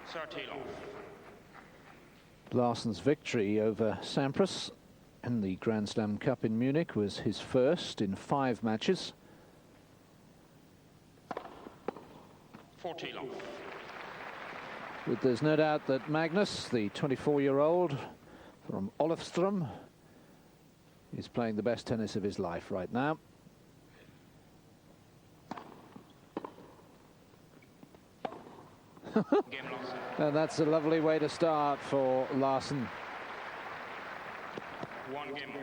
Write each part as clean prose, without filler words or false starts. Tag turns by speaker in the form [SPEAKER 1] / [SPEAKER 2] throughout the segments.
[SPEAKER 1] 30 love.
[SPEAKER 2] Larsson's victory over Sampras in the Grand Slam Cup in Munich was his first in 5 matches.
[SPEAKER 1] 40 love.
[SPEAKER 2] But there's no doubt that Magnus, the 24-year-old from Olofström, is playing the best tennis of his life right now. And that's a lovely way to start for Larsson.
[SPEAKER 1] 1 game.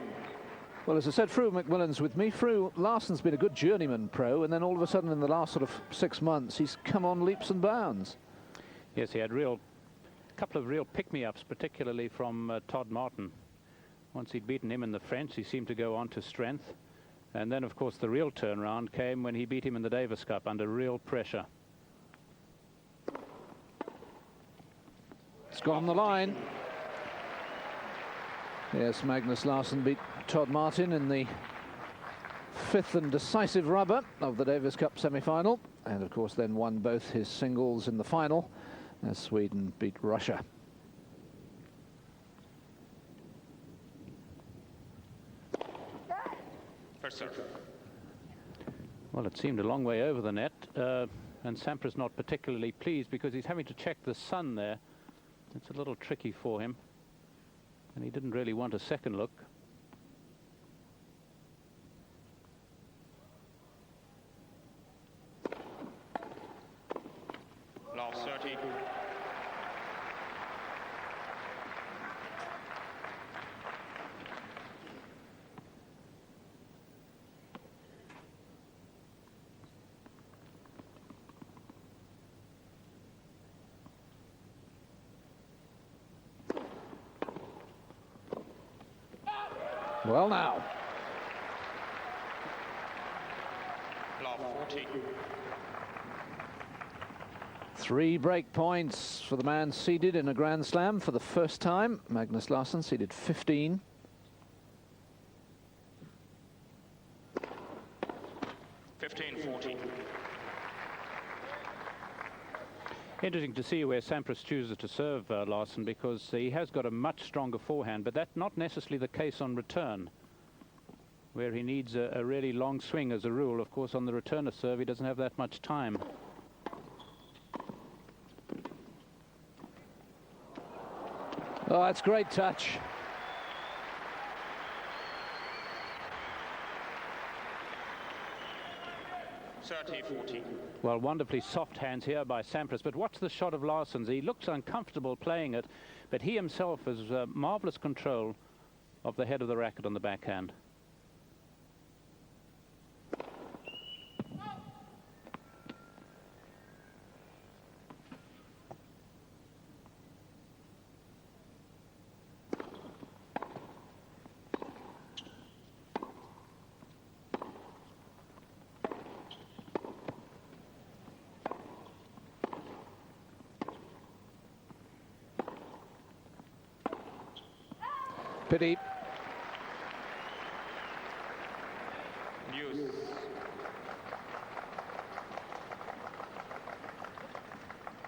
[SPEAKER 2] Well, as I said, Fru McMillan's with me. Fru, Larsson's been a good journeyman pro, and then all of a sudden in the last sort of 6 months, he's come on leaps and bounds.
[SPEAKER 3] Yes, he had couple of real pick-me-ups, particularly from Todd Martin. Once he'd beaten him in the French, he seemed to go on to strength. And then, of course, the real turnaround came when he beat him in the Davis Cup under real pressure.
[SPEAKER 2] It's gone the line. Yes, Magnus Larsson beat Todd Martin in the 5th and decisive rubber of the Davis Cup semi-final, and of course then won both his singles in the final as Sweden beat Russia.
[SPEAKER 1] First serve.
[SPEAKER 3] Well, it seemed a long way over the net, and Sampras not particularly pleased because he's having to check the sun there. It's a little tricky for him, and he didn't really want a second look.
[SPEAKER 1] Love 30.
[SPEAKER 2] Well now.
[SPEAKER 1] Love 40.
[SPEAKER 2] 3 break points for the man seeded in a Grand Slam for the first time. Magnus Larsson seeded 15.
[SPEAKER 3] Interesting to see where Sampras chooses to serve Larsson, because he has got a much stronger forehand, but that's not necessarily the case on return, where he needs a really long swing as a rule. Of course, on the return of serve, he doesn't have that much time.
[SPEAKER 2] Oh, that's great touch.
[SPEAKER 3] Well, wonderfully soft hands here by Sampras, but watch the shot of Larsson's. He looks uncomfortable playing it, but he himself has marvelous control of the head of the racket on the backhand.
[SPEAKER 2] Pity.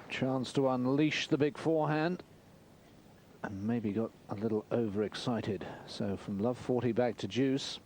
[SPEAKER 2] Chance to unleash the big forehand, and maybe got a little overexcited. So from love 40 back to deuce.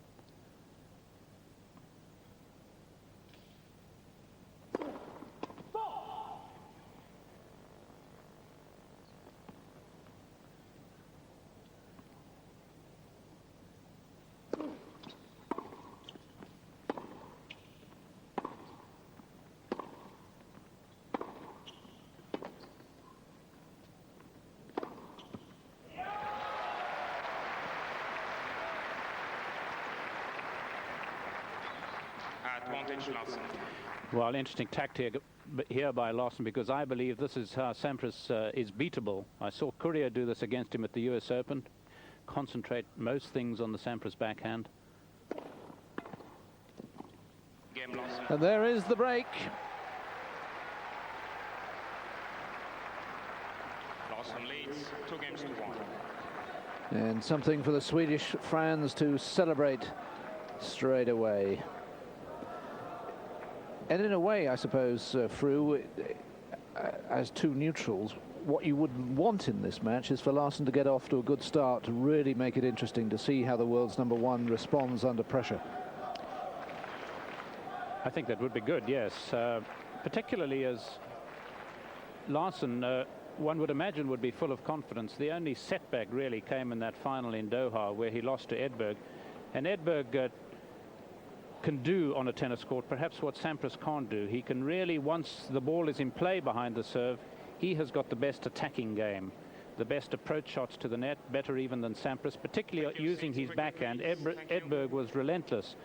[SPEAKER 1] Well,
[SPEAKER 3] interesting tact here by Larsson, because I believe this is how Sampras is beatable. I saw Courier do this against him at the US Open. Concentrate most things on the Sampras backhand.
[SPEAKER 2] And there is the break.
[SPEAKER 1] Larsson leads 2-1.
[SPEAKER 2] And something for the Swedish fans to celebrate straight away. And in a way, I suppose, Fru, as two neutrals, what you would want in this match is for Larsson to get off to a good start, to really make it interesting, to see how the world's #1 responds under pressure.
[SPEAKER 3] I think that would be good, yes. Particularly as Larsson, one would imagine, would be full of confidence. The only setback really came in that final in Doha, where he lost to Edberg. And Edberg can do on a tennis court perhaps what Sampras can't do. He can really, once the ball is in play behind the serve, he has got the best attacking game, the best approach shots to the net, better even than Sampras, particularly using his backhand. Edberg was relentless,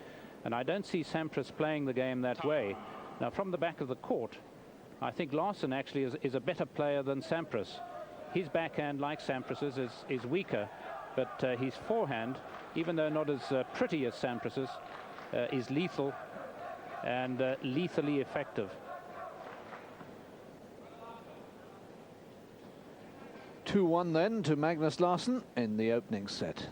[SPEAKER 3] and I don't see Sampras playing the game that way. Now, from the back of the court, I think Larsson actually is a better player than Sampras. His backhand, like Sampras's, is weaker, but his forehand, even though not as pretty as Sampras's, is lethal and lethally effective.
[SPEAKER 2] 2-1 then to Magnus Larsson in the opening set.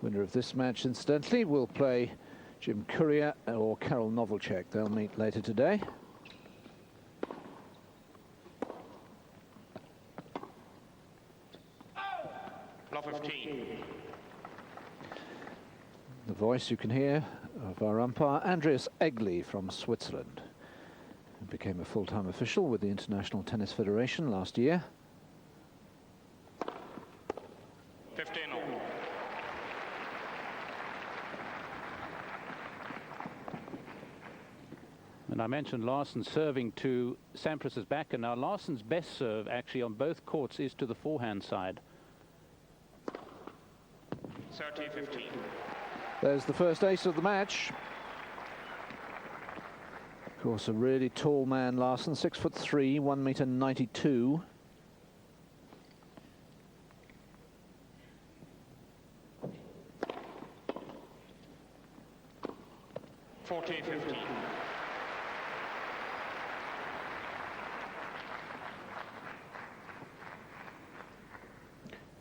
[SPEAKER 2] Winner of this match, incidentally, will play Jim Courier or Karol Novalchek. They'll meet later today.
[SPEAKER 1] Love 15.
[SPEAKER 2] The voice you can hear of our umpire, Andreas Egli from Switzerland, who became a full-time official with the International Tennis Federation last year.
[SPEAKER 1] 15.
[SPEAKER 3] And I mentioned Larsson serving to Sampras's back, and now Larsson's best serve actually on both courts is to the forehand side.
[SPEAKER 1] 30-15.
[SPEAKER 2] There's the first ace of the match. Of course, a really tall man, Larsson, 6'3", 1m92.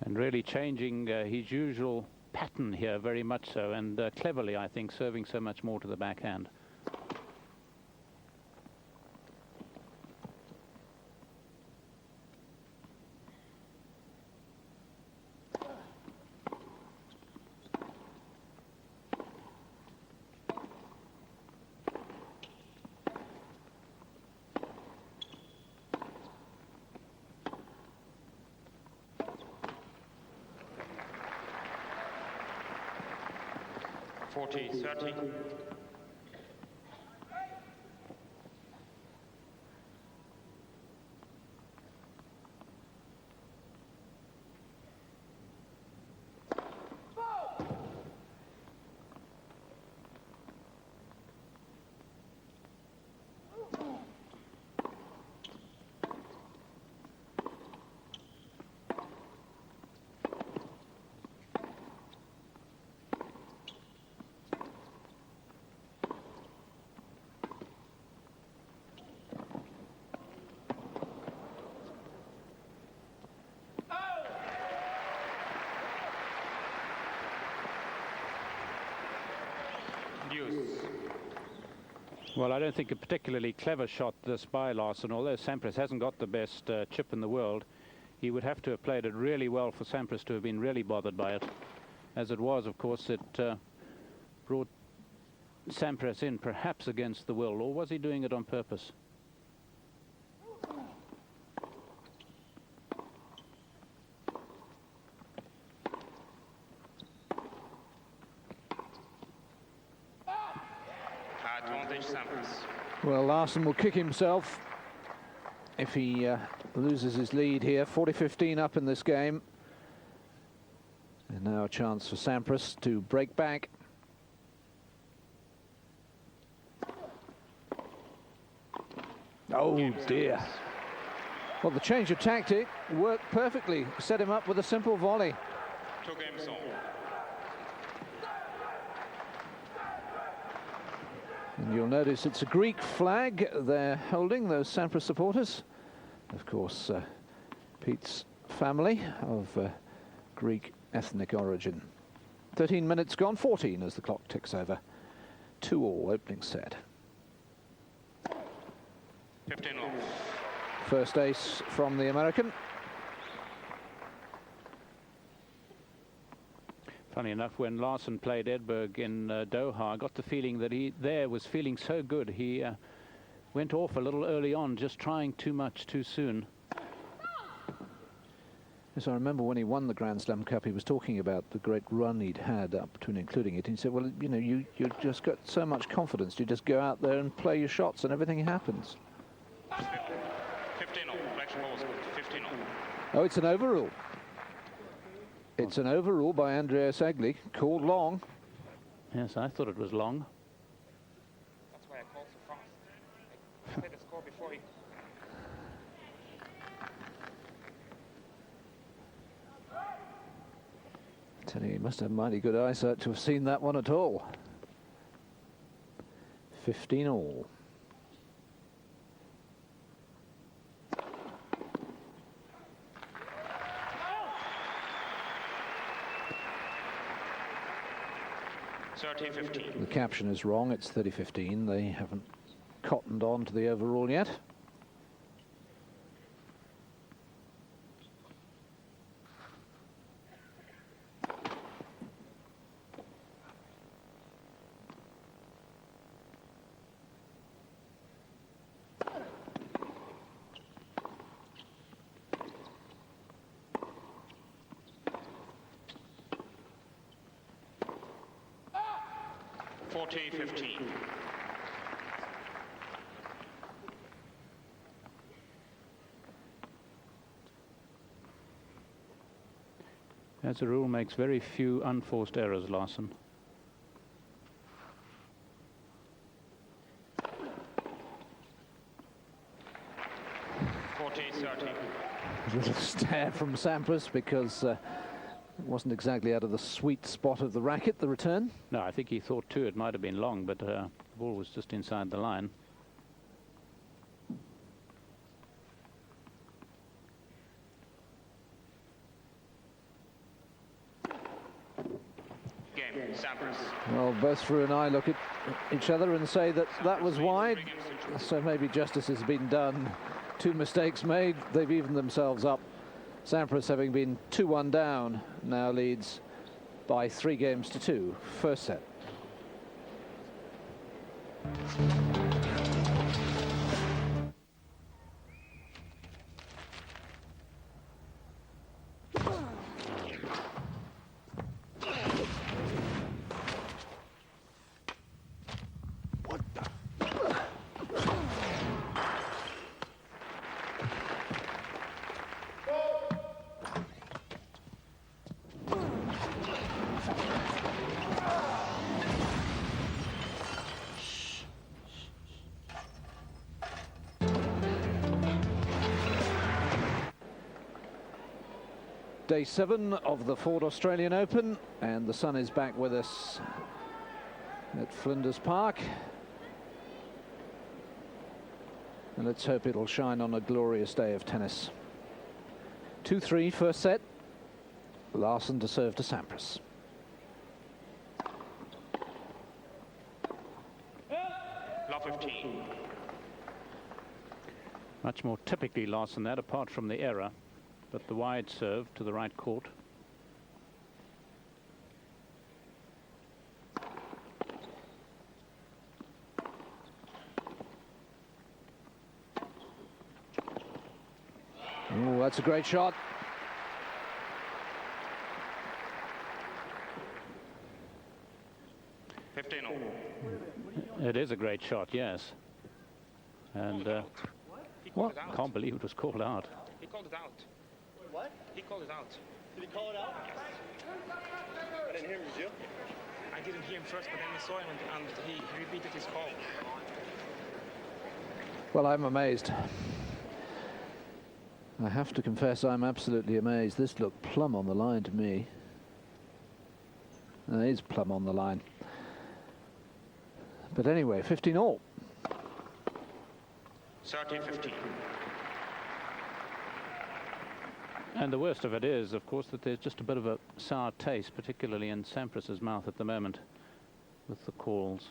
[SPEAKER 3] And really changing his usual pattern here very much so, and cleverly, I think, serving so much more to the backhand.
[SPEAKER 1] Thirty.
[SPEAKER 3] Well, I don't think a particularly clever shot this by Larsson. Although Sampras hasn't got the best chip in the world, he would have to have played it really well for Sampras to have been really bothered by it. As it was, of course, it brought Sampras in perhaps against the will, or was he doing it on purpose?
[SPEAKER 2] Well, Larsson will kick himself if he loses his lead here. 40-15 up in this game. And now a chance for Sampras to break back. Oh dear. Well, the change of tactic worked perfectly. Set him up with a simple volley.
[SPEAKER 1] 2 games on.
[SPEAKER 2] And you'll notice it's a Greek flag they're holding, those Sampras supporters. Of course, Pete's family of Greek ethnic origin. 13 minutes gone, 14 as the clock ticks over. 2-all opening set.
[SPEAKER 1] 15 off.
[SPEAKER 2] First ace from the American.
[SPEAKER 3] Funny enough, when Larsson played Edberg in Doha, I got the feeling that he was feeling so good. He went off a little early on, just trying too much too soon.
[SPEAKER 2] Yes, I remember when he won the Grand Slam Cup, he was talking about the great run he'd had up to and including it. And he said, well, you know, you just got so much confidence. You just go out there and play your shots and everything happens.
[SPEAKER 1] 15 all. Flexion ball was good. 15 all.
[SPEAKER 2] Oh, it's an overrule. It's an overrule by Andreas Agli, called long.
[SPEAKER 3] Yes, I thought it was long.
[SPEAKER 1] That's why I called so fast. I said the score before he...
[SPEAKER 2] I tell you, he must have mighty good eyesight to have seen that one at all. 15 all. The caption is wrong. It's 30-15. They haven't cottoned on to the overall yet.
[SPEAKER 3] As a rule, makes very few unforced errors, Larsson.
[SPEAKER 2] A little stare from Sampras because it wasn't exactly out of the sweet spot of the racket, the return.
[SPEAKER 3] No, I think he thought too it might have been long, but the ball was just inside the line.
[SPEAKER 2] Well, both Fru and I look at each other and say that that was wide, so maybe justice has been done. Two mistakes made, they've evened themselves up. Sampras, having been 2-1 down, now leads by 3 games to 2. First set. Day 7 of the Ford Australian Open, and the sun is back with us at Flinders Park. And let's hope it'll shine on a glorious day of tennis. 2-3 first set. Larsson to serve to Sampras.
[SPEAKER 1] Love 15.
[SPEAKER 3] Much more typically Larsson that, apart from the error. But the wide serve to the right court.
[SPEAKER 2] Oh, that's a great shot.
[SPEAKER 3] It is a great shot, yes. And
[SPEAKER 1] what?
[SPEAKER 3] Can't believe it was called out.
[SPEAKER 1] He called it out.
[SPEAKER 4] What?
[SPEAKER 1] He called it out.
[SPEAKER 4] Did he call it out? I didn't hear him, did you?
[SPEAKER 1] I didn't hear him first, but then I saw him and he repeated his call.
[SPEAKER 2] Well, I'm amazed. I have to confess I'm absolutely amazed. This looked plumb on the line to me. It is plumb on the line. But anyway, 15 all.
[SPEAKER 1] 13-15.
[SPEAKER 3] And the worst of it is, of course, that there's just a bit of a sour taste, particularly in Sampras's mouth at the moment, with the calls.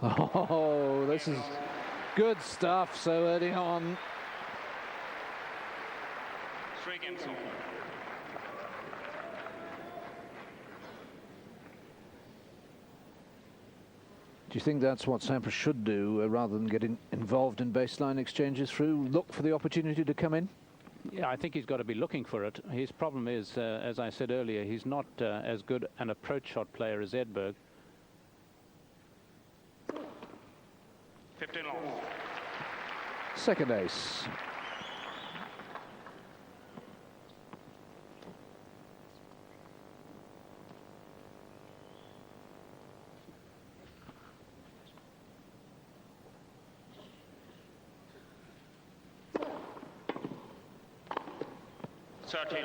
[SPEAKER 2] Oh, this is good stuff so early on.
[SPEAKER 1] 3 games over.
[SPEAKER 2] Do you think that's what Sampras should do, rather than getting involved in baseline exchanges through? Look for the opportunity to come in?
[SPEAKER 3] Yeah, I think he's got to be looking for it. His problem is, as I said earlier, he's not as good an approach shot player as Edberg.
[SPEAKER 1] 15 long.
[SPEAKER 2] Second ace.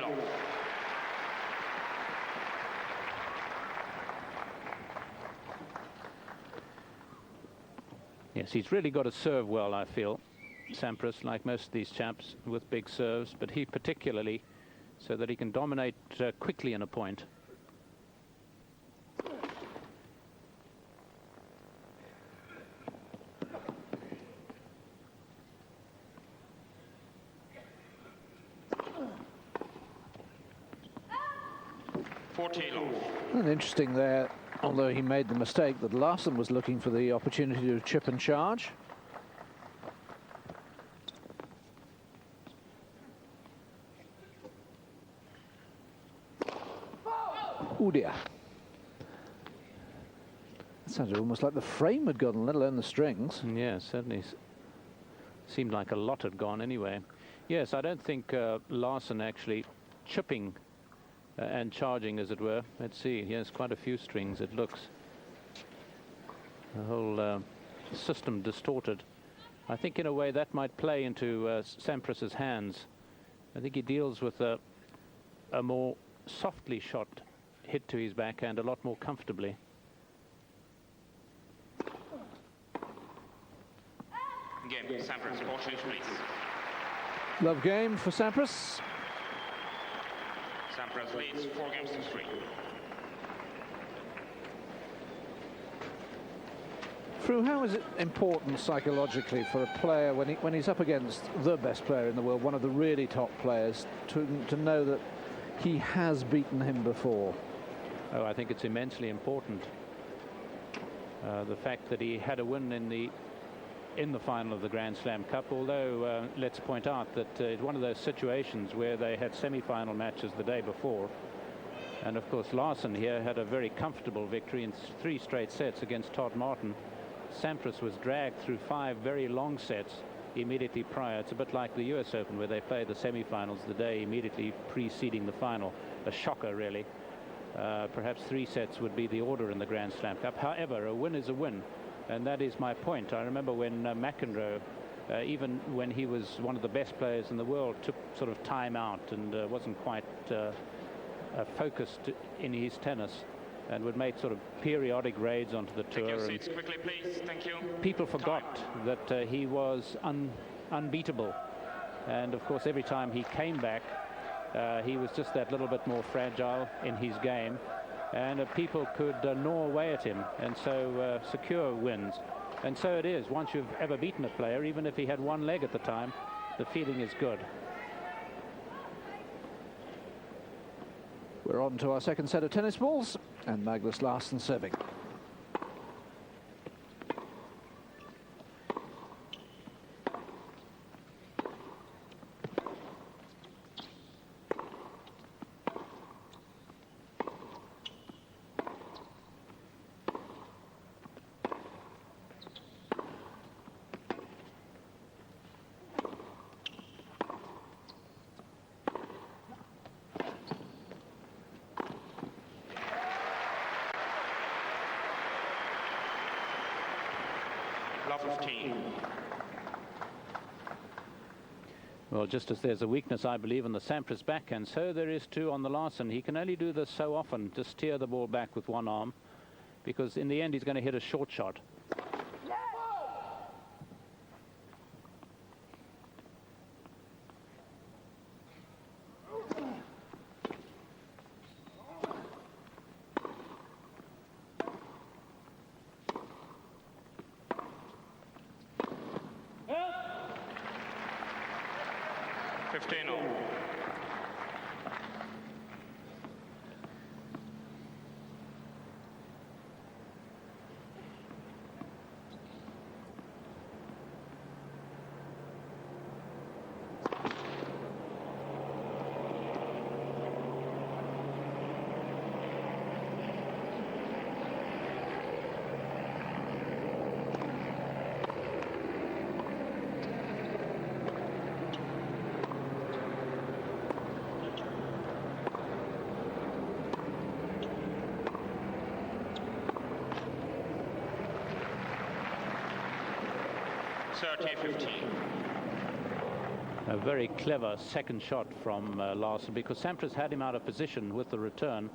[SPEAKER 1] Long.
[SPEAKER 3] Yes, he's really got to serve well, I feel. Sampras, like most of these chaps, with big serves, but he particularly, so that he can dominate quickly in a point.
[SPEAKER 2] And interesting there, although he made the mistake, that Larsson was looking for the opportunity to chip and charge. Oh dear. That sounded almost like the frame had gone, let alone the strings.
[SPEAKER 3] Yeah, certainly seemed like a lot had gone anyway. Yes, I don't think Larsson actually chipping and charging, as it were. Let's see, he has quite a few strings, it looks. The whole system distorted. I think in a way that might play into Sampras's hands. I think he deals with a more softly shot hit to his backhand a lot more comfortably.
[SPEAKER 1] Game, Sampras, 4 shoes, please.
[SPEAKER 2] Love game for Sampras.
[SPEAKER 1] Sampras leads 4 games to 3.
[SPEAKER 2] Fru, how is it important psychologically for a player when he's up against the best player in the world, one of the really top players, to know that he has beaten him before?
[SPEAKER 3] Oh, I think it's immensely important. The fact that he had a win in the final of the Grand Slam Cup, although let's point out that it's one of those situations where they had semi-final matches the day before, and of course Larsson here had a very comfortable victory in 3 straight sets against Todd Martin. Sampras was dragged through 5 very long sets immediately prior. It's a bit like the US Open, where they play the semi-finals the day immediately preceding the final. A shocker, really. Perhaps 3 sets would be the order in the Grand Slam Cup. However, a win is a win. And that is my point. I remember when McEnroe, even when he was one of the best players in the world, took sort of time out and wasn't quite focused in his tennis, and would make sort of periodic raids onto the tour.
[SPEAKER 1] Take your seats quickly, please. Thank you.
[SPEAKER 3] People forgot that he was unbeatable. And of course, every time he came back, he was just that little bit more fragile in his game. And people could gnaw away at him and so secure wins. And so it is. Once you've ever beaten a player, even if he had one leg at the time, the feeling is good.
[SPEAKER 2] We're on to our second set of tennis balls, and Magnus Larsson serving.
[SPEAKER 3] Well, just as there's a weakness, I believe, in the Sampras backhand, so there is too on the Larsson. He can only do this so often, to steer the ball back with one arm, because in the end he's going to hit a short shot.
[SPEAKER 4] 15-all.
[SPEAKER 3] A very clever second shot from Larsson, because Sampras had him out of position with the return,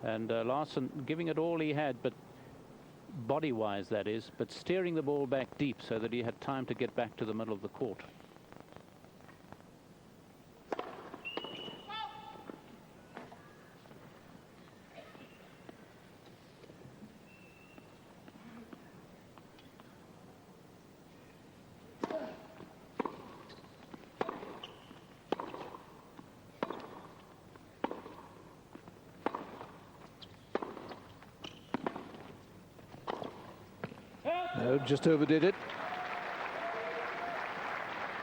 [SPEAKER 3] and Larsson giving it all he had, but body-wise that is, but steering the ball back deep so that he had time to get back to the middle of the court.
[SPEAKER 2] No, just overdid it.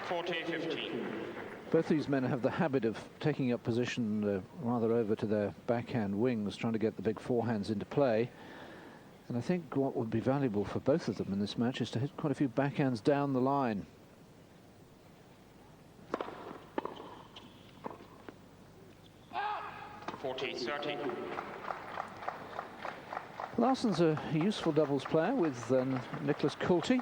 [SPEAKER 4] 14-15.
[SPEAKER 2] Both these men have the habit of taking up position rather over to their backhand wings, trying to get the big forehands into play. And I think what would be valuable for both of them in this match is to hit quite a few backhands down the line. Larsson's a useful doubles player with Nicholas Coulty.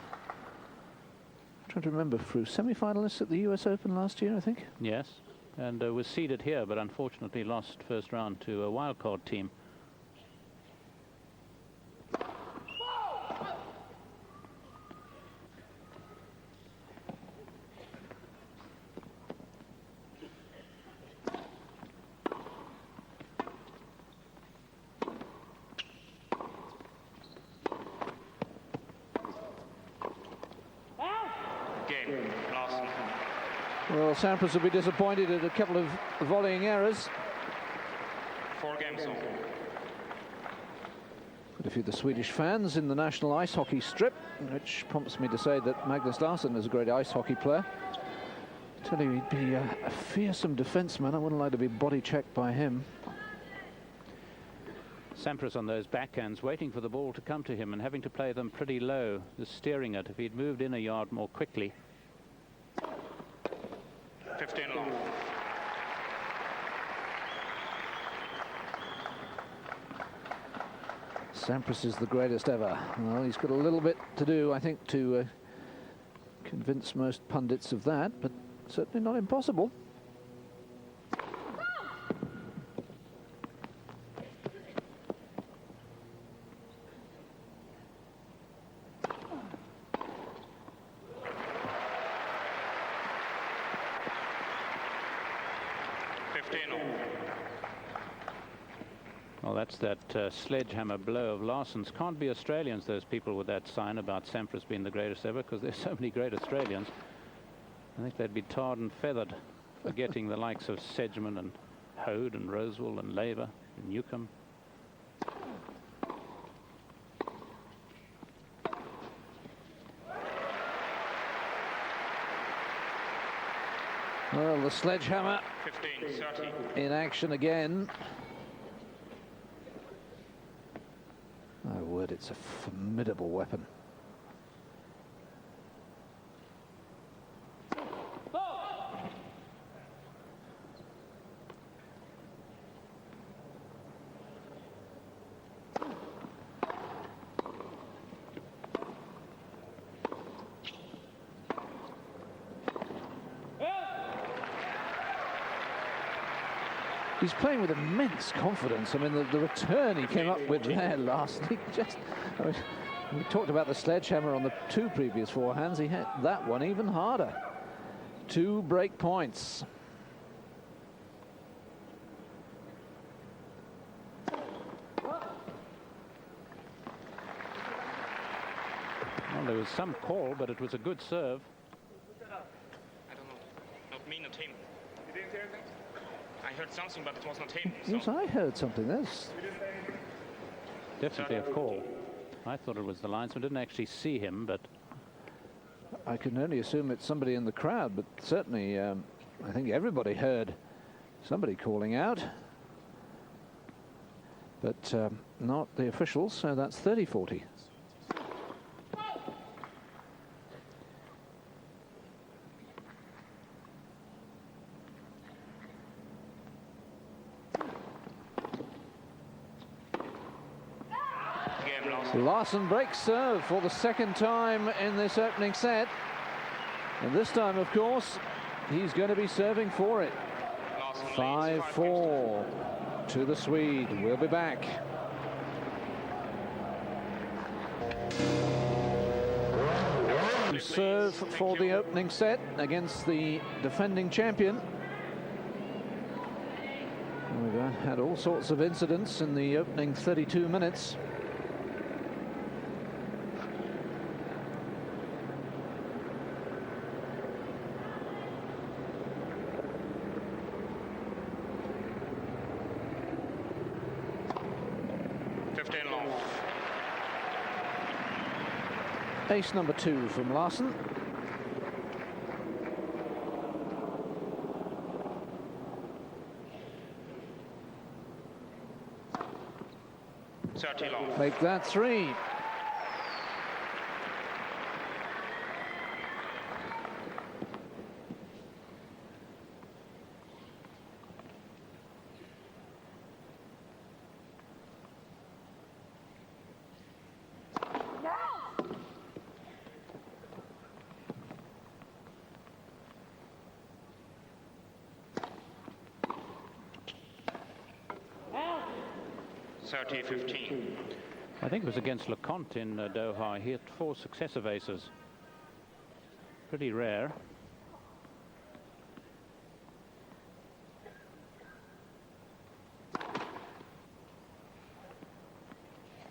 [SPEAKER 2] Trying to remember, through semi-finalists at the US Open last year, I think.
[SPEAKER 3] Yes, and was seeded here, but unfortunately lost first round to a wildcard team.
[SPEAKER 2] Well, Sampras will be disappointed at a couple of volleying errors.
[SPEAKER 4] 4 games on.
[SPEAKER 2] Quite a few of the Swedish fans in the national ice hockey strip, which prompts me to say that Magnus Larsson is a great ice hockey player. I tell you, he'd be a fearsome defenseman. I wouldn't like to be body checked by him.
[SPEAKER 3] Sampras on those backhands, waiting for the ball to come to him and having to play them pretty low, just steering it. If he'd moved in a yard more quickly.
[SPEAKER 4] 15 long.
[SPEAKER 2] Sampras is the greatest ever. Well, he's got a little bit to do, I think, to convince most pundits of that, but certainly not impossible.
[SPEAKER 3] Well, that's that sledgehammer blow of Larsson's. Can't be Australians, those people with that sign about Sampras being the greatest ever, because there's so many great Australians. I think they'd be tarred and feathered, forgetting the likes of Sedgman and Hode and Rosewell and Laver and Newcomb.
[SPEAKER 2] Well, the sledgehammer
[SPEAKER 4] 15-30.
[SPEAKER 2] in action again. My word, it's a formidable weapon. He's playing with immense confidence. I mean, the return he came up with there last, he just, I mean, we talked about the sledgehammer on the 2 previous forehands. He hit that one even harder. 2 break points.
[SPEAKER 3] Well, there was some call, but it was a good serve.
[SPEAKER 4] I don't know. Not mean a team.
[SPEAKER 1] I heard something, but it was not him. So.
[SPEAKER 2] Yes, I heard something. That's
[SPEAKER 3] Definitely a call. I thought it was the linesman. Didn't actually see him, but
[SPEAKER 2] I can only assume it's somebody in the crowd, but certainly I think everybody heard somebody calling out. But not the officials, so that's 30-40. Larsson breaks serve for the second time in this opening set. And this time, of course, he's going to be serving for it. 5-4 to the Swede. We'll be back. To serve for the opening set against the defending champion. We've had all sorts of incidents in the opening 32 minutes. Ace number 2 from Larsson. Make that 3.
[SPEAKER 3] I think it was against LeConte in Doha. He hit 4 successive aces. Pretty rare.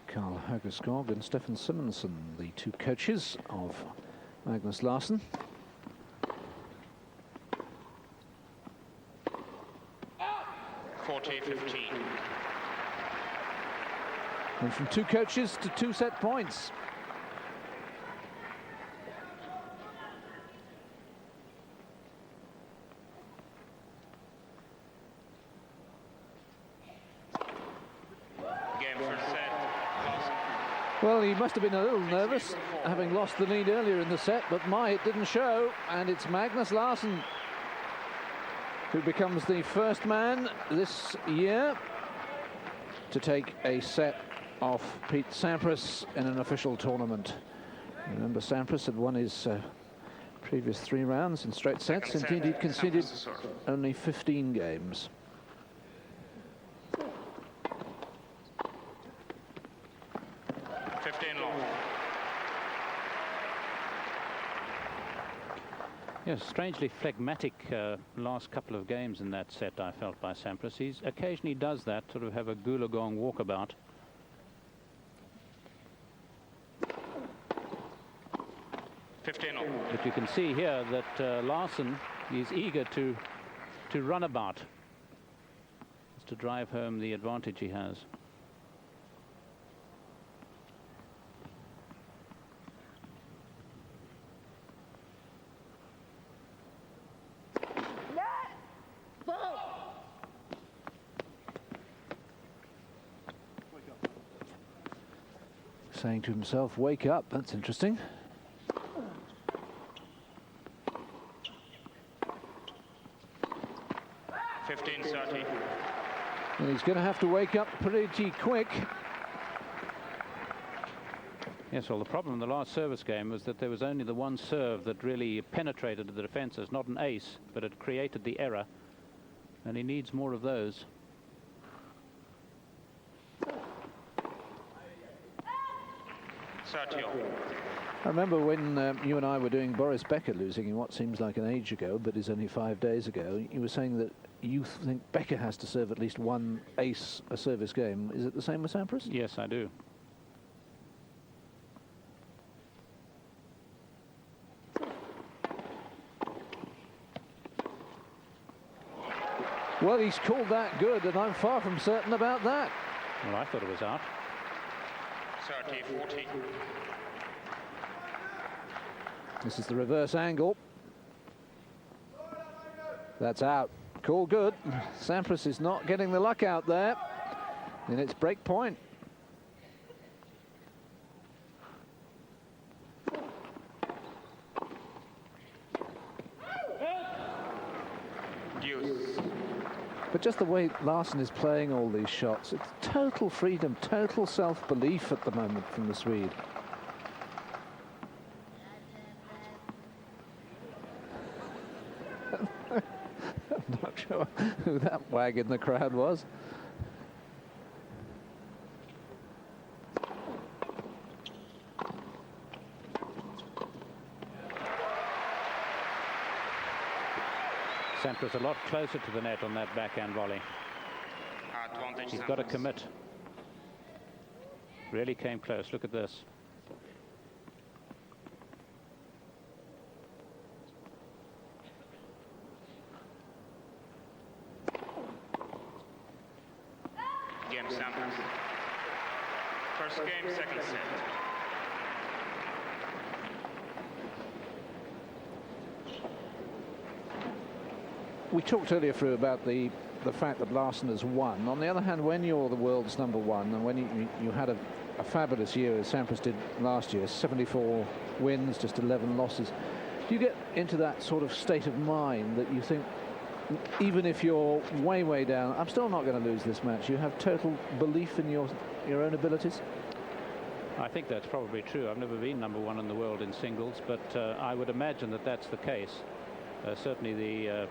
[SPEAKER 2] Carl Høgeskov and Stefan Simonsen, the 2 coaches of Magnus Larsson. And from 2 coaches to 2 set points. Well, he must have been a little nervous, having lost the lead earlier in the set, but it didn't show, and it's Magnus Larsson who becomes the first man this year to take a set off Pete Sampras in an official tournament. Remember, Sampras had won his previous 3 rounds in straight sets. Indeed, he'd conceded only 15 games.
[SPEAKER 3] Yes, strangely phlegmatic last couple of games in that set, I felt, by Sampras. He occasionally does that, sort of have a Goolagong walkabout. But you can see here that Larsson is eager to run about, to drive home the advantage he has.
[SPEAKER 2] Saying to himself, wake up. That's interesting. And he's going to have to wake up pretty quick.
[SPEAKER 3] Yes, well, the problem in the last service game was that there was only the one serve that really penetrated the defences, not an ace, but it created the error, and he needs more of those.
[SPEAKER 2] I remember when you and I were doing Boris Becker losing in what seems like an age ago, but is only 5 days ago. You were saying that you think Becker has to serve at least 1 ace a service game. Is it the same with Sampras?
[SPEAKER 3] Yes, I do.
[SPEAKER 2] Well, he's called that good, and I'm far from certain about that.
[SPEAKER 3] Well, I thought it was out.
[SPEAKER 1] 30-40.
[SPEAKER 2] This is the reverse angle. That's out. Call good. Sampras is not getting the luck out there. And it's break point.
[SPEAKER 1] Deuce.
[SPEAKER 2] But just the way Larsson is playing all these shots, it's total freedom, total self-belief at the moment from the Swede. I'm not sure who that wag in the crowd was.
[SPEAKER 3] Sampras a lot closer to the net on that backhand volley.
[SPEAKER 1] Advantage.
[SPEAKER 3] He's got to
[SPEAKER 1] Sampras.
[SPEAKER 3] commit. Really came close. Look at this.
[SPEAKER 1] Game Sampras. First game, second set.
[SPEAKER 2] We talked earlier through about the fact that Larsson has won. On the other hand, when you're the world's #1 and when you had a fabulous year as Sampras did last year, 74 wins, just 11 losses, do you get into that sort of state of mind that you think, even if you're way down, I'm still not going to lose this match? You have total belief in your own abilities?
[SPEAKER 3] I think that's probably true. I've never been #1 in the world in singles, but I would imagine that that's the case. Certainly the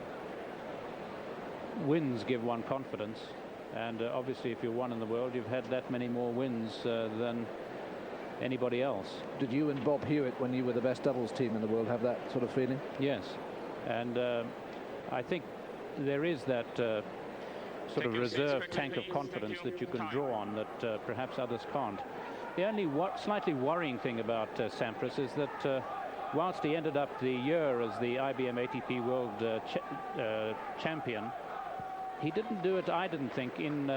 [SPEAKER 3] wins give one confidence, and obviously if you're one in the world, you've had that many more wins than anybody else.
[SPEAKER 2] Did you and Bob Hewitt, when you were the best doubles team in the world, have that sort of feeling?
[SPEAKER 3] Yes, and I think there is that sort of reserve tank of confidence that you can draw on that perhaps others can't. The only slightly worrying thing about Sampras is that whilst he ended up the year as the IBM ATP World Champion, he didn't do it, I didn't think, in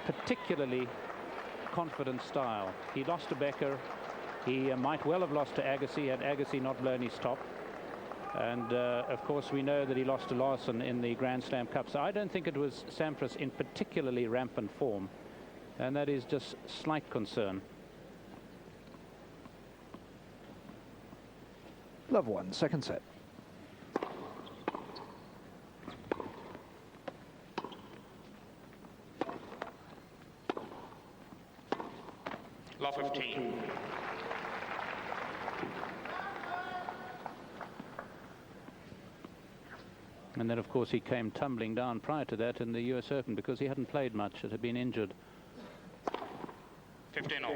[SPEAKER 3] particularly confident style. He lost to Becker. He might well have lost to Agassi had Agassi not blown his top. And of course we know that he lost to Larsson in the Grand Slam Cup. So I don't think it was Sampras in particularly rampant form. And that is just slight concern.
[SPEAKER 2] Love one, second set.
[SPEAKER 1] Love 15.
[SPEAKER 3] And then of course he came tumbling down prior to that in the US Open because he hadn't played much. It had been injured.
[SPEAKER 1] 15-all.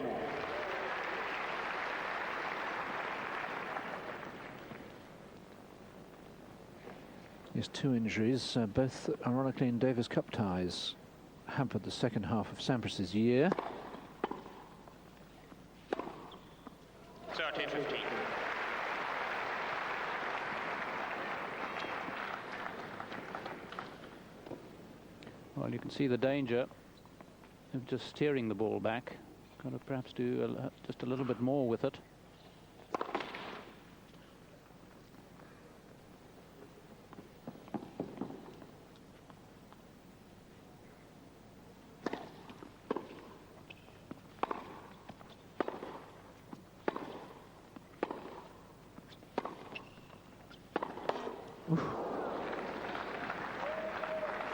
[SPEAKER 2] Yes, 2 injuries, both ironically in Davis Cup ties, hampered the second half of Sampras's year.
[SPEAKER 1] 30-15.
[SPEAKER 3] Well, you can see the danger of just steering the ball back. Got to perhaps do just a little bit more with it.
[SPEAKER 2] Oof.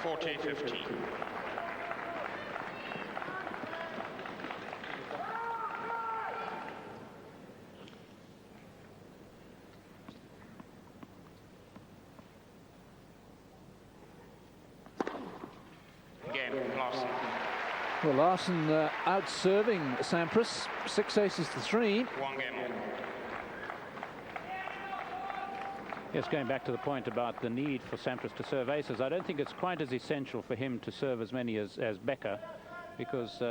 [SPEAKER 1] 40-15. Game, Larsson.
[SPEAKER 2] Well, Larsson out-serving Sampras, 6 aces to 3.
[SPEAKER 1] 1 game on.
[SPEAKER 3] Yes, going back to the point about the need for Sampras to serve aces, I don't think it's quite as essential for him to serve as many as Becker, because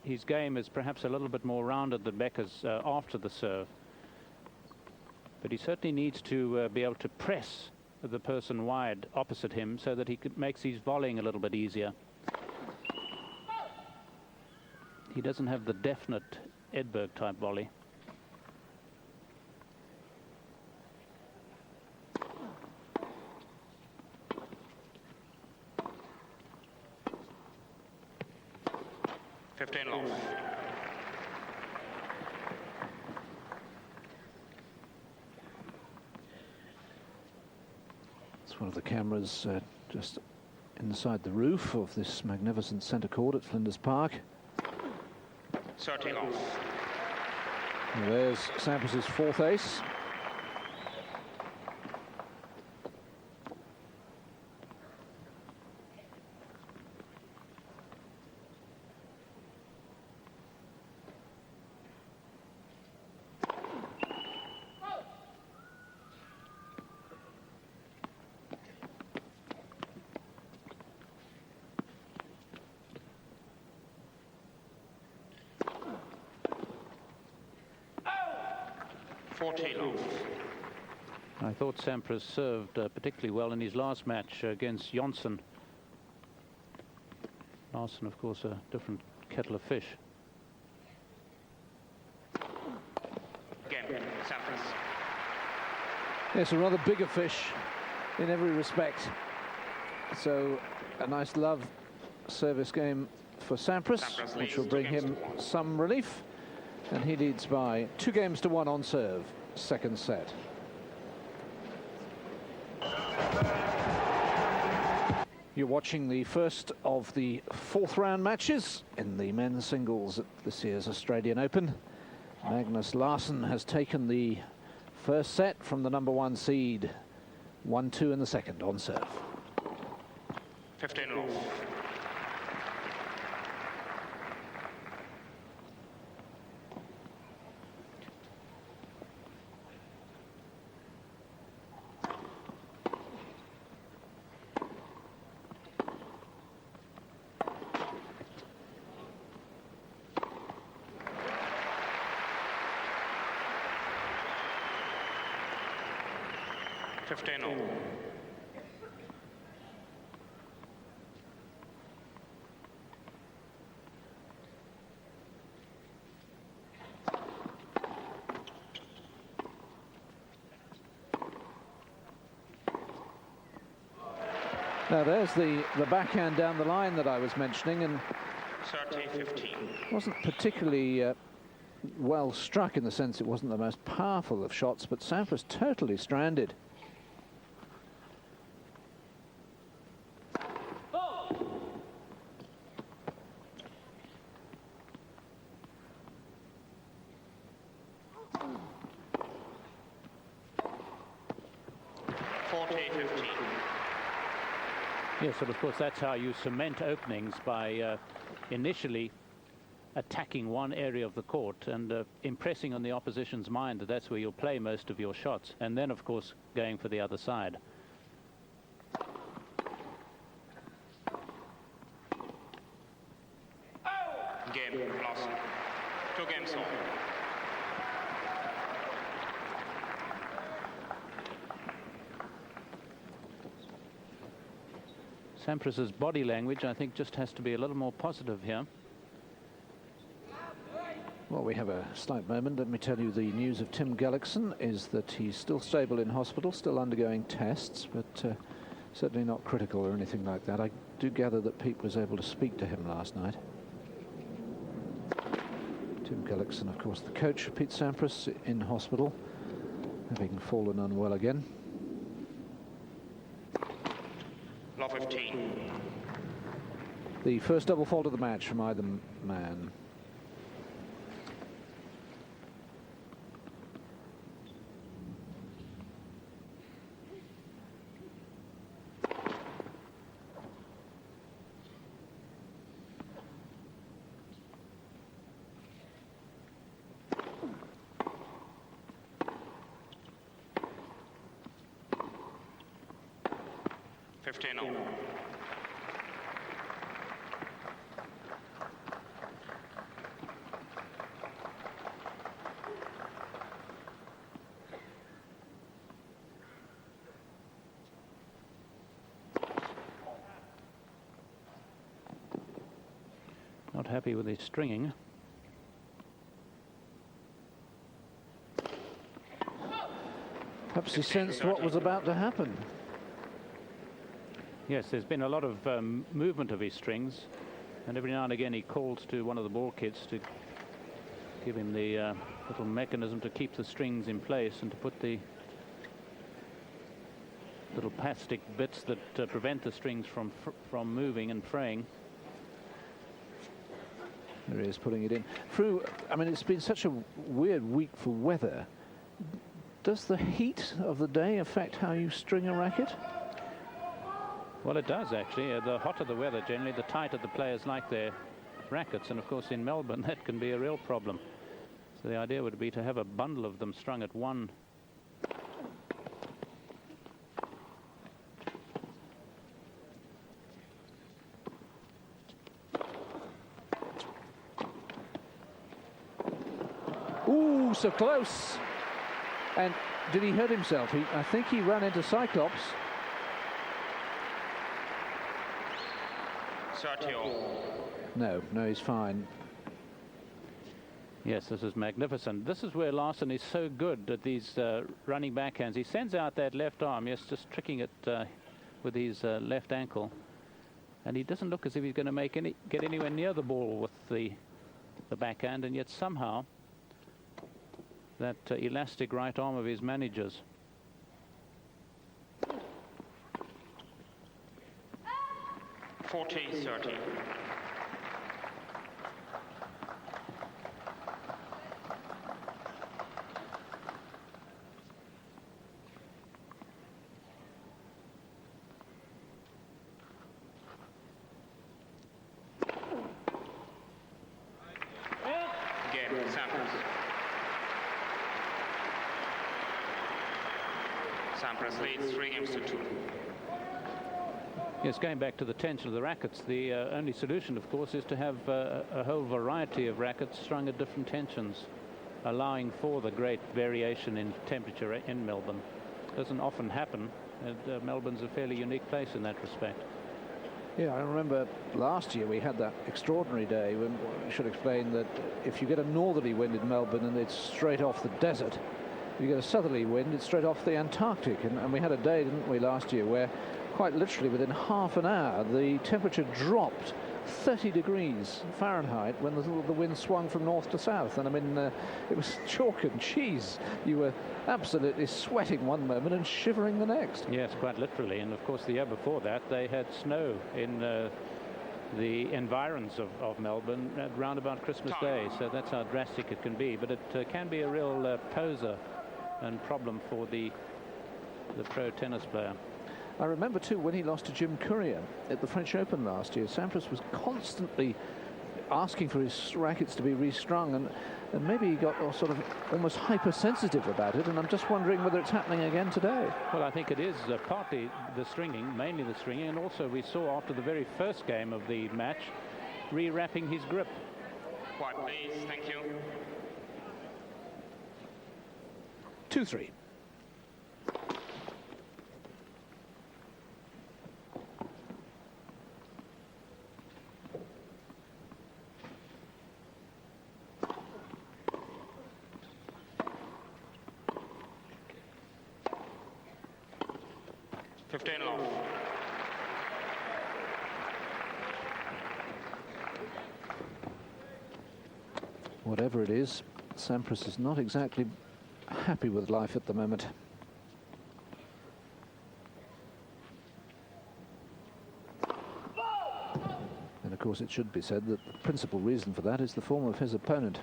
[SPEAKER 3] his game is perhaps a little bit more rounded than Becker's after the serve. But he certainly needs to be able to press the person wide opposite him so that makes his volleying a little bit easier. He doesn't have the definite Edberg type volley.
[SPEAKER 2] It's one of the cameras just inside the roof of this magnificent centre court at Flinders Park.
[SPEAKER 1] 13 off.
[SPEAKER 2] And there's Sampras' fourth ace. I thought Sampras served particularly well in his last match against Jonsson. Larsson, of course, a different kettle of fish.
[SPEAKER 1] Again, Sampras.
[SPEAKER 2] Yes, a rather bigger fish in every respect. So a nice love service game for Sampras, which will bring him some relief. And he leads by 2-1 on serve, second set. You're watching the first of the fourth round matches in the men's singles at this year's Australian Open. Magnus Larsson has taken the first set from the number 1 seed. 1-2 in the second on serve.
[SPEAKER 1] 15 off.
[SPEAKER 2] Now there's the backhand down the line that I was mentioning, and
[SPEAKER 1] 30-15.
[SPEAKER 2] Wasn't particularly well struck in the sense it wasn't the most powerful of shots, but Sampras totally stranded.
[SPEAKER 3] Yes, but of course that's how you cement openings, by initially attacking one area of the court and impressing on the opposition's mind that that's where you'll play most of your shots, and then of course going for the other side.
[SPEAKER 1] Game, Larsson. 2 games on.
[SPEAKER 3] Sampras's body language, I think, just has to be a little more positive here.
[SPEAKER 2] Well, we have a slight moment. Let me tell you, the news of Tim Gullickson is that he's still stable in hospital, still undergoing tests, but certainly not critical or anything like that. I do gather that Pete was able to speak to him last night. Tim Gullickson, of course, the coach of Pete Sampras, in hospital, having fallen unwell again.
[SPEAKER 1] 15.
[SPEAKER 2] The first double fault of the match from either man.
[SPEAKER 3] happy with his stringing.
[SPEAKER 2] Perhaps he sensed what was about to happen.
[SPEAKER 3] Yes, there's been a lot of movement of his strings, and every now and again he calls to one of the ball kids to give him the little mechanism to keep the strings in place and to put the little plastic bits that prevent the strings from moving and fraying.
[SPEAKER 2] There he is, putting it in. Through, I mean, it's been such a weird week for weather. Does the heat of the day affect how you string a racket?
[SPEAKER 3] Well, it does, actually. The hotter the weather, generally, the tighter the players like their rackets. And, of course, in Melbourne, that can be a real problem. So the idea would be to have a bundle of them strung at one.
[SPEAKER 2] Ooh, so close. And did he hurt himself? I think he ran into Cyclops.
[SPEAKER 1] 30 all.
[SPEAKER 2] No, he's fine.
[SPEAKER 3] Yes, this is magnificent. This is where Larsson is so good at these running backhands. He sends out that left arm, yes, just tricking it with his left ankle. And he doesn't look as if he's going to get anywhere near the ball with the backhand, and yet somehow that elastic right arm of his manages.
[SPEAKER 1] Forty, 30. Game, Sampras. Sampras leads 3 games to 2.
[SPEAKER 3] Yes, going back to the tension of the rackets, the only solution, of course, is to have a whole variety of rackets strung at different tensions, allowing for the great variation in temperature in Melbourne. Doesn't often happen, and Melbourne's a fairly unique place in that respect.
[SPEAKER 2] Yeah, I remember last year we had that extraordinary day when we should explain that if you get a northerly wind in Melbourne and it's straight off the desert, you get a southerly wind, it's straight off the Antarctic. And we had a day, didn't we, last year where quite literally within half an hour the temperature dropped 30 degrees Fahrenheit when the wind swung from north to south. And I mean, it was chalk and cheese. You were absolutely sweating one moment and shivering the next.
[SPEAKER 3] Yes, quite literally. And of course the year before that they had snow in the environs of Melbourne at round about Christmas Day. So that's how drastic it can be. But it can be a real poser and problem for the pro tennis player.
[SPEAKER 2] I remember too when he lost to Jim Courier at the French Open last year, Sampras was constantly asking for his rackets to be restrung, and maybe he got sort of almost hypersensitive about it, and I'm just wondering whether it's happening again today.
[SPEAKER 3] Well, I think it is partly the stringing, mainly the stringing, and also we saw after the very first game of the match re-wrapping his grip.
[SPEAKER 1] Quiet, please. Thank you.
[SPEAKER 2] 2-3. Whatever it is, Sampras is not exactly happy with life at the moment. And of course it should be said that the principal reason for that is the form of his opponent.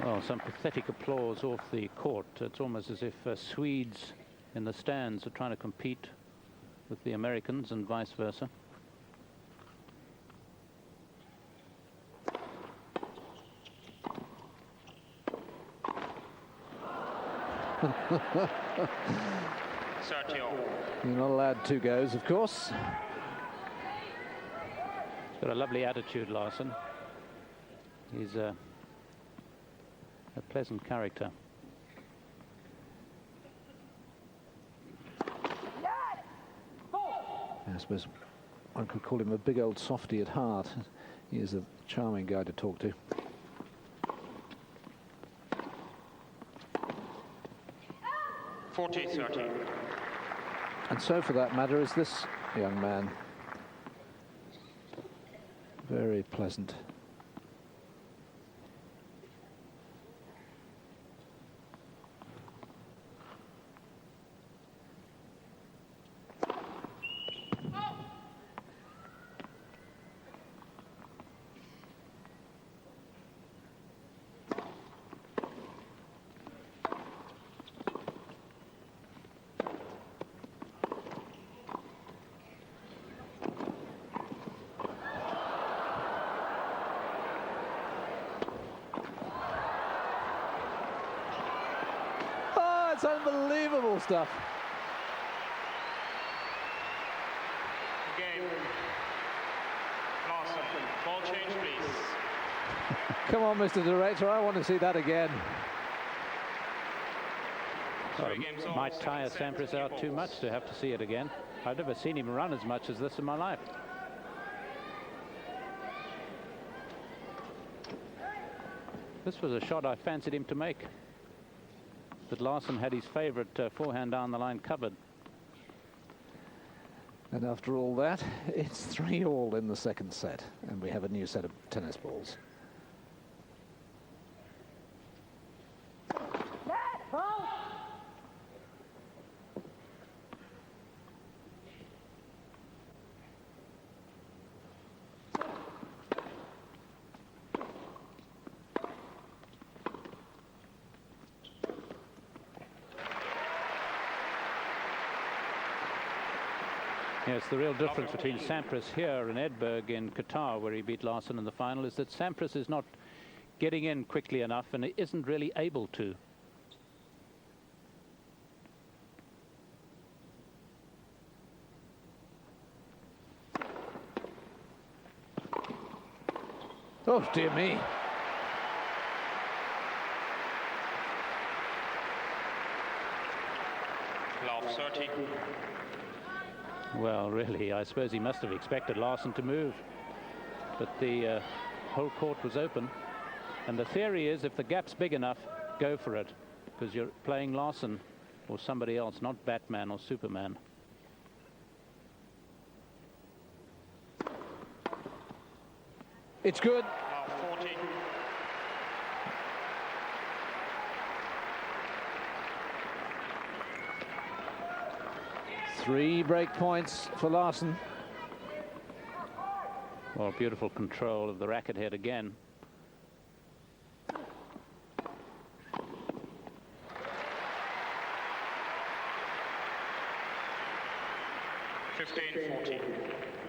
[SPEAKER 2] Well, some pathetic applause off the court. It's almost as if Swedes in the stands are trying to compete
[SPEAKER 3] with the Americans and vice versa.
[SPEAKER 2] You're not allowed 2 goes, of course.
[SPEAKER 3] Got a lovely attitude, Larsson. He's a pleasant character.
[SPEAKER 2] I suppose one could call him a big old softy at heart. He is a charming guy to talk to. And so, for that matter, is this young man. Very pleasant. It's unbelievable stuff.
[SPEAKER 1] Game. Larsson. Ball change, please.
[SPEAKER 2] Come on, Mr. Director, I want to see that again.
[SPEAKER 3] Might tire Sampras out too much to have to see it again. I've never seen him run as much as this in my life. This was a shot I fancied him to make. But Larsson had his favourite forehand down the line covered.
[SPEAKER 2] And after all that, it's 3-all in the second set, and we have a new set of tennis balls.
[SPEAKER 3] Yes, the real difference between Sampras here and Edberg in Qatar, where he beat Larsson in the final, is that Sampras is not getting in quickly enough and he isn't really able to.
[SPEAKER 2] Oh, dear me.
[SPEAKER 1] Love 30.
[SPEAKER 3] Well, really, I suppose he must have expected Larsson to move. But the whole court was open. And the theory is, if the gap's big enough, go for it. Because you're playing Larsson or somebody else, not Batman or Superman.
[SPEAKER 2] It's good.
[SPEAKER 1] Love 40.
[SPEAKER 2] Three break points for Larsson.
[SPEAKER 3] Well, beautiful control of the racket head again.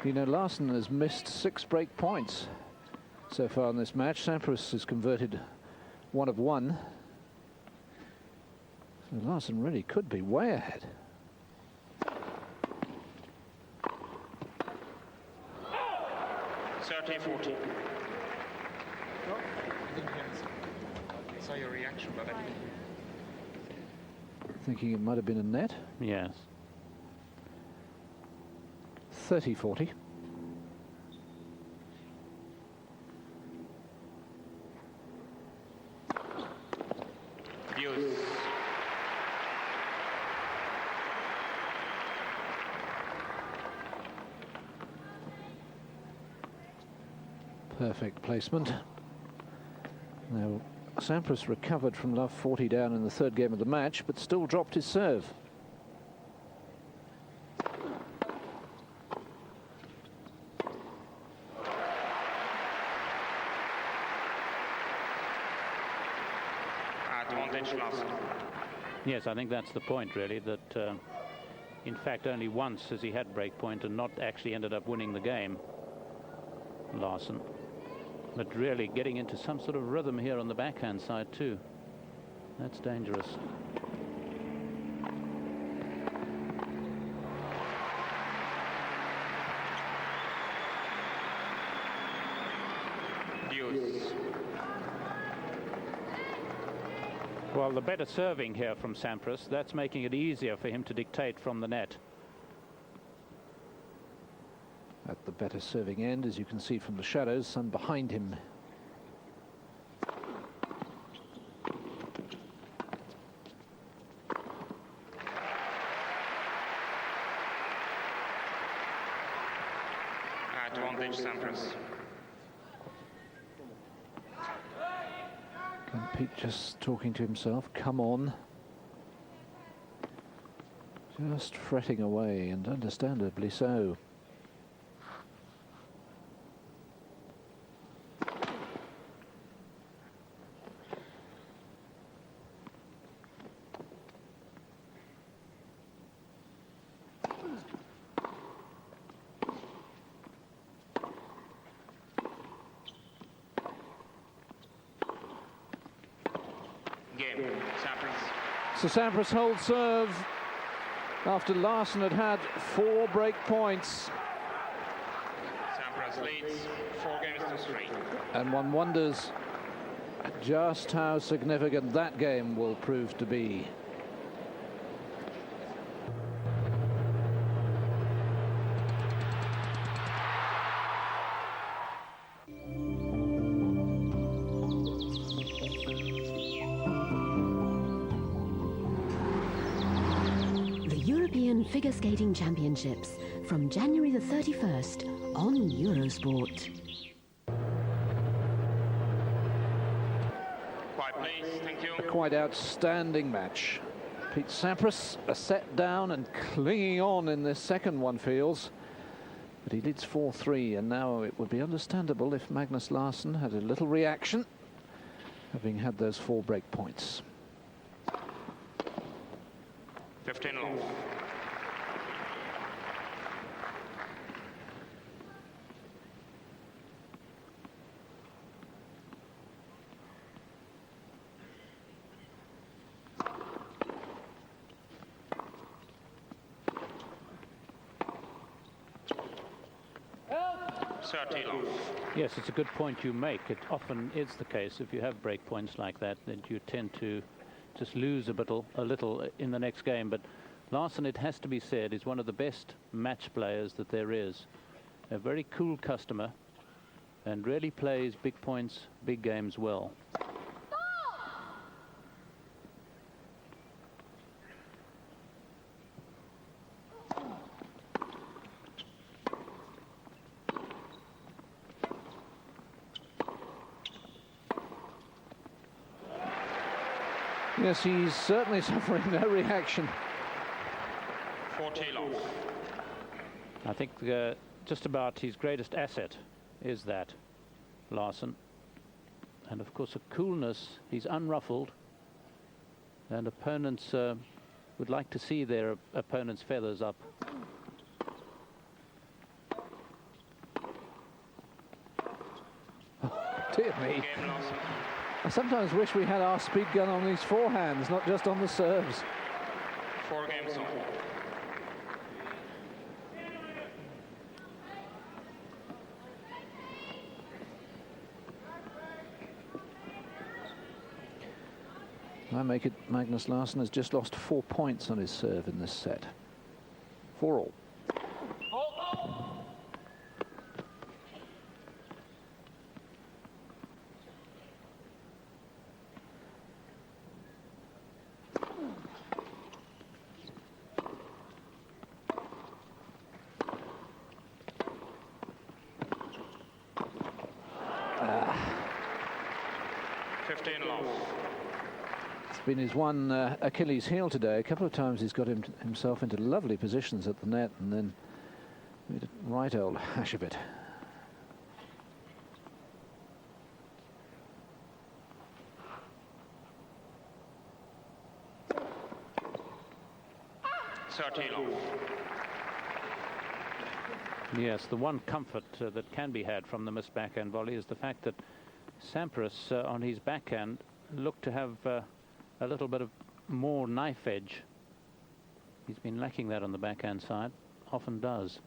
[SPEAKER 2] You know, Larsson has missed 6 break points so far in this match. Sampras has converted 1 of 1. So Larsson really could be way ahead.
[SPEAKER 1] I saw your reaction, but I didn't.
[SPEAKER 2] Thinking it might have been a net.
[SPEAKER 3] Yes.
[SPEAKER 2] 30-40.
[SPEAKER 1] Views.
[SPEAKER 2] Perfect placement. Now, Sampras recovered from love 40 down in the 3rd game of the match, but still dropped his serve.
[SPEAKER 1] Advantage Larsson.
[SPEAKER 3] Yes, I think that's the point, really, that in fact, only once has he had break point and not actually ended up winning the game, Larsson. But really getting into some sort of rhythm here on the backhand side too. That's dangerous. Well, the better serving here from Sampras, that's making it easier for him to dictate from the net.
[SPEAKER 2] At the better serving end, as you can see from the shadows, some behind him.
[SPEAKER 1] Advantage Sampras.
[SPEAKER 2] And Pete just talking to himself, come on. Just fretting away, and understandably so.
[SPEAKER 1] Game. Sampras.
[SPEAKER 2] So Sampras holds serve after Larsson had had 4 break points.
[SPEAKER 1] Sampras leads 4 games to 3.
[SPEAKER 2] And one wonders just how significant that game will prove to be.
[SPEAKER 5] European Figure Skating Championships from January the 31st on Eurosport.
[SPEAKER 1] Quiet, please. Thank you.
[SPEAKER 2] A quite outstanding match. Pete Sampras a set down and clinging on in this second one, feels. But he leads 4-3, and now it would be understandable if Magnus Larsson had a little reaction, having had those 4 break points.
[SPEAKER 1] 15 long.
[SPEAKER 3] Yes, it's a good point you make. It often is the case if you have break points like that you tend to just lose a little in the next game. But Larsson, it has to be said, is one of the best match players that there is. A very cool customer and really plays big points, big games well.
[SPEAKER 2] Yes, he's certainly suffering no reaction.
[SPEAKER 1] 40 long.
[SPEAKER 3] I think just about his greatest asset is that, Larsson. And of course, a coolness, he's unruffled. And opponents would like to see their opponent's feathers up.
[SPEAKER 2] Dear me. I sometimes wish we had our speed gun on these forehands, not just on the serves.
[SPEAKER 1] 4 games on.
[SPEAKER 2] I make it Magnus Larsson has just lost 4 points on his serve in this set. 4 all. Been his one Achilles heel today. A couple of times he's got himself into lovely positions at the net and then made a right old hash of it.
[SPEAKER 1] 30 long.
[SPEAKER 3] Yes, the one comfort that can be had from the missed backhand volley is the fact that Sampras on his backhand looked to have a little bit of more knife edge. He's been lacking that on the backhand side, often does.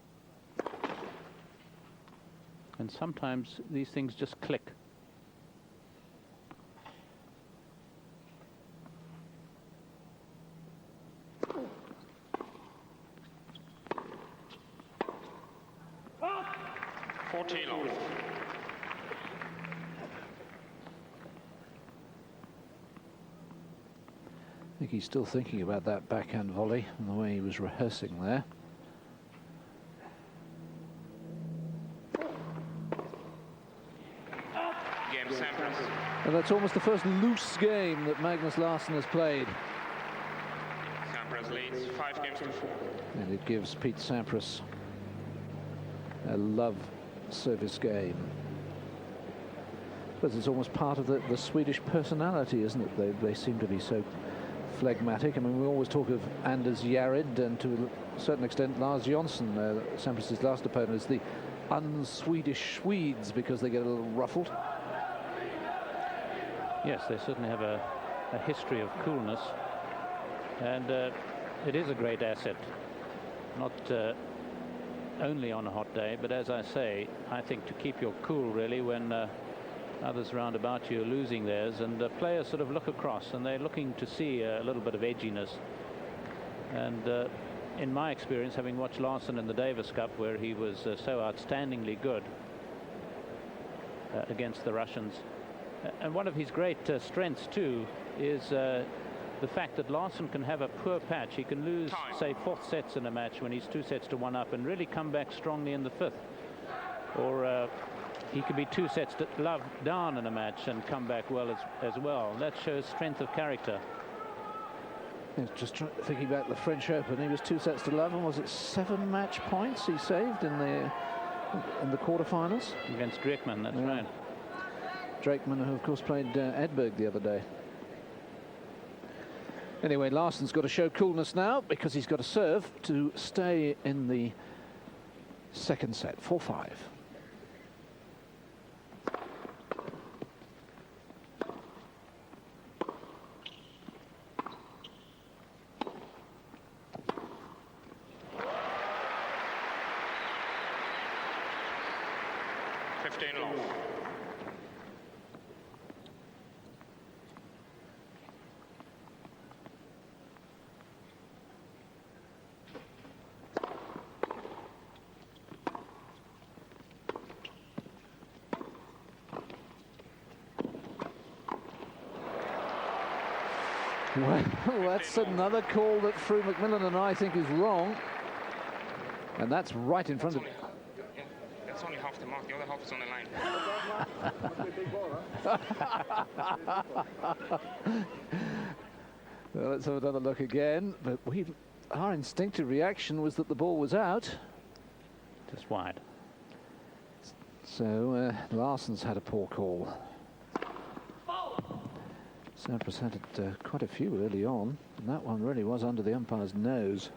[SPEAKER 3] And sometimes these things just click.
[SPEAKER 1] Long.
[SPEAKER 2] I think he's still thinking about that backhand volley and the way he was rehearsing there.
[SPEAKER 1] Game Sampras.
[SPEAKER 2] And that's almost the first loose game that Magnus Larsson has played.
[SPEAKER 1] Sampras leads 5 games to 4.
[SPEAKER 2] And it gives Pete Sampras a love service game. But it's almost part of the Swedish personality, isn't it? They seem to be so phlegmatic. I mean, we always talk of Anders Jared and to a certain extent Lars Jonsson, Sampras' last opponent, as the un-Swedish Swedes because they get a little ruffled.
[SPEAKER 3] Yes, they certainly have a history of coolness, and it is a great asset, not only on a hot day, but as I say, I think to keep your cool really when others round about you are losing theirs, and players sort of look across and they're looking to see a little bit of edginess. And in my experience, having watched Larsson in the Davis Cup, where he was so outstandingly good against the Russians, and one of his great strengths too is the fact that Larsson can have a poor patch. He can lose, say, 4th sets in a match when he's 2 sets to 1 up and really come back strongly in the 5th. Or he could be 2 sets to love down in a match and come back well as well. That shows strength of character.
[SPEAKER 2] Yeah, just thinking about the French Open, he was 2 sets to love, and was it 7 match points he saved in the quarterfinals
[SPEAKER 3] against Drakeman? That's right.
[SPEAKER 2] Drakeman, who of course played Edberg the other day. Anyway, Larsson's got to show coolness now because he's got to serve to stay in the second set, 4-5.
[SPEAKER 1] Long.
[SPEAKER 2] Well, that's another call that Fru McMillan and I think is wrong. And that's right in front of...
[SPEAKER 1] That's only half the mark. The other half is on the line.
[SPEAKER 2] Well, let's have another look again. But our instinctive reaction was that the ball was out.
[SPEAKER 3] Just wide.
[SPEAKER 2] So Larsson's had a poor call. Sampras had it quite a few early on, and that one really was under the umpire's nose.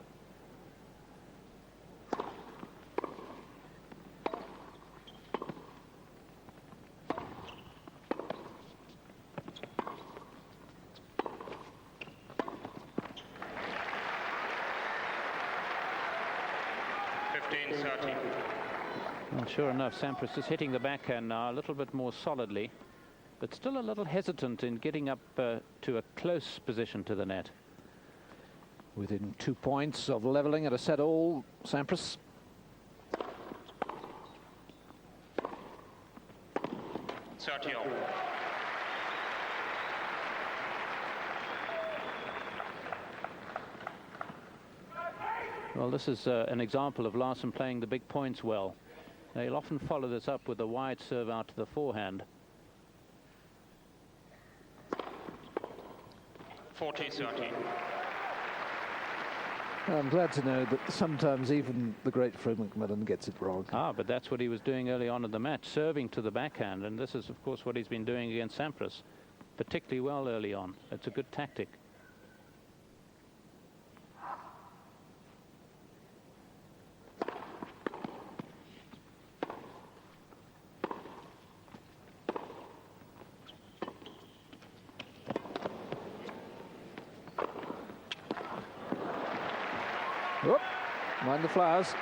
[SPEAKER 3] Well, sure enough, Sampras is hitting the backhand now a little bit more solidly, but still a little hesitant in getting up to a close position to the net.
[SPEAKER 2] Within 2 points of levelling at a set all, Sampras.
[SPEAKER 3] Well, this is an example of Larsson playing the big points well. He'll often follow this up with a wide serve out to the forehand.
[SPEAKER 1] 40-30.
[SPEAKER 2] I'm glad to know that sometimes even the great Fru McMillan gets it wrong.
[SPEAKER 3] But that's what he was doing early on in the match, serving to the backhand, and this is of course what he's been doing against Sampras particularly well early on. It's a good tactic.
[SPEAKER 2] Mind the flowers.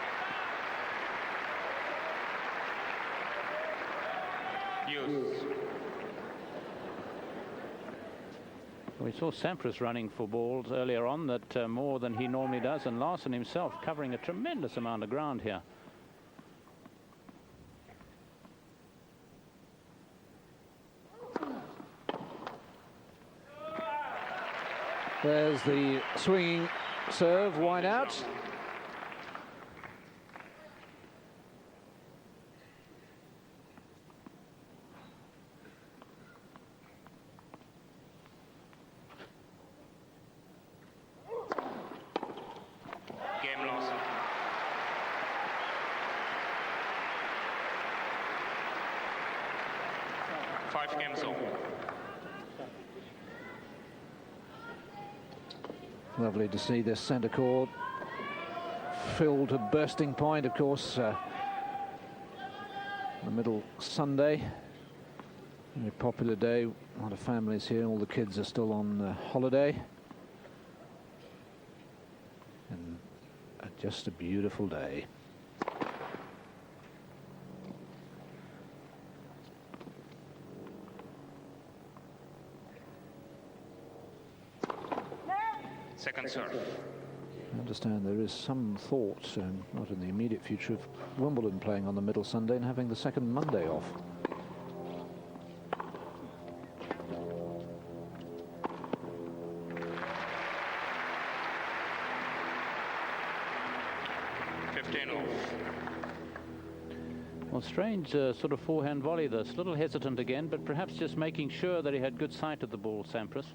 [SPEAKER 1] Use.
[SPEAKER 3] We saw Sampras running for balls earlier on that more than he normally does, and Larsson himself covering a tremendous amount of ground here.
[SPEAKER 2] There's the swinging serve, wide out.
[SPEAKER 1] Game Larsson. Five games over.
[SPEAKER 2] Lovely to see this centre court filled to bursting point, of course. The middle Sunday, very popular day. A lot of families here. All the kids are still on holiday. And just a beautiful day.
[SPEAKER 1] Second serve.
[SPEAKER 2] I understand there is some thought, not in the immediate future, of Wimbledon playing on the middle Sunday and having the second Monday off.
[SPEAKER 3] Well, strange sort of forehand volley this. A little hesitant again, but perhaps just making sure that he had good sight of the ball, Sampras.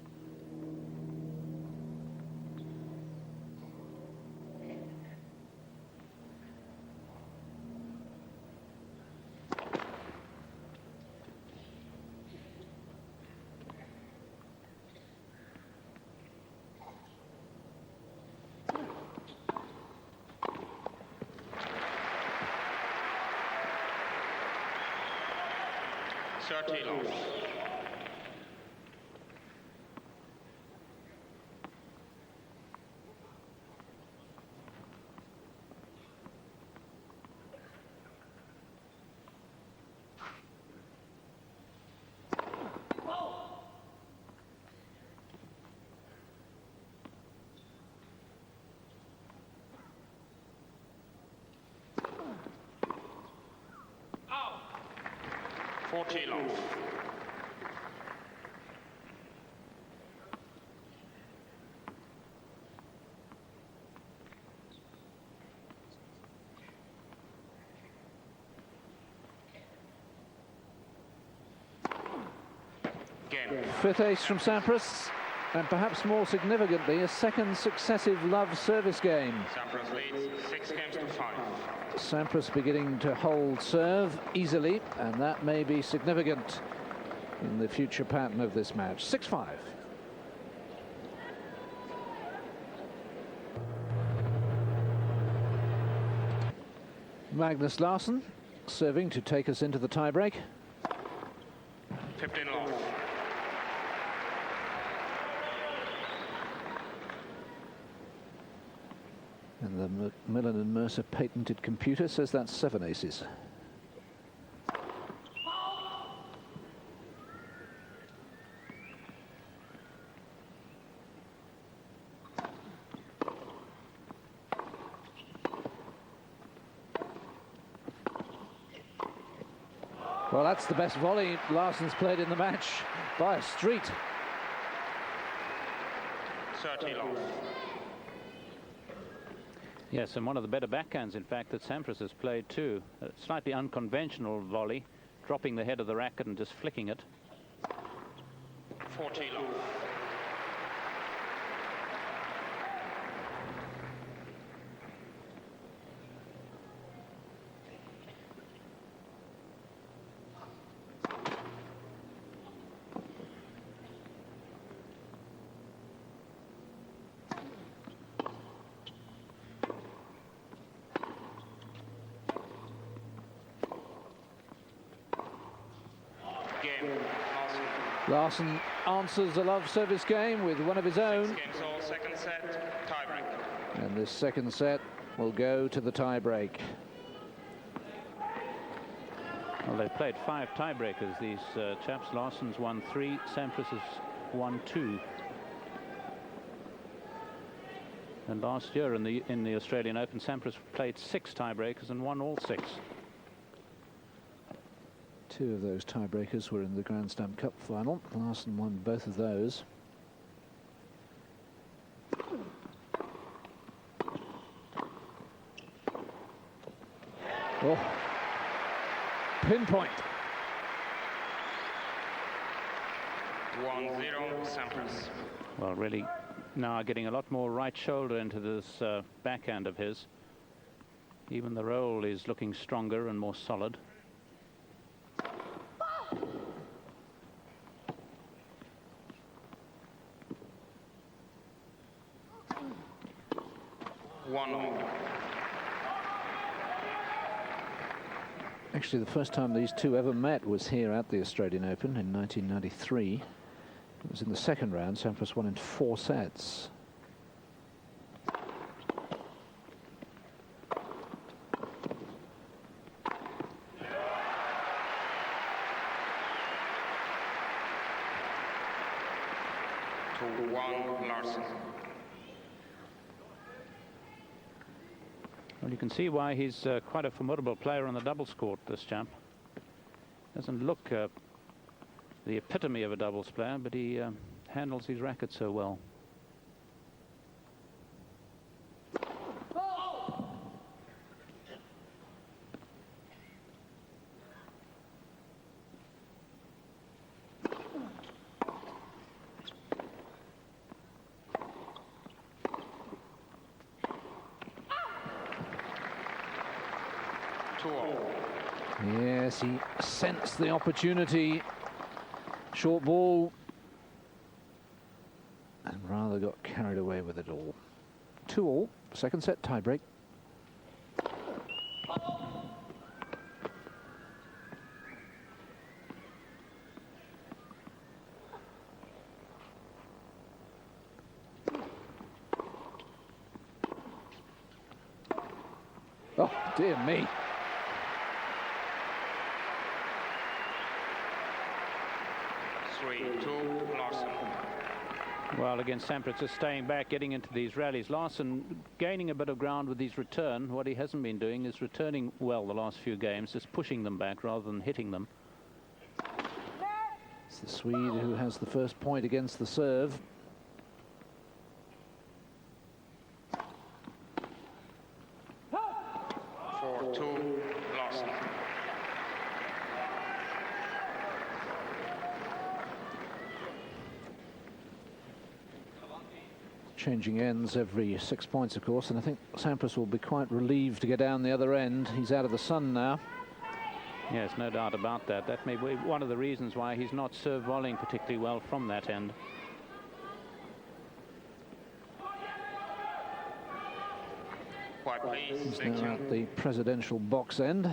[SPEAKER 1] Love. Game.
[SPEAKER 2] Fifth ace from Sampras, and perhaps more significantly, a second successive love service game.
[SPEAKER 1] Sampras leads 6 games to 5.
[SPEAKER 2] Sampras beginning to hold serve easily, and that may be significant in the future pattern of this match. 6-5. Magnus Larsson serving to take us into the tiebreak.
[SPEAKER 1] 15 love.
[SPEAKER 2] And the Macmillan and Mercer patented computer says that's 7 aces. Well, that's the best volley Larsson's played in the match by a street.
[SPEAKER 1] 30 love.
[SPEAKER 3] Yes, and one of the better backhands, in fact, that Sampras has played too. A slightly unconventional volley, dropping the head of the racket and just flicking it.
[SPEAKER 1] 40 love.
[SPEAKER 2] Larsson answers the love service game with one of his own.
[SPEAKER 1] 6 games all, second set, tiebreak.
[SPEAKER 2] And this second set will go to the tie-break.
[SPEAKER 3] Well, they've played 5 tiebreakers, these chaps. Larsson's won 3, Sampras has won 2. And last year in the Australian Open, Sampras played 6 tiebreakers and won all 6.
[SPEAKER 2] 2 of those tiebreakers were in the Grand Slam Cup final. Larsson won both of those. Oh, pinpoint.
[SPEAKER 1] 1-0 Sampras.
[SPEAKER 3] Well, really now getting a lot more right shoulder into this backhand of his. Even the roll is looking stronger and more solid.
[SPEAKER 2] Actually, the first time these two ever met was here at the Australian Open in 1993. It was in the second round. Sampras won in 4 sets.
[SPEAKER 1] Larsson.
[SPEAKER 3] Well, you can see why he's quite a formidable player on the doubles court, this champ. Doesn't look the epitome of a doubles player, but he handles his racket so well.
[SPEAKER 2] Yes, he sensed the opportunity. Short ball. And rather got carried away with it all. 2-all, second set tiebreak. Oh, dear me.
[SPEAKER 1] Larsson.
[SPEAKER 3] Well, again, Sampras just staying back, getting into these rallies. Larsson gaining a bit of ground with his return. What he hasn't been doing is returning well the last few games, just pushing them back rather than hitting them.
[SPEAKER 2] It's the Swede who has the first point against the serve.
[SPEAKER 1] Larsson.
[SPEAKER 2] Changing ends every 6 points, of course, and I think Sampras will be quite relieved to get down the other end. He's out of the sun now.
[SPEAKER 3] Yes, no doubt about that. That may be one of the reasons why he's not serve volleying particularly well from that end.
[SPEAKER 1] Quiet, please.
[SPEAKER 2] He's
[SPEAKER 1] Thank
[SPEAKER 2] now
[SPEAKER 1] you.
[SPEAKER 2] at the presidential box end.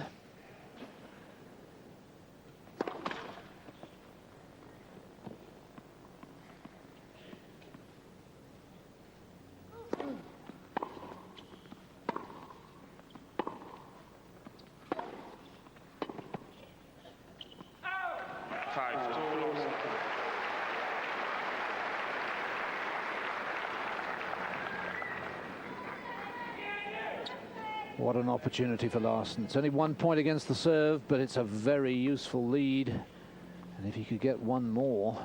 [SPEAKER 2] What an opportunity for Larsson. It's only 1 point against the serve, but it's a very useful lead. And if he could get one more,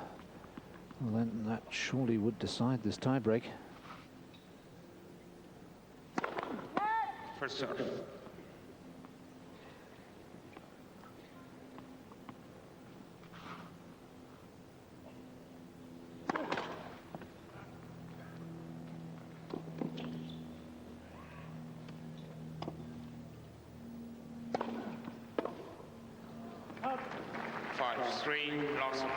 [SPEAKER 2] well, then that surely would decide this tiebreak.
[SPEAKER 1] First serve. Larsson.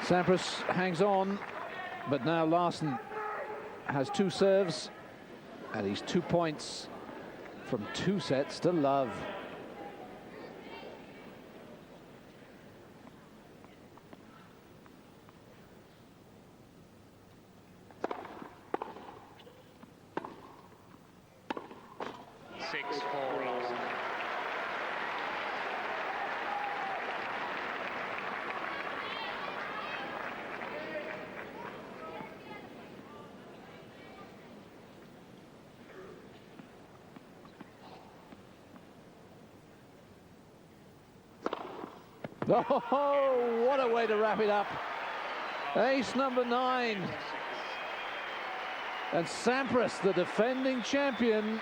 [SPEAKER 2] Sampras hangs on, but now Larsson has 2 serves, and he's 2 points from 2 sets to love. Oh, what a way to wrap it up. Ace number 9. And Sampras, the defending champion,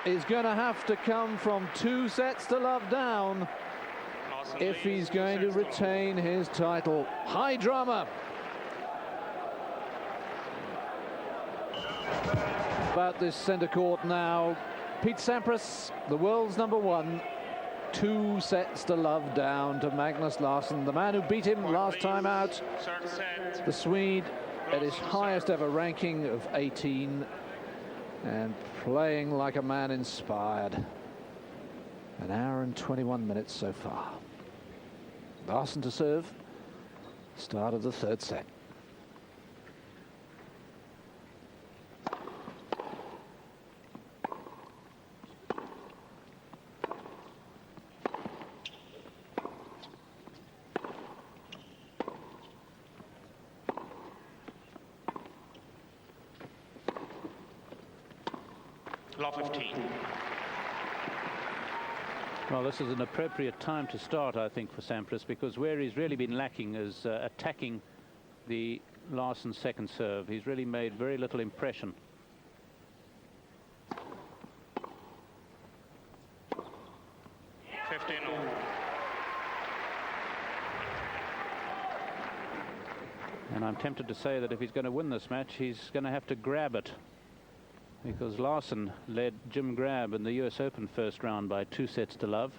[SPEAKER 2] is going to have to come from 2 sets to love down if he's going to retain his title. High drama. About this centre court now. Pete Sampras, the world's number 1. 2 sets to love down to Magnus Larsson, the man who beat him last time out. The Swede at his highest ever ranking of 18 and playing like a man inspired. 1 hour and 21 minutes so far. Larsson to serve. Start of the 3rd set.
[SPEAKER 1] Love 15.
[SPEAKER 3] Well, this is an appropriate time to start, I think, for Sampras, because where he's really been lacking is attacking the Larsson second serve. He's really made very little impression. And I'm tempted to say that if he's going to win this match, he's going to have to grab it, because Larsson led Jim Grab in the US Open first round by 2 sets to love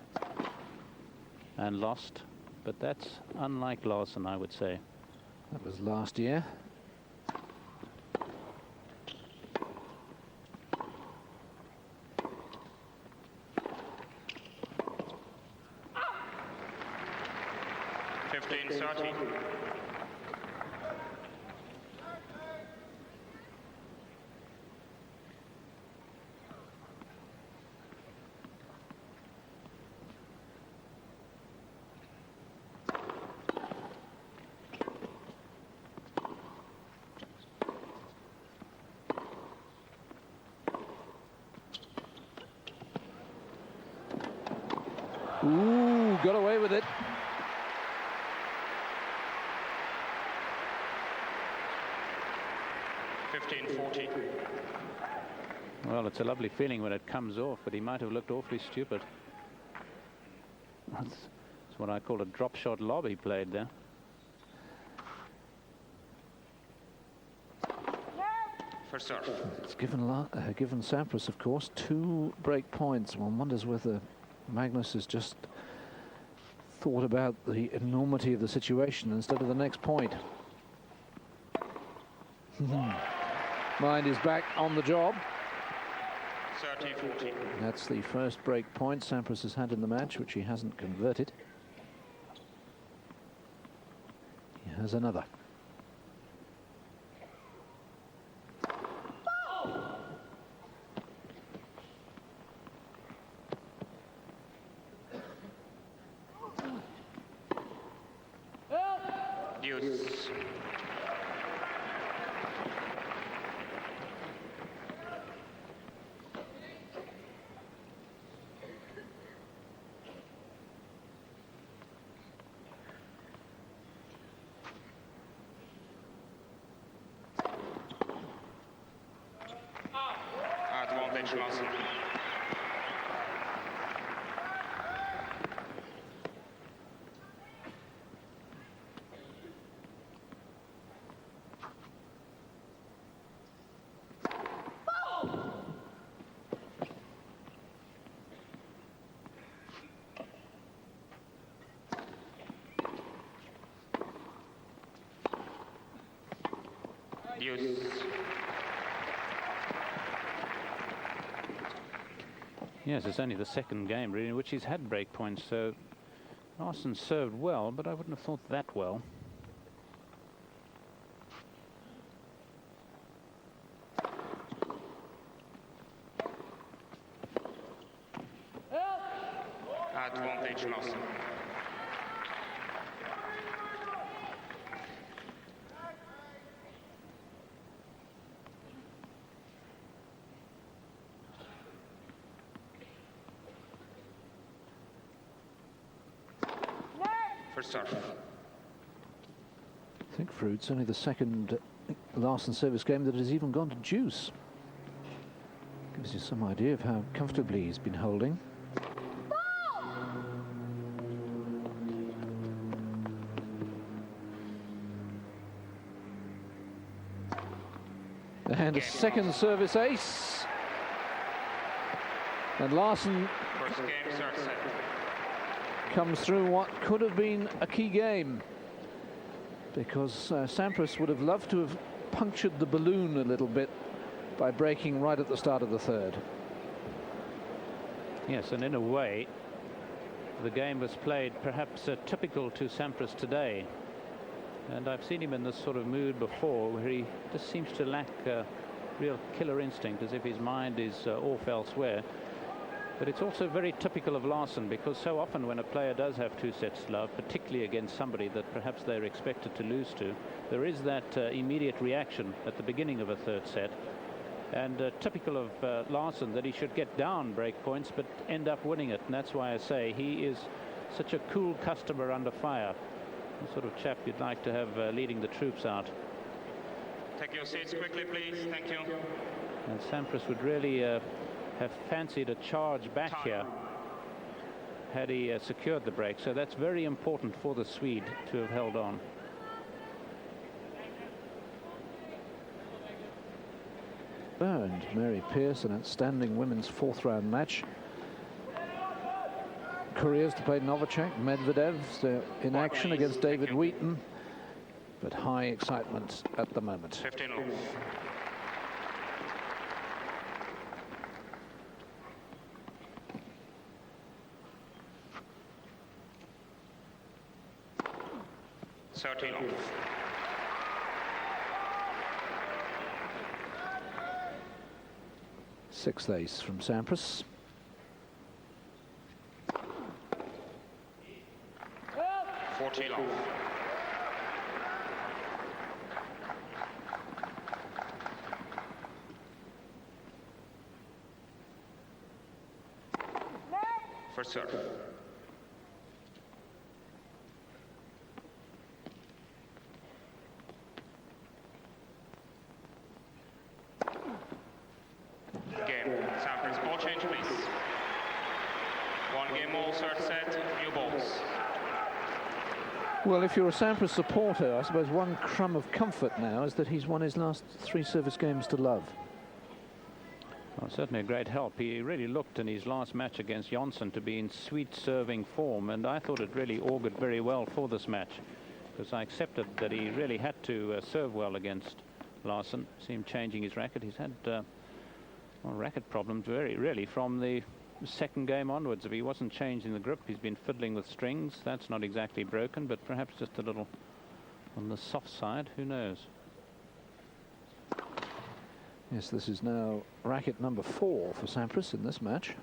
[SPEAKER 3] and lost. But that's unlike Larsson, I would say.
[SPEAKER 2] That was last year. Ooh, got away with it.
[SPEAKER 3] Well, it's a lovely feeling when it comes off, but he might have looked awfully stupid. That's what I call a drop shot lob he played there.
[SPEAKER 1] First serve.
[SPEAKER 2] It's given Sampras, of course, 2 break points. One wonders whether Magnus has just thought about the enormity of the situation instead of the next point. Mind is back on the job.
[SPEAKER 1] 30-40.
[SPEAKER 2] That's the first break point Sampras has had in the match, which he hasn't converted. He has another.
[SPEAKER 1] Advantage Larsson.
[SPEAKER 3] Yes, it's only the second game, really, in which he's had break points. So Larsson served well, but I wouldn't have thought that well.
[SPEAKER 1] Advantage Larsson. First serve.
[SPEAKER 2] I think Fruit's only the second Larsson service game that has even gone to juice. Gives you some idea of how comfortably he's been holding. And a second service ace. And Larsson
[SPEAKER 1] First game, third set.
[SPEAKER 2] comes through what could have been a key game, because Sampras would have loved to have punctured the balloon a little bit by breaking right at the start of the third.
[SPEAKER 3] Yes, and in a way, the game was played perhaps typical to Sampras today. And I've seen him in this sort of mood before, where he just seems to lack real killer instinct, as if his mind is off elsewhere. But it's also very typical of Larsson, because so often when a player does have 2 sets to love, particularly against somebody that perhaps they're expected to lose to, there is that immediate reaction at the beginning of a third set. And typical of Larsson, that he should get down break points but end up winning it. And that's why I say he is such a cool customer under fire. The sort of chap you'd like to have leading the troops out.
[SPEAKER 1] Take your seats quickly, please. Thank you.
[SPEAKER 3] And Sampras would really have fancied a charge back here had he secured the break. So that's very important for the Swede to have held on.
[SPEAKER 2] And Mary Pierce, an outstanding women's 4th round match. Korea's to play Novacek, Medvedev in action against David Wheaton, but high excitement at the moment.
[SPEAKER 1] 15 off. Thirteen off.
[SPEAKER 2] Sixth ace from Sampras.
[SPEAKER 1] Fourteen off. First serve. Game. Sampras, ball change, please. 1 game all, third set, new balls.
[SPEAKER 2] Well, if you're a Sampras supporter, I suppose one crumb of comfort now is that he's won his last 3 service games to love.
[SPEAKER 3] Well, certainly a great help. He really looked in his last match against Jonsson to be in sweet serving form, and I thought it really augured very well for this match, because I accepted that he really had to serve well against Larsson. See him changing his racket. He's had well, racket problems really from the second game onwards. If he wasn't changing the grip, he's been fiddling with strings. That's not exactly broken, but perhaps just a little on the soft side. Who knows?
[SPEAKER 2] Yes, this is now racket number 4 for Sampras in this match.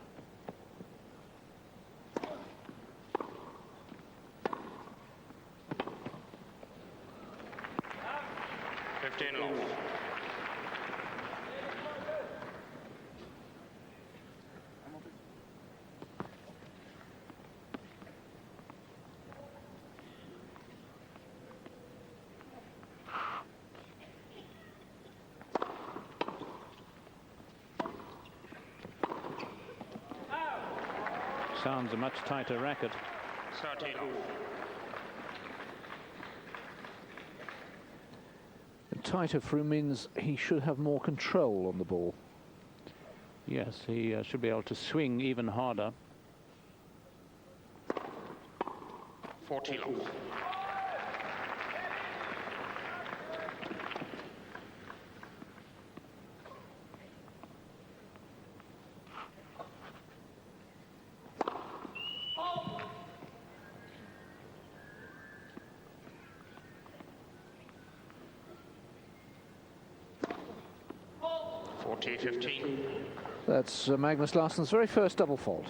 [SPEAKER 3] Sounds a much tighter racket.
[SPEAKER 1] 13 off.
[SPEAKER 2] Tighter for him means he should have more control on the ball.
[SPEAKER 3] Yes, he should be able to swing even harder.
[SPEAKER 1] 14 off. 40-15.
[SPEAKER 2] That's Magnus Larsson's very first double fault.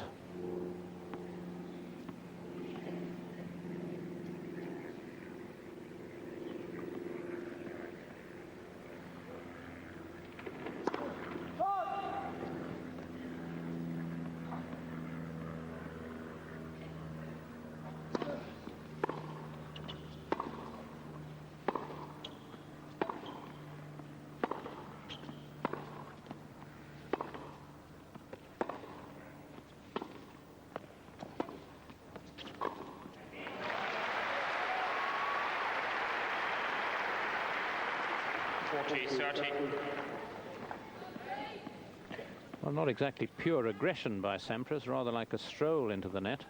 [SPEAKER 2] Well, not exactly pure aggression by Sampras, rather like a stroll into the net.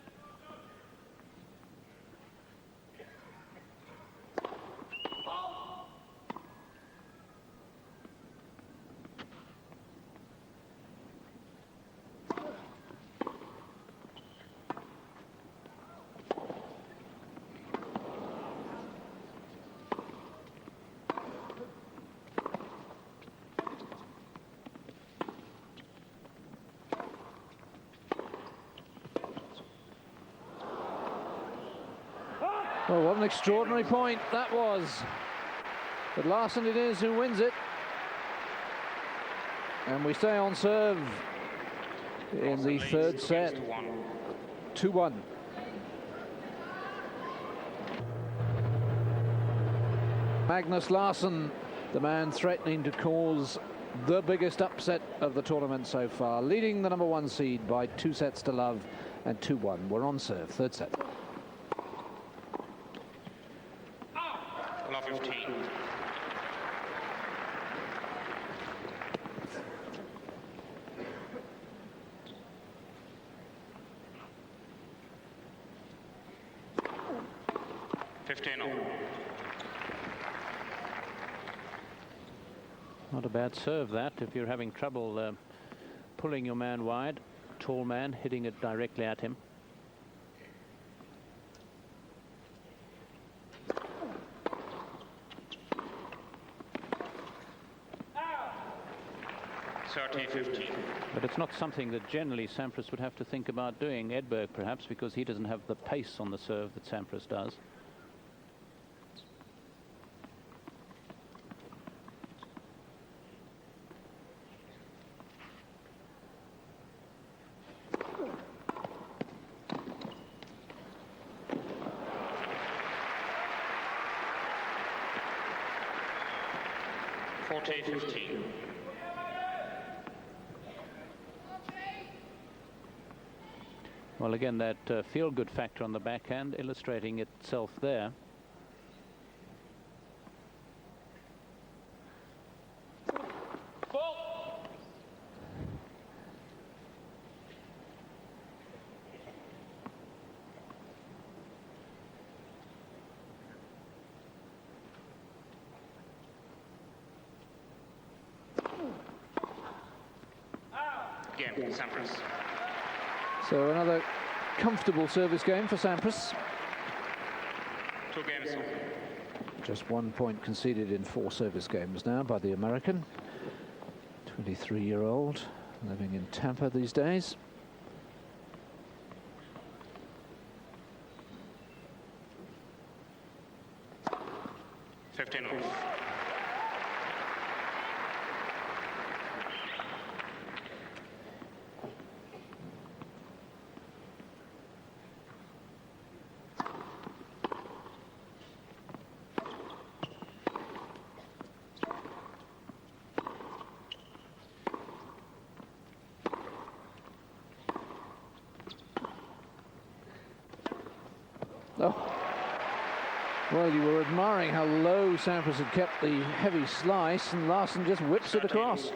[SPEAKER 2] Well, what an extraordinary point that was. But Larsson it is who wins it. And we stay on serve in the third set. 2-1. Magnus Larsson, the man threatening to cause the biggest upset of the tournament so far, leading the #1 seed by 2-0 and 2-1. We're on serve, third set.
[SPEAKER 1] 15.
[SPEAKER 3] Not a bad serve that, if you're having trouble pulling your man wide, tall man hitting it directly at him. But it's not something that generally Sampras would have to think about doing. Edberg perhaps, because he doesn't have the pace on the serve that Sampras does. Well, again, that feel-good factor on the backhand illustrating itself there.
[SPEAKER 1] Game, Sampras.
[SPEAKER 2] So another comfortable service game for Sampras.
[SPEAKER 1] 2 games.
[SPEAKER 2] Just 1 point conceded in 4 service games now by the American. 23-year-old living in Tampa these days. Oh. Well, you were admiring how low Sampras had kept the heavy slice, and Larsson just whips it across.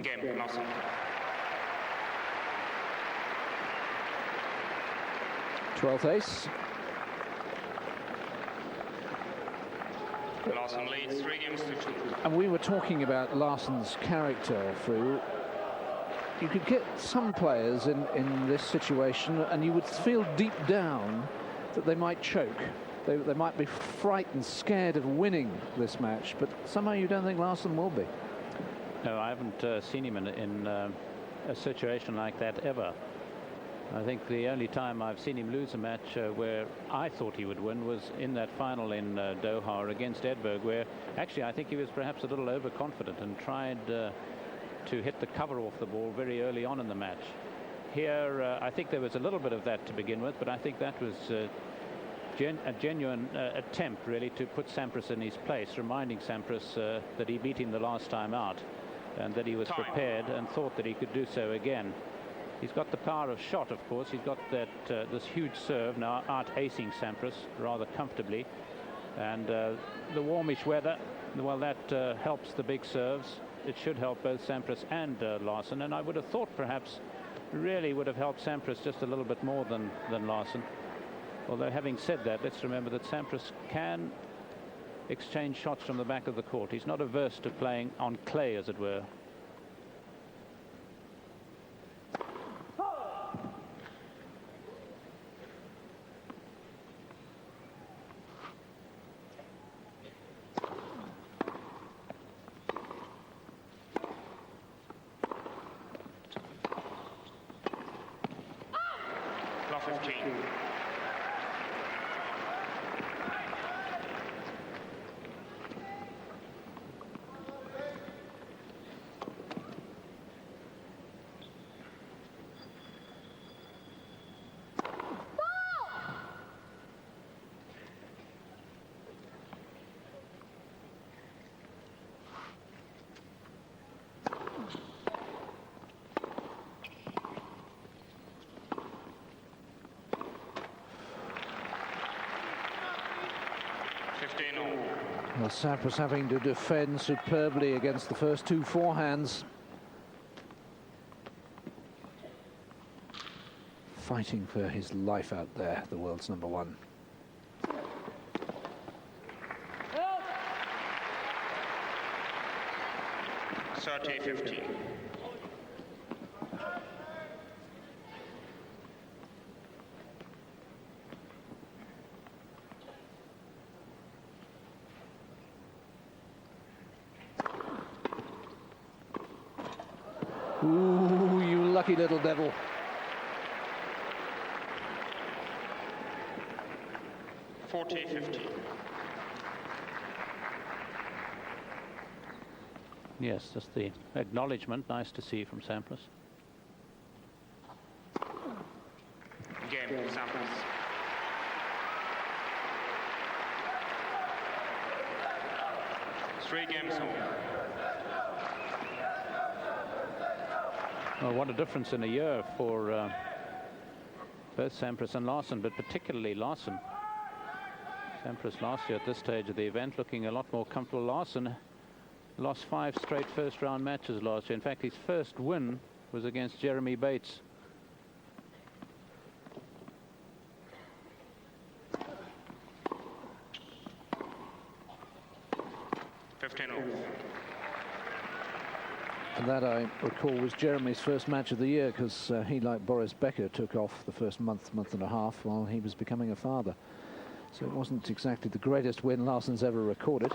[SPEAKER 1] Game, Larsson.
[SPEAKER 2] Twelfth ace.
[SPEAKER 1] Larsson leads 3 games to 2.
[SPEAKER 2] And we were talking about Larsson's character, Fru. You could get some players in this situation and you would feel deep down that they might choke. They might be frightened, scared of winning this match, but somehow you don't think Larsson will be.
[SPEAKER 3] No, I haven't seen him in a situation like that ever. I think the only time I've seen him lose a match where I thought he would win was in that final in Doha against Edberg, where actually I think he was perhaps a little overconfident and tried to hit the cover off the ball very early on in the match. Here, I think there was a little bit of that to begin with, but I think that was a genuine attempt, really, to put Sampras in his place, reminding Sampras that he beat him the last time out and that he was prepared and thought that he could do so again. He's got the power of shot, of course. He's got that this huge serve, now out-acing Sampras rather comfortably. And the warmish weather, well, that helps the big serves. It should help both Sampras and Larsson. And I would have thought perhaps really would have helped Sampras just a little bit more than Larsson. Although having said that, let's remember that Sampras can exchange shots from the back of the court. He's not averse to playing on clay, as it were.
[SPEAKER 1] Plus 15.
[SPEAKER 2] Well, Sampras having to defend superbly against the first 2 forehands. Fighting for his life out there, the world's #1.
[SPEAKER 1] Thirty 15.
[SPEAKER 2] Ooh, you lucky little devil.
[SPEAKER 1] 40-15.
[SPEAKER 3] Yes, just the acknowledgement. Nice to see from Sampras.
[SPEAKER 1] Game, Sampras. Three games home.
[SPEAKER 3] Well, what a difference in a year for both Sampras and Larsson, but particularly Larsson. Sampras last year at this stage of the event looking a lot more comfortable. Larsson lost 5 straight first-round matches last year. In fact, his first win was against Jeremy Bates.
[SPEAKER 2] And that, I recall, was Jeremy's first match of the year, because he, like Boris Becker, took off the first month and a half while he was becoming a father. So it wasn't exactly the greatest win Larsson's ever recorded.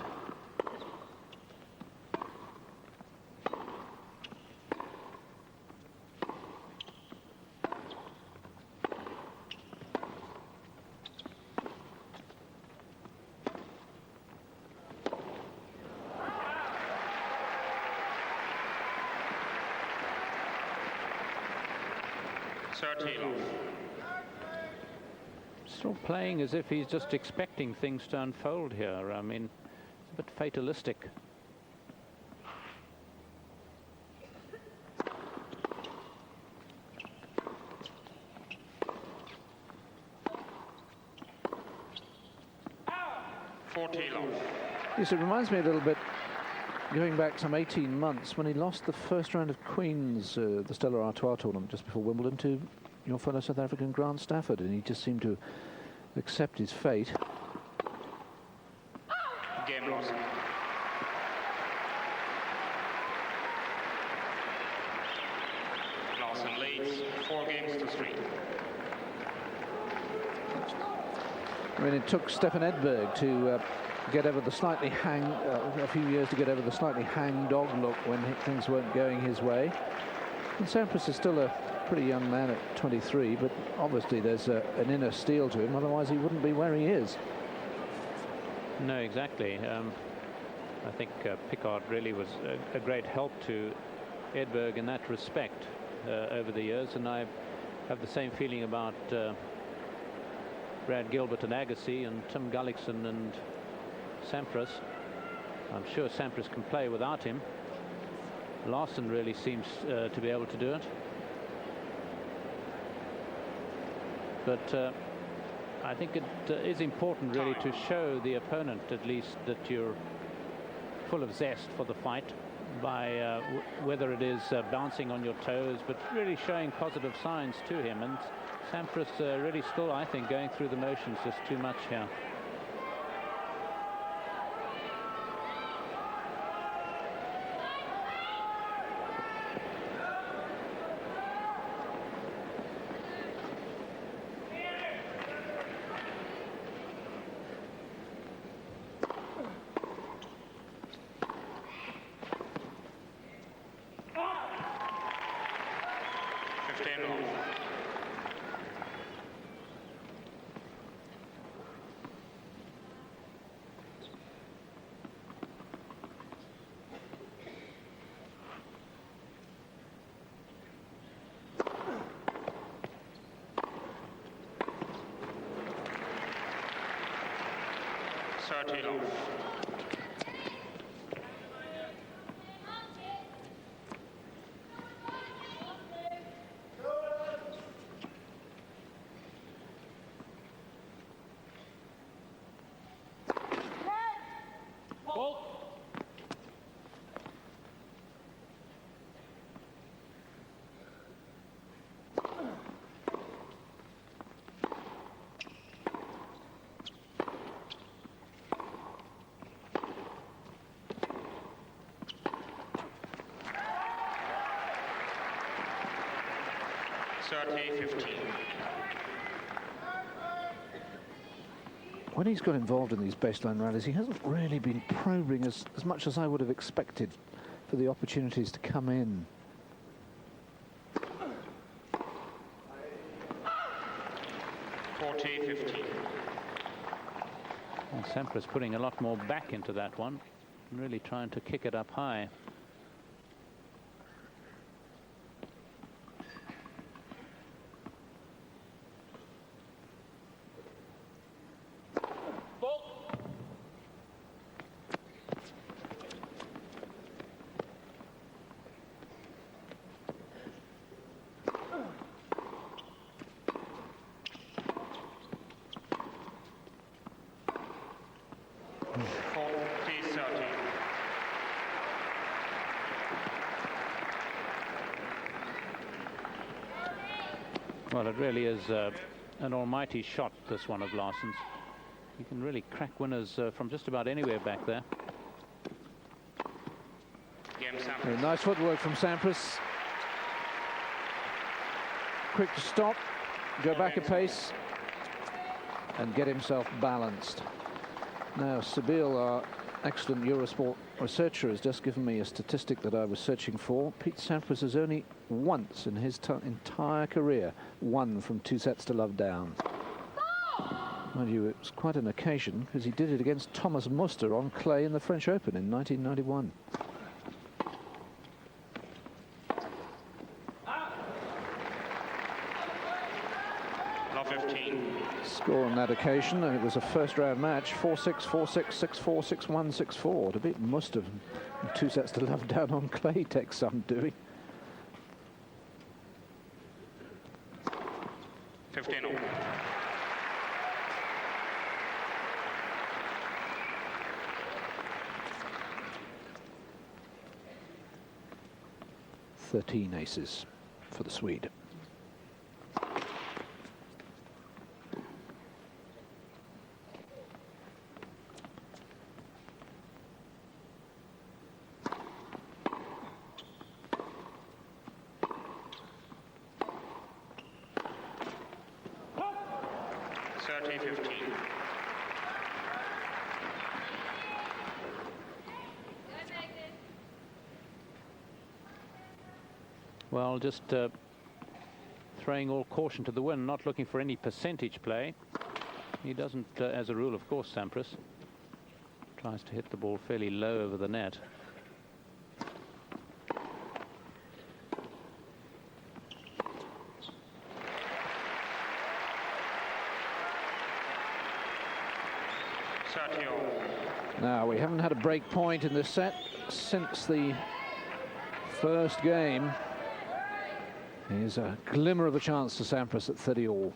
[SPEAKER 3] Still playing as if he's just expecting things to unfold here. I mean, it's a bit fatalistic.
[SPEAKER 2] Yes, it reminds me a little bit going back some 18 months when he lost the first round of Queen's, the Stella Artois tournament just before Wimbledon, to your fellow South African Grant Stafford, and he just seemed to accept his fate.
[SPEAKER 1] Game lost. Larsson leads 4-3.
[SPEAKER 2] I mean, it took Stefan Edberg to get over the slightly a few years to get over the slightly hang-dog look when things weren't going his way. And Sampras is still a pretty young man at 23, but obviously there's an inner steel to him, otherwise he wouldn't be where he is.
[SPEAKER 3] No, exactly. I think Pickard really was a great help to Edberg in that respect over the years, and I have the same feeling about Brad Gilbert and Agassi and Tim Gullickson and Sampras. I'm sure Sampras can play without him. Larsson really seems to be able to do it. But I think it is important really to show the opponent at least that you're full of zest for the fight by whether it is bouncing on your toes, but really showing positive signs to him. And Sampras really still, I think, going through the motions just too much here.
[SPEAKER 2] When he's got involved in these baseline rallies, he hasn't really been probing as much as I would have expected for the opportunities to come in.
[SPEAKER 3] And Sampras putting a lot more back into that one, really trying to kick it up high. Well, it really is an almighty shot, this one of Larsson's. He can really crack winners from just about anywhere back there.
[SPEAKER 2] Nice footwork from Sampras. Quick to stop, go back a pace, and get himself balanced. Now, Sabine, our excellent Eurosport researcher, has just given me a statistic that I was searching for. Pete Sampras has only once in his entire career won from 2 sets to love down. Mind you, it was quite an occasion because he did it against Thomas Muster on clay in the French Open in 1991. Score on that occasion, and it was a first-round match: 4-6, 4-6, 6-4, 6-1, 6-4. To beat Muster 2 sets to love down on clay takes some doing.
[SPEAKER 1] 15-all.
[SPEAKER 2] 13 aces for the Swede.
[SPEAKER 3] Well, just throwing all caution to the wind, not looking for any percentage play. He doesn't, as a rule, of course, Sampras tries to hit the ball fairly low over the net.
[SPEAKER 2] Now, we haven't had a break point in this set since the first game. Here's a glimmer of a chance to Sampras at 30 all.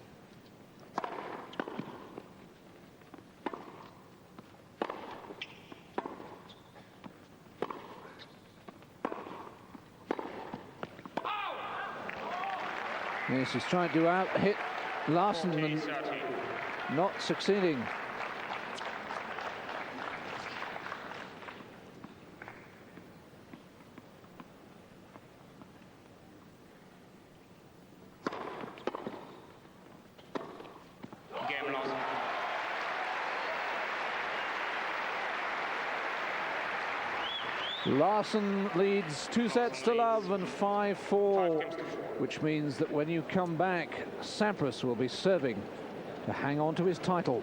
[SPEAKER 2] Yes, he's trying to out-hit Larsson and not succeeding. Larsson leads 2 sets to love and 5-4, which means that when you come back, Sampras will be serving to hang on to his title.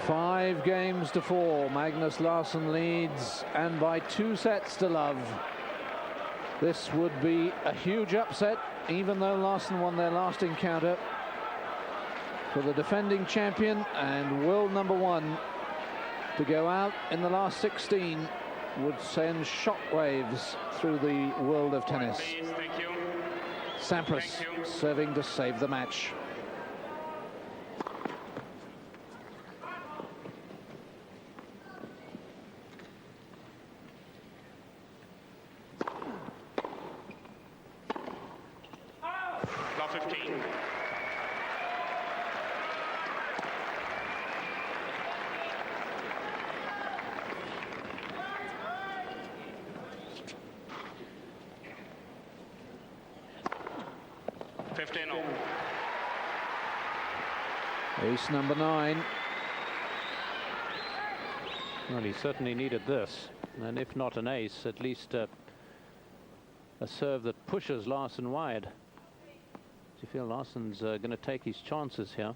[SPEAKER 2] 5 games to 4. Magnus Larsson leads, and by 2 sets to love. This would be a huge upset, even though Larsson won their last encounter. For the defending champion and world #1 to go out in the last 16 would send shockwaves through the world of tennis.
[SPEAKER 1] Thank you.
[SPEAKER 2] Sampras serving to save the match.
[SPEAKER 1] Love 15.
[SPEAKER 2] Ace #9.
[SPEAKER 3] Well, he certainly needed this, and if not an ace, at least a serve that pushes Larsson wide. Do you feel Larsson's going to take his chances here?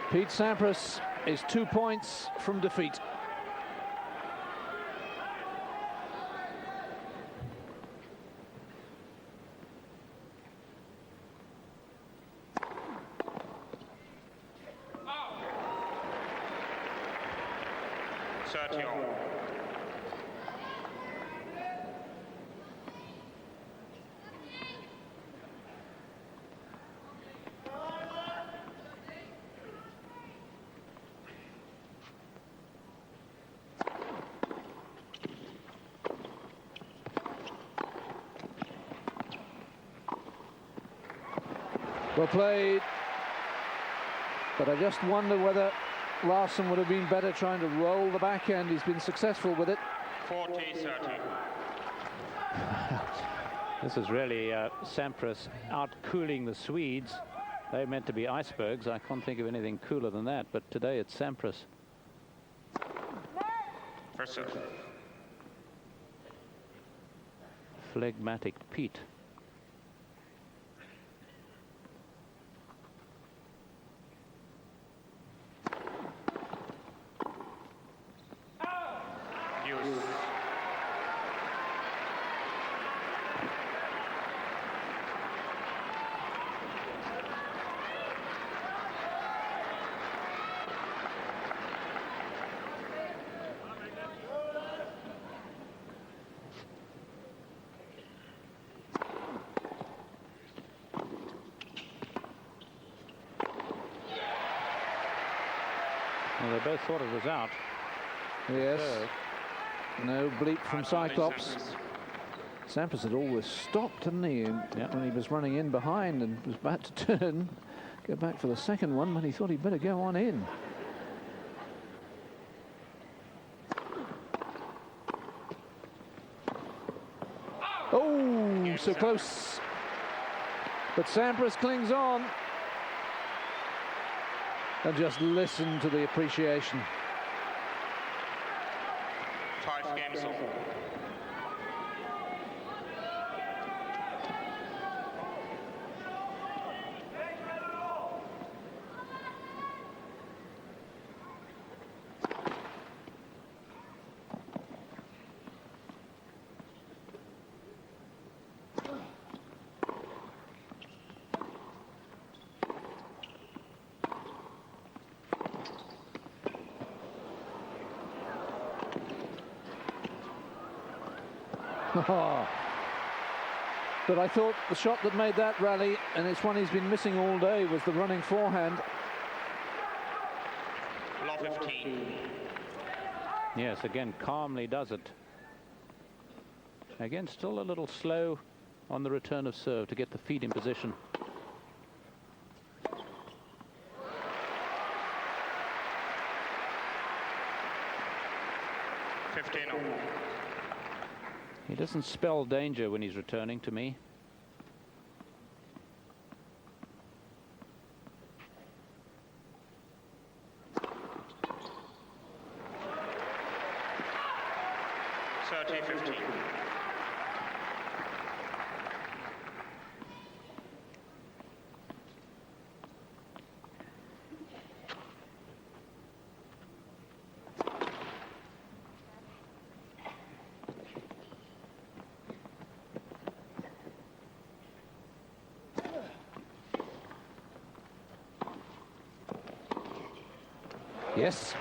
[SPEAKER 2] Pete Sampras is 2 points from defeat. Well played, but I just wonder whether Larsson would have been better trying to roll the backhand. He's been successful with it.
[SPEAKER 1] 40-30.
[SPEAKER 3] This is really Sampras out-cooling the Swedes. They're meant to be icebergs. I can't think of anything cooler than that, but today it's Sampras.
[SPEAKER 1] First serve.
[SPEAKER 3] Phlegmatic Pete. both thought it was out.
[SPEAKER 2] Yes.
[SPEAKER 3] So,
[SPEAKER 2] No bleep from Cyclops.
[SPEAKER 1] Sampras.
[SPEAKER 2] Sampras had always stopped, hadn't he, when he was running in behind and was about to turn, go back for the second one when he thought he'd better go on in. Oh, so close. But Sampras clings on. And just listen to the appreciation.
[SPEAKER 1] 5 games off.
[SPEAKER 2] But I thought the shot that made that rally, and it's one he's been missing all day, was the running forehand.
[SPEAKER 1] Law 15.
[SPEAKER 3] yes, again, calmly does it. Again, still a little slow on the return of serve to get the feet in position. He doesn't spell danger when he's returning to me.
[SPEAKER 2] Yes.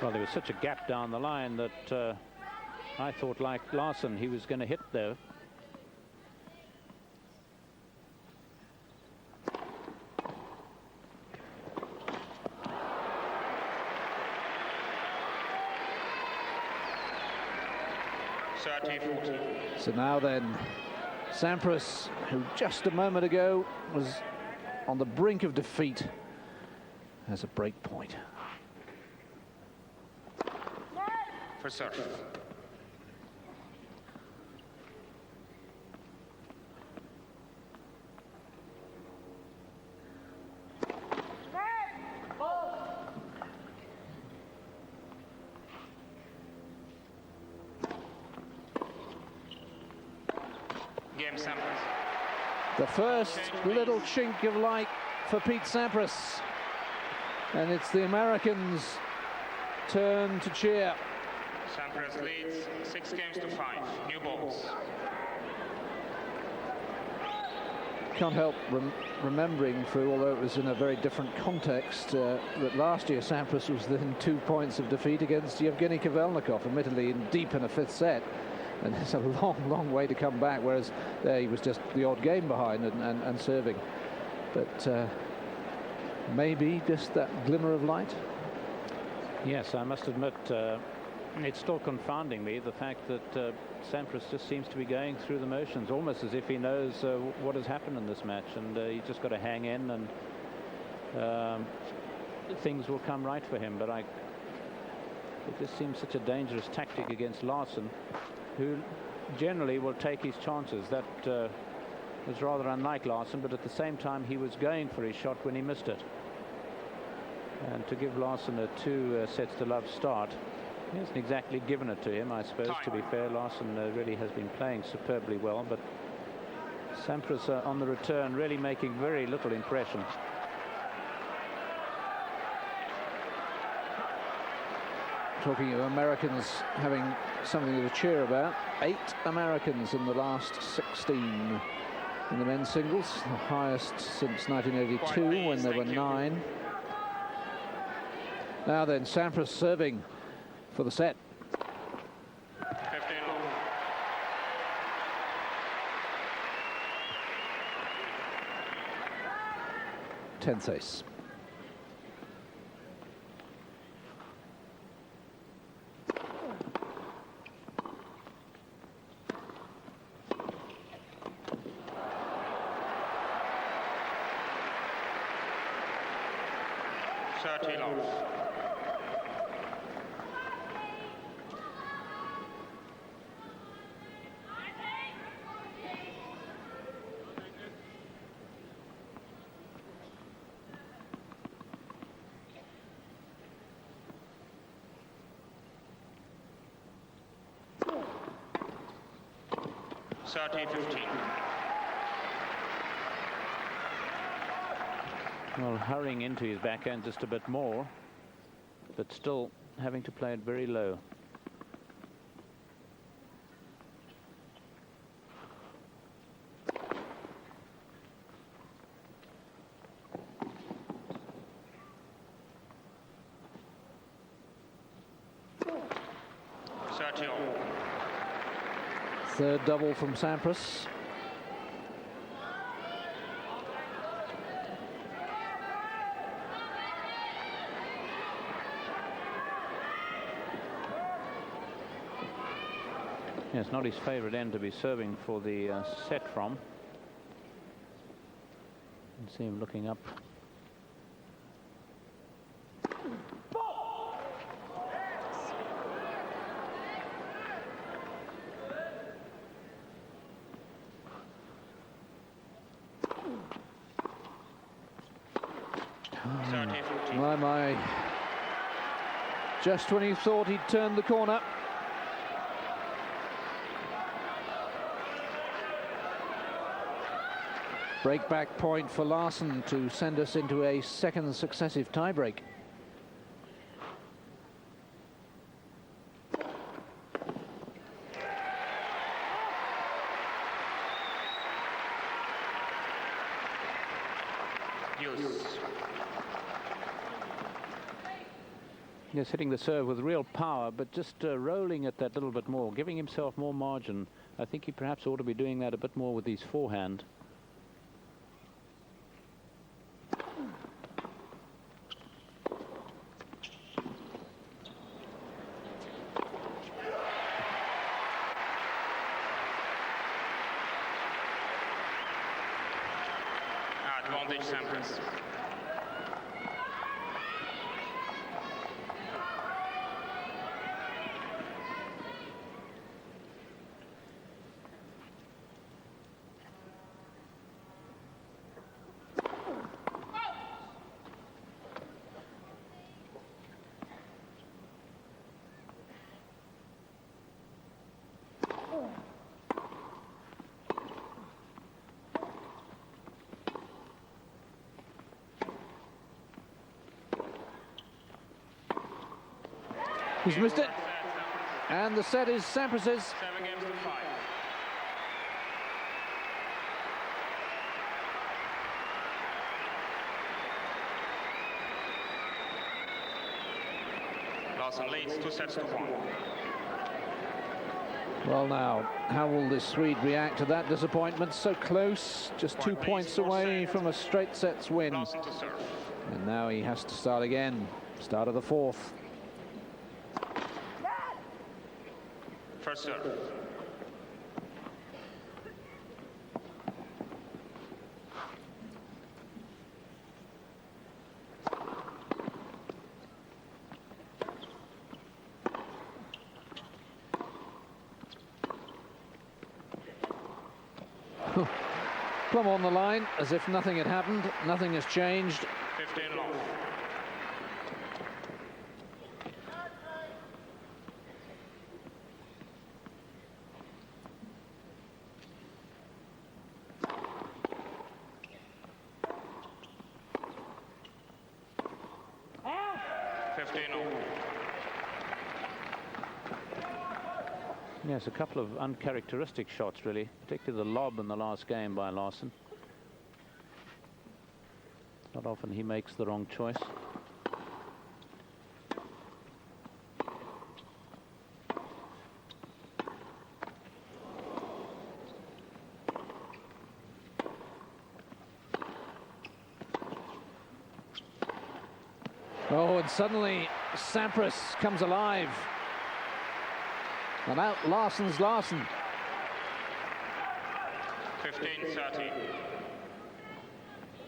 [SPEAKER 3] Well, there was such a gap down the line that I thought, like Larsson, he was going to hit there.
[SPEAKER 2] So now then, Sampras, who just a moment ago was on the brink of defeat, has a break point.
[SPEAKER 1] For serve. Game Sampras.
[SPEAKER 2] The first little chink of light for Pete Sampras. And it's the Americans' turn to cheer.
[SPEAKER 1] Sampras leads 6 games to 5. New balls.
[SPEAKER 2] Can't help remembering through, although it was in a very different context, that last year Sampras was within 2 points of defeat against Yevgeny Kavelnikov, admittedly deep in a 5th set. And it's a long, long way to come back, whereas there he was just the odd game behind and serving. But maybe just that glimmer of light.
[SPEAKER 3] Yes, I must admit, it's still confounding me, the fact that Sampras just seems to be going through the motions, almost as if he knows what has happened in this match, and he's just got to hang in, and things will come right for him. But it just seems such a dangerous tactic against Larsson, who generally will take his chances. That was rather unlike Larsson, but at the same time he was going for his shot when he missed it. And to give Larsson a 2 sets to love start, he hasn't exactly given it to him, I suppose. To be fair, Larsson really has been playing superbly well, but Sampras on the return really making very little impression.
[SPEAKER 2] Talking of Americans having something to cheer about, 8 Americans in the last 16 in the men's singles, the highest since 1982 when there were 9. Now then, Sampras serving for the set.
[SPEAKER 1] 15
[SPEAKER 2] 10th ace.
[SPEAKER 3] Well, hurrying into his backhand just a bit more, but still having to play it very low.
[SPEAKER 2] Third double from Sampras.
[SPEAKER 3] Yeah, it's not his favourite end to be serving for the set from. You can see him looking up.
[SPEAKER 2] My. Just when he thought he'd turned the corner. Break-back point for Larsson to send us into a second successive tiebreak.
[SPEAKER 3] Yes, hitting the serve with real power, but just rolling it that little bit more, giving himself more margin. I think he perhaps ought to be doing that a bit more with his forehand.
[SPEAKER 1] Advantage Sampras.
[SPEAKER 2] He's missed it. And the set is Sampras's.
[SPEAKER 1] 7 games to 5. Larsson leads 2 sets to 1.
[SPEAKER 2] Well, now, how will this Swede react to that disappointment? So close, just 2 points away from a straight sets win.
[SPEAKER 1] Larsson to serve.
[SPEAKER 2] And now he has to start again. Start of the fourth.
[SPEAKER 1] First serve.
[SPEAKER 2] Plumb on the line, as if nothing had happened. Nothing has changed.
[SPEAKER 1] 15 long.
[SPEAKER 3] Yes, a couple of uncharacteristic shots, really, particularly the lob in the last game by Larsson. Not often he makes the wrong choice.
[SPEAKER 2] Oh, and suddenly Sampras comes alive. And out Larsson's Larsson.
[SPEAKER 1] 15-30.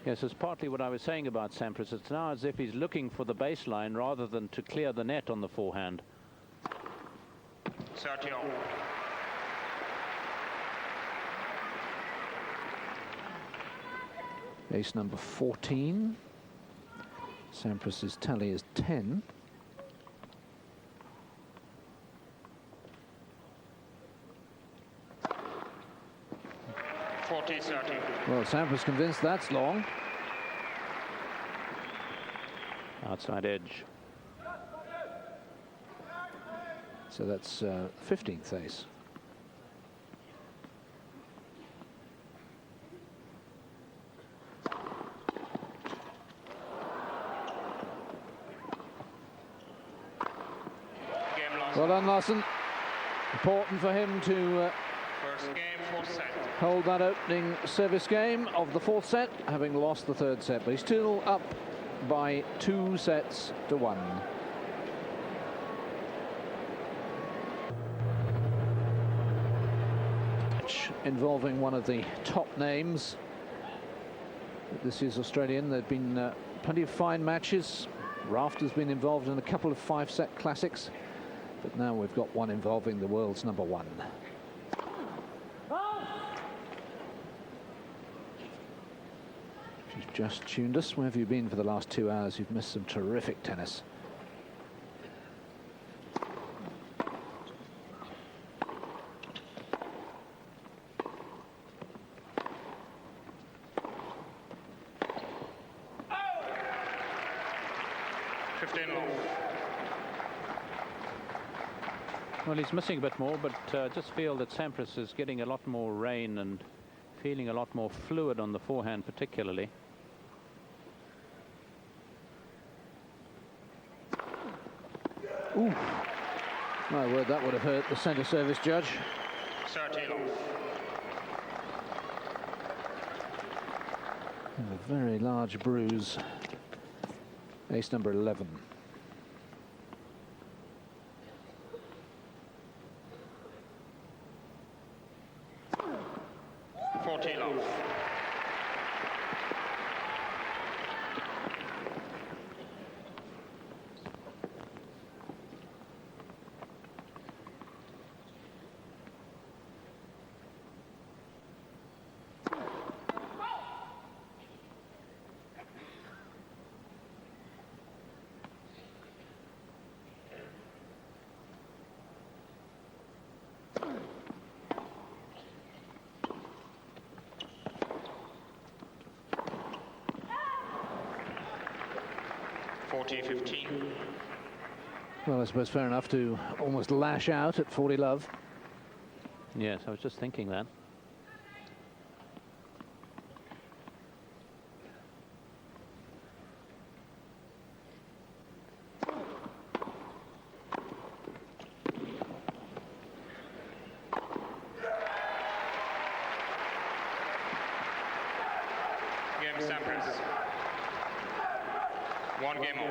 [SPEAKER 3] Yes, it's partly what I was saying about Sampras. It's now as if he's looking for the baseline rather than to clear the net on the forehand.
[SPEAKER 1] 30 all.
[SPEAKER 2] Ace number 14. Sampras's tally is 10. Well, Sampras convinced that's long.
[SPEAKER 3] Outside edge.
[SPEAKER 2] So that's 15th ace. Well done, Larsson. Important for him to
[SPEAKER 1] First game, fourth set.
[SPEAKER 2] hold that opening service game of the fourth set, having lost the third set. But he's still up by 2-1. Involving one of the top names this year's Australian. There have been plenty of fine matches. Raft has been involved in a couple of 5-set classics, but now we've got one involving the world's number one. She's just tuned us. Where have you been for the last 2 hours? You've missed some terrific tennis.
[SPEAKER 3] Well, he's missing a bit more, but just feel that Sampras is getting a lot more rain and feeling a lot more fluid on the forehand particularly.
[SPEAKER 2] Ooh. My word, that would have hurt the centre service judge.
[SPEAKER 1] 13 off.
[SPEAKER 2] A very large bruise. Ace number 11. Well, I suppose fair enough to almost lash out at 40 love.
[SPEAKER 3] Yes, I was just thinking that.
[SPEAKER 1] Game Sampras. 1 game on.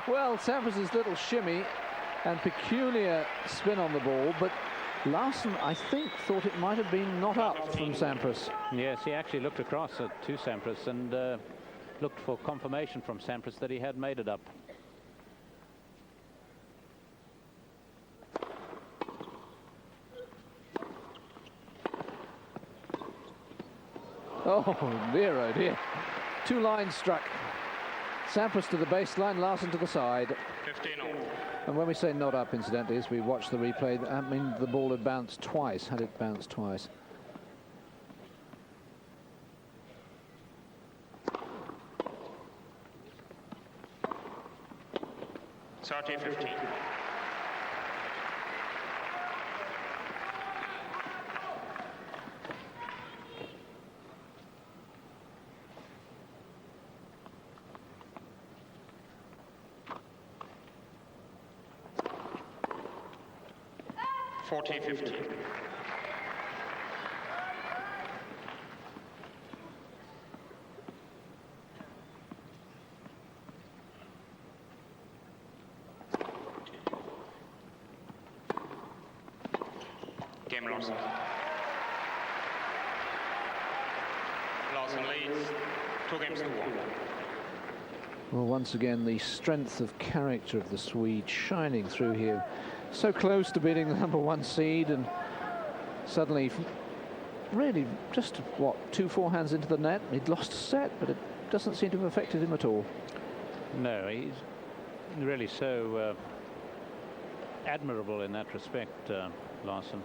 [SPEAKER 2] Well, Sampras's little shimmy and peculiar spin on the ball, but Larsson, I think, thought it might have been not up from Sampras.
[SPEAKER 3] Yes, he actually looked across to Sampras and looked for confirmation from Sampras that he had made it up.
[SPEAKER 2] Oh dear, oh dear. 2 lines struck. Sampras to the baseline, Larsson to the side.
[SPEAKER 1] 15 all.
[SPEAKER 2] And when we say not up, incidentally, as we watch the replay, I mean the ball had bounced twice, had it bounced twice.
[SPEAKER 1] Sarti 15. Forty 15. Game Larsson. Larsson leads 2 games to 1.
[SPEAKER 2] Well, once again, the strength of character of the Swede shining through here. So close to beating the #1 seed, and suddenly, really, just, what, 2 forehands into the net? He'd lost a set, but it doesn't seem to have affected him at all.
[SPEAKER 3] No, he's really so admirable in that respect, Larsson.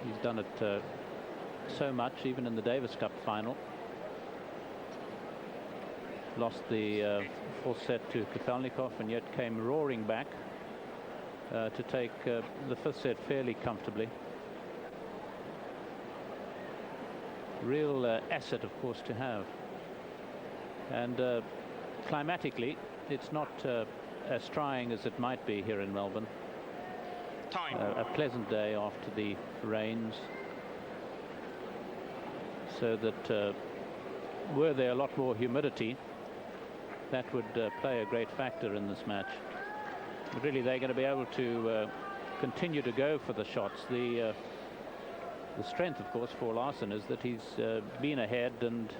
[SPEAKER 3] He's done it so much, even in the Davis Cup final. Lost the 4th set to Kafelnikov and yet came roaring back to take the 5th set fairly comfortably. Real asset, of course, to have. And climatically, it's not as trying as it might be here in Melbourne.
[SPEAKER 1] Time.
[SPEAKER 3] A pleasant day after the rains, so that were there a lot more humidity, that would play a great factor in this match. But really, they're going to be able to continue to go for the shots. The strength, of course, for Larsson is that he's been ahead and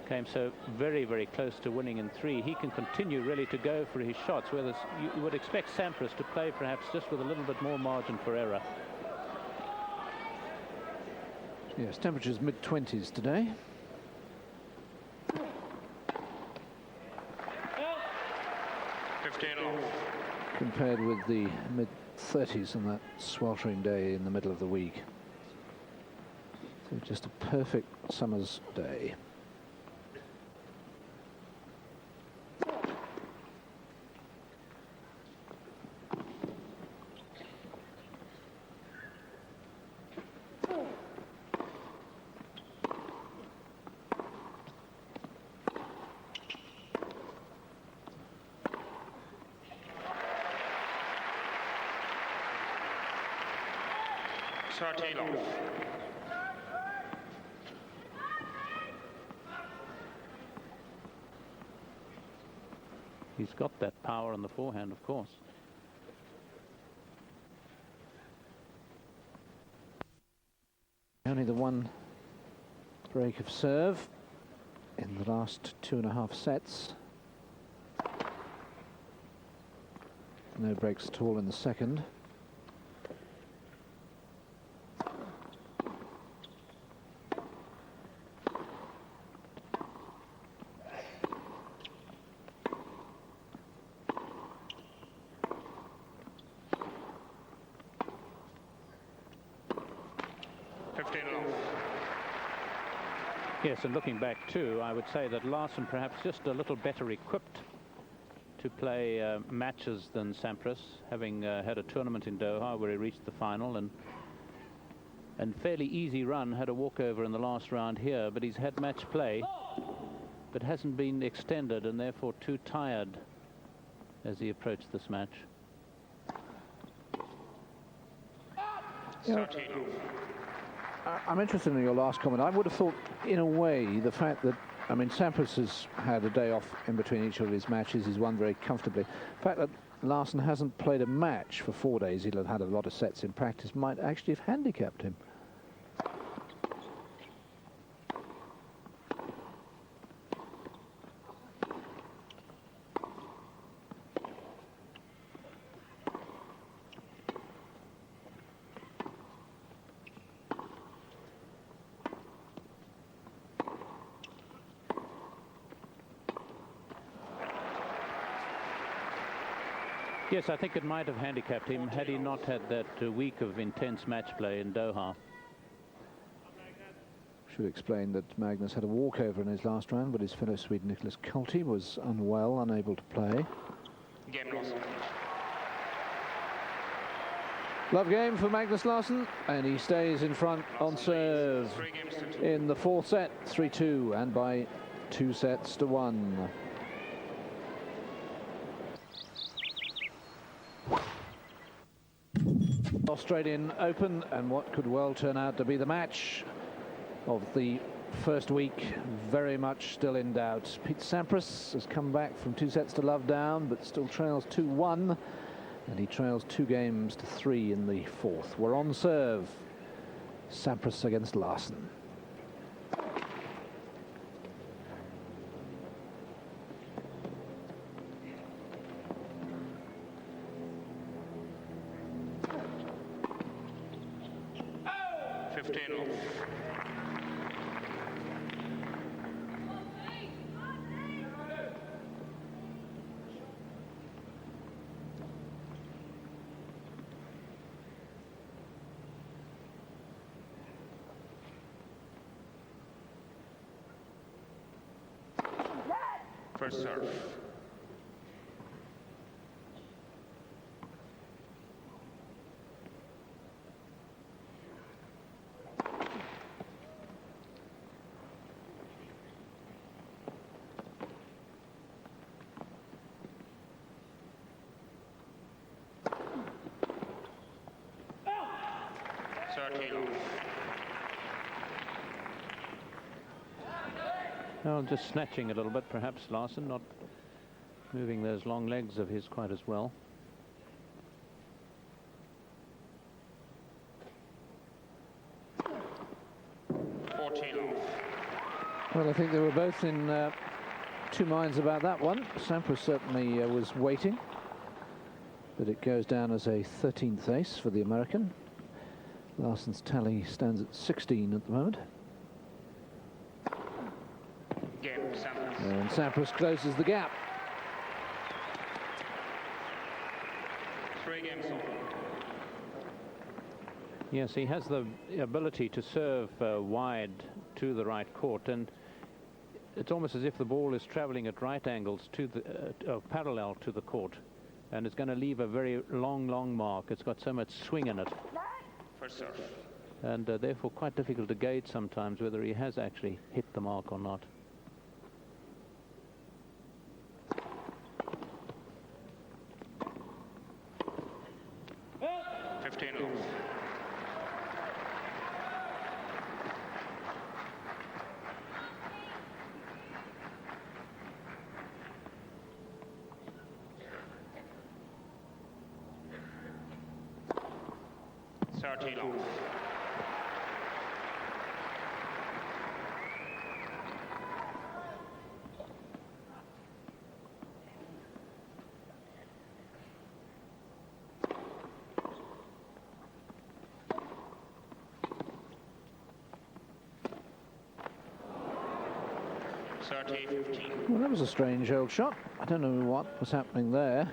[SPEAKER 3] came so very, very close to winning in 3. He can continue really to go for his shots, whereas you would expect Sampras to play perhaps just with a little bit more margin for error.
[SPEAKER 2] Yes, temperatures mid-20s today. Compared with the mid-30s on that sweltering day in the middle of the week. So just a perfect summer's day.
[SPEAKER 3] He's got that power on the forehand, of course.
[SPEAKER 2] Only the 1 break of serve in the last 2.5 sets. No breaks at all in the second.
[SPEAKER 3] Yes, and looking back too, I would say that Larsson perhaps just a little better equipped to play matches than Sampras, having had a tournament in Doha where he reached the final and fairly easy run, had a walkover in the last round here, but he's had match play but hasn't been extended and therefore too tired as he approached this match.
[SPEAKER 2] Yeah. I'm interested in your last comment. I would have thought, in a way, the fact that, I mean, Sampras has had a day off in between each of his matches. He's won very comfortably. The fact that Larsson hasn't played a match for 4 days, he'll have had a lot of sets in practice, might actually have handicapped him.
[SPEAKER 3] Yes, I think it might have handicapped him had he not had that week of intense match play in Doha.
[SPEAKER 2] Should explain that Magnus had a walkover in his last round, but his fellow Swede Nicholas Kulti was unwell, unable to play.
[SPEAKER 1] Game lost.
[SPEAKER 2] Love game for Magnus Larsson, and he stays in front on serve in the fourth set, 3-2, and by 2-1. Australian Open, and what could well turn out to be the match of the first week, very much still in doubt. Pete Sampras has come back from 2-0 down, but still trails 2-1, and he trails 2-3 in the fourth. We're on serve. Sampras against Larsson.
[SPEAKER 1] First serve.
[SPEAKER 3] Well, just snatching a little bit, perhaps Larsson not moving those long legs of his quite as well.
[SPEAKER 2] Well, I think they were both in two minds about that one. Sampras certainly was waiting, but it goes down as a 13th ace for the American. Larsson's tally stands at 16 at the moment. And Sampras closes the gap.
[SPEAKER 1] 3 games.
[SPEAKER 3] Yes, he has the ability to serve wide to the right court, and it's almost as if the ball is traveling at right angles to the parallel to the court, and it's going to leave a very long mark. It's got so much swing in it.
[SPEAKER 1] First serve.
[SPEAKER 3] And therefore quite difficult to gauge sometimes whether he has actually hit the mark or not.
[SPEAKER 2] Well, that was a strange old shot. I don't know what was happening there.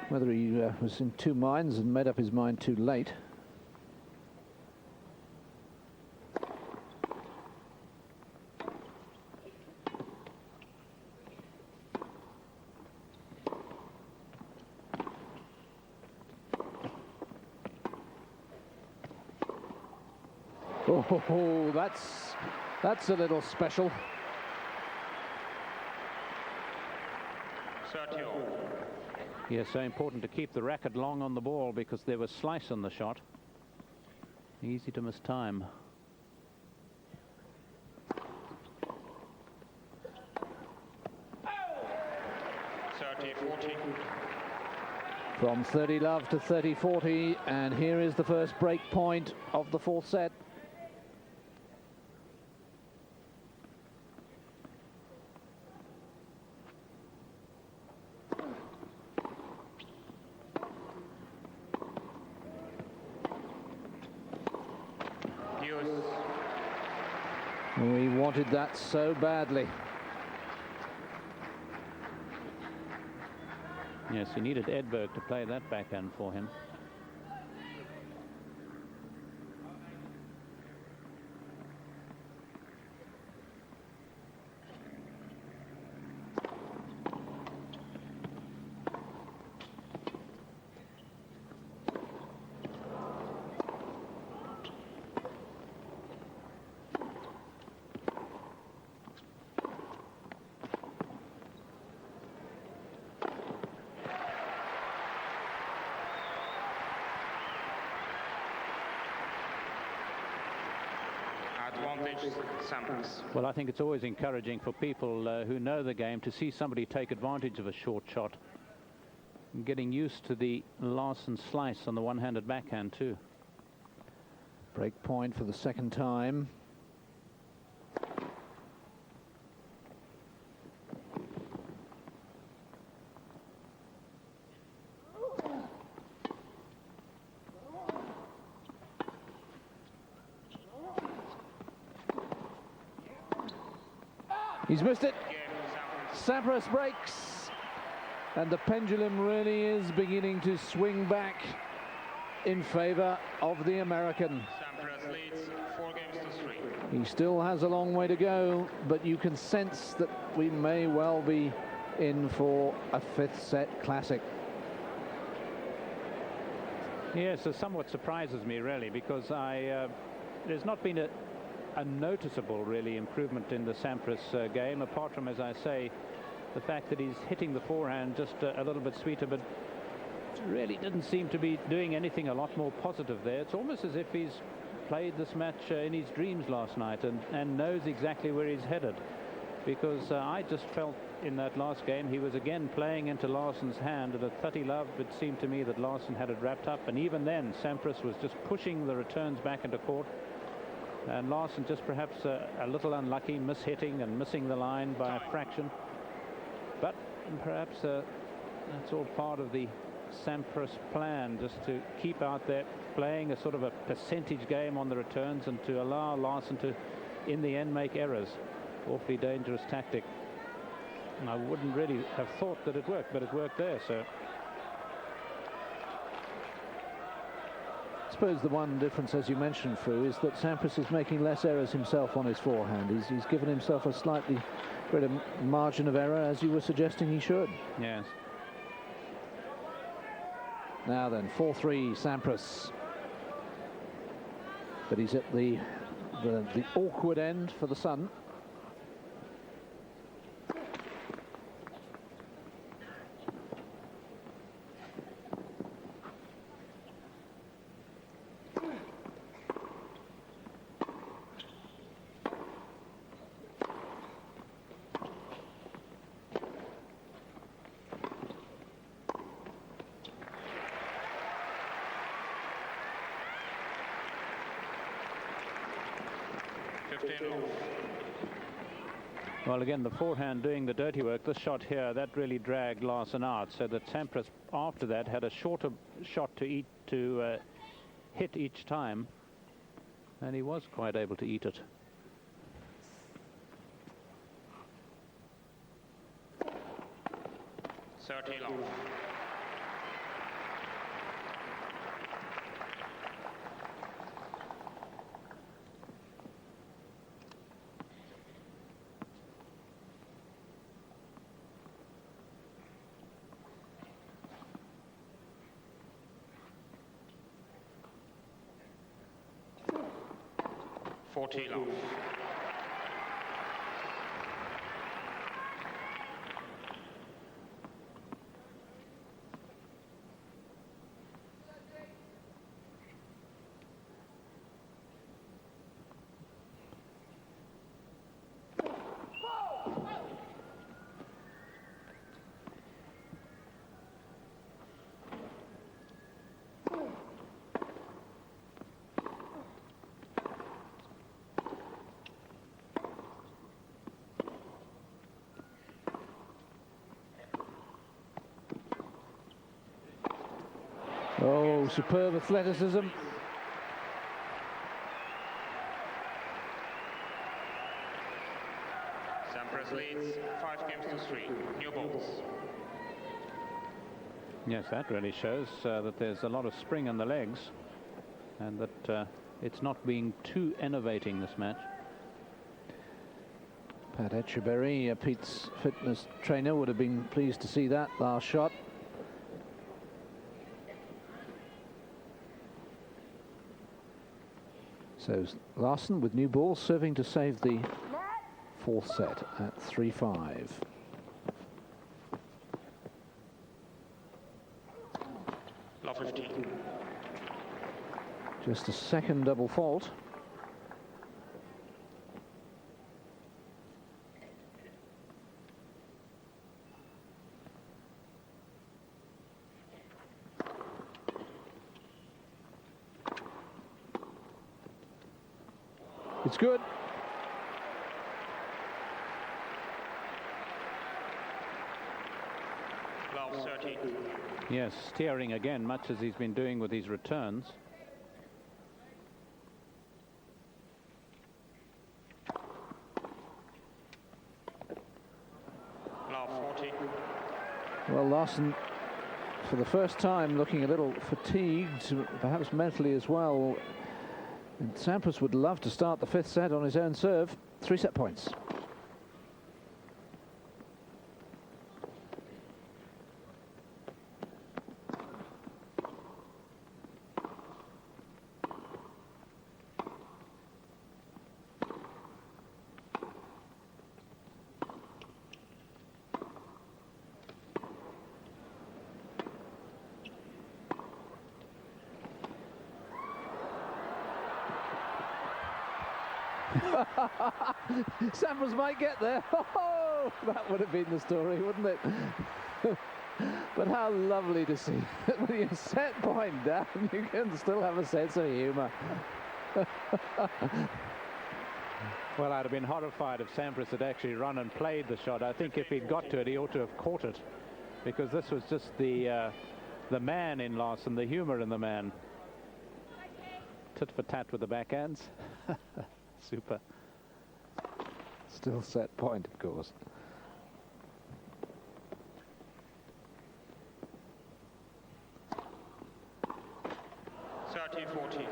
[SPEAKER 2] Whether he was in two minds and made up his mind too late. Oh, that's a little special.
[SPEAKER 3] Yes, so important to keep the racket long on the ball because there was slice on the shot. Easy to miss time.
[SPEAKER 2] From 30 love to 30-40, and here is the first break point of the fourth set. We wanted that so badly.
[SPEAKER 3] Yes, he needed Edberg to play that backhand for him.
[SPEAKER 1] Advantage, Sampras.
[SPEAKER 3] Well, I think it's always encouraging for people who know the game to see somebody take advantage of a short shot. And getting used to the Larsson slice on the one-handed backhand too.
[SPEAKER 2] Break point for the second time. He's missed it. Sampras breaks, and the pendulum really is beginning to swing back in favor of the American.
[SPEAKER 1] Sampras leads 4-3.
[SPEAKER 2] He still has a long way to go, but you can sense that we may well be in for a fifth set classic.
[SPEAKER 3] Yes, it somewhat surprises me really, because there's not been a noticeable really improvement in the Sampras game, apart from, as I say, the fact that he's hitting the forehand just a little bit sweeter, but really didn't seem to be doing anything a lot more positive there. It's almost as if he's played this match in his dreams last night and knows exactly where he's headed, because I just felt in that last game he was again playing into Larsson's hand, and at 30 love it seemed to me that Larsson had it wrapped up, and even then Sampras was just pushing the returns back into court. And Larsson just perhaps a little unlucky, mishitting and missing the line by a fraction. But perhaps that's all part of the Sampras plan, just to keep out there playing a sort of a percentage game on the returns and to allow Larsson to, in the end, make errors. Awfully dangerous tactic. And I wouldn't really have thought that it worked, but it worked there, so.
[SPEAKER 2] I suppose the one difference, as you mentioned, Fu, is that Sampras is making less errors himself on his forehand. He's given himself a slightly greater margin of error, as you were suggesting he should.
[SPEAKER 3] Yes.
[SPEAKER 2] Now then, 4-3 Sampras. But he's at the awkward end for the Sun.
[SPEAKER 3] Well, again, the forehand doing the dirty work. This shot here, that really dragged Larsson out, so that Sampras after that had a shorter shot to hit each time, and he was quite able to eat it.
[SPEAKER 1] Long. Long.
[SPEAKER 2] Oh, superb athleticism.
[SPEAKER 1] Sampras leads 5-3. New balls.
[SPEAKER 3] Yes, that really shows that there's a lot of spring in the legs, and that it's not being too enervating, this match.
[SPEAKER 2] Pat Etcheberry, Pete's fitness trainer, would have been pleased to see that last shot. So Larsson with new ball, serving to save the fourth set at 3-5.
[SPEAKER 1] Love 15.
[SPEAKER 2] Just a second double fault. It's good.
[SPEAKER 1] Love 13.
[SPEAKER 3] Yes, steering again, much as he's been doing with his returns.
[SPEAKER 1] Love 40.
[SPEAKER 2] Well, Larsson, for the first time, looking a little fatigued, perhaps mentally as well. And Sampras would love to start the fifth set on his own serve. 3 set points. Sampras might get there. Oh, that would have been the story, wouldn't it? But how lovely to see that when you set point down, you can still have a sense of humour.
[SPEAKER 3] Well, I'd have been horrified if Sampras had actually run and played the shot. I think if he'd got to it, he ought to have caught it, because this was just the man in Larsson, the humour in the man. Tit for tat with the backhands. Super.
[SPEAKER 2] Still set point, of course.
[SPEAKER 1] Thirty 40.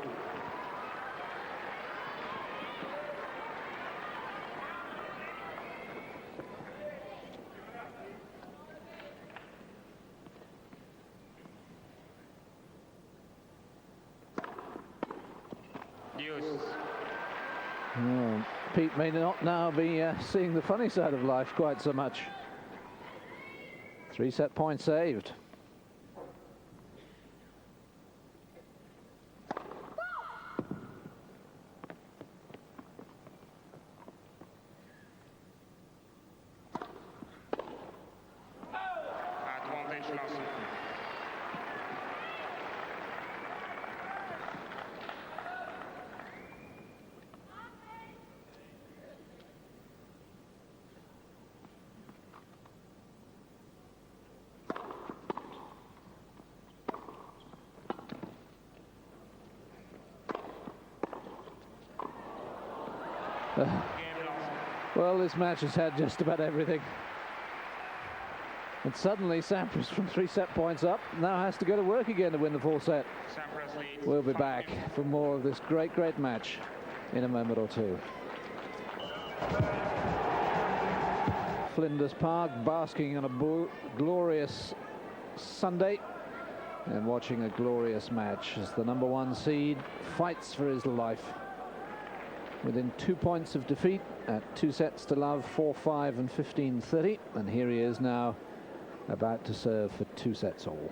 [SPEAKER 2] Oh, Pete may not now be seeing the funny side of life quite so much. 3 set points saved.
[SPEAKER 1] Advantage Larsson.
[SPEAKER 2] Well, this match has had just about everything. And suddenly Sampras, from 3 set points up, now has to go to work again to win the 4th set.
[SPEAKER 1] Sampras leads.
[SPEAKER 2] We'll be back for more of this great, great match in a moment or two. Flinders Park, basking on a glorious Sunday and watching a glorious match as the #1 seed fights for his life. Within 2 points of defeat at 2 sets to love, 4-5 and 15-30. And here he is now, about to serve for 2 sets all.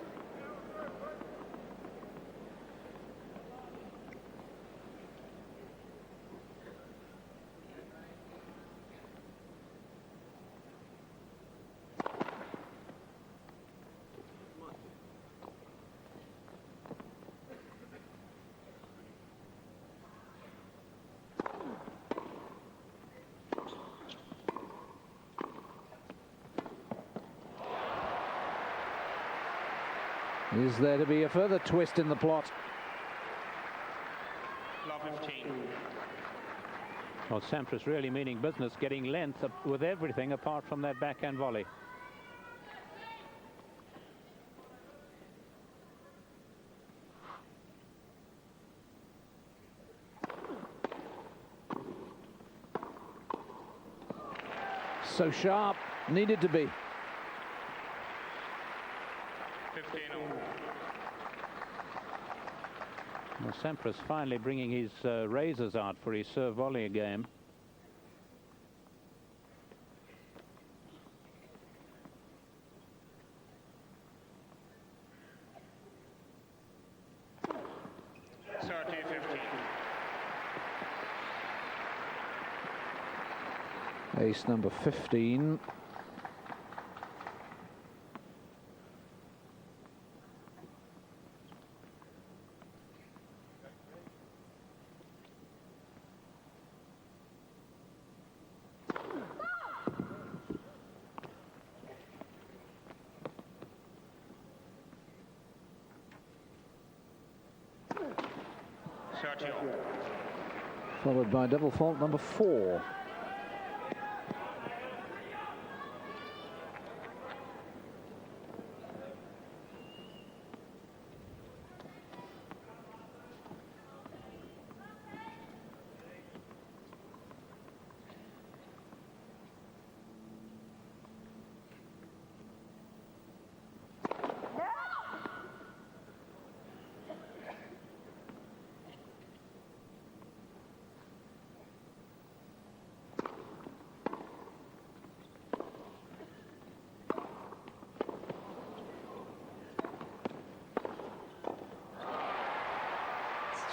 [SPEAKER 2] Is there to be a further twist in the plot?
[SPEAKER 1] Love 15.
[SPEAKER 3] Well, Sampras really meaning business, getting length with everything apart from that backhand volley.
[SPEAKER 2] so sharp, needed to be.
[SPEAKER 1] 15-all.
[SPEAKER 3] Well, Sampras finally bringing his razors out for his serve volley game.
[SPEAKER 2] Ace number 15. Followed by double fault number 4.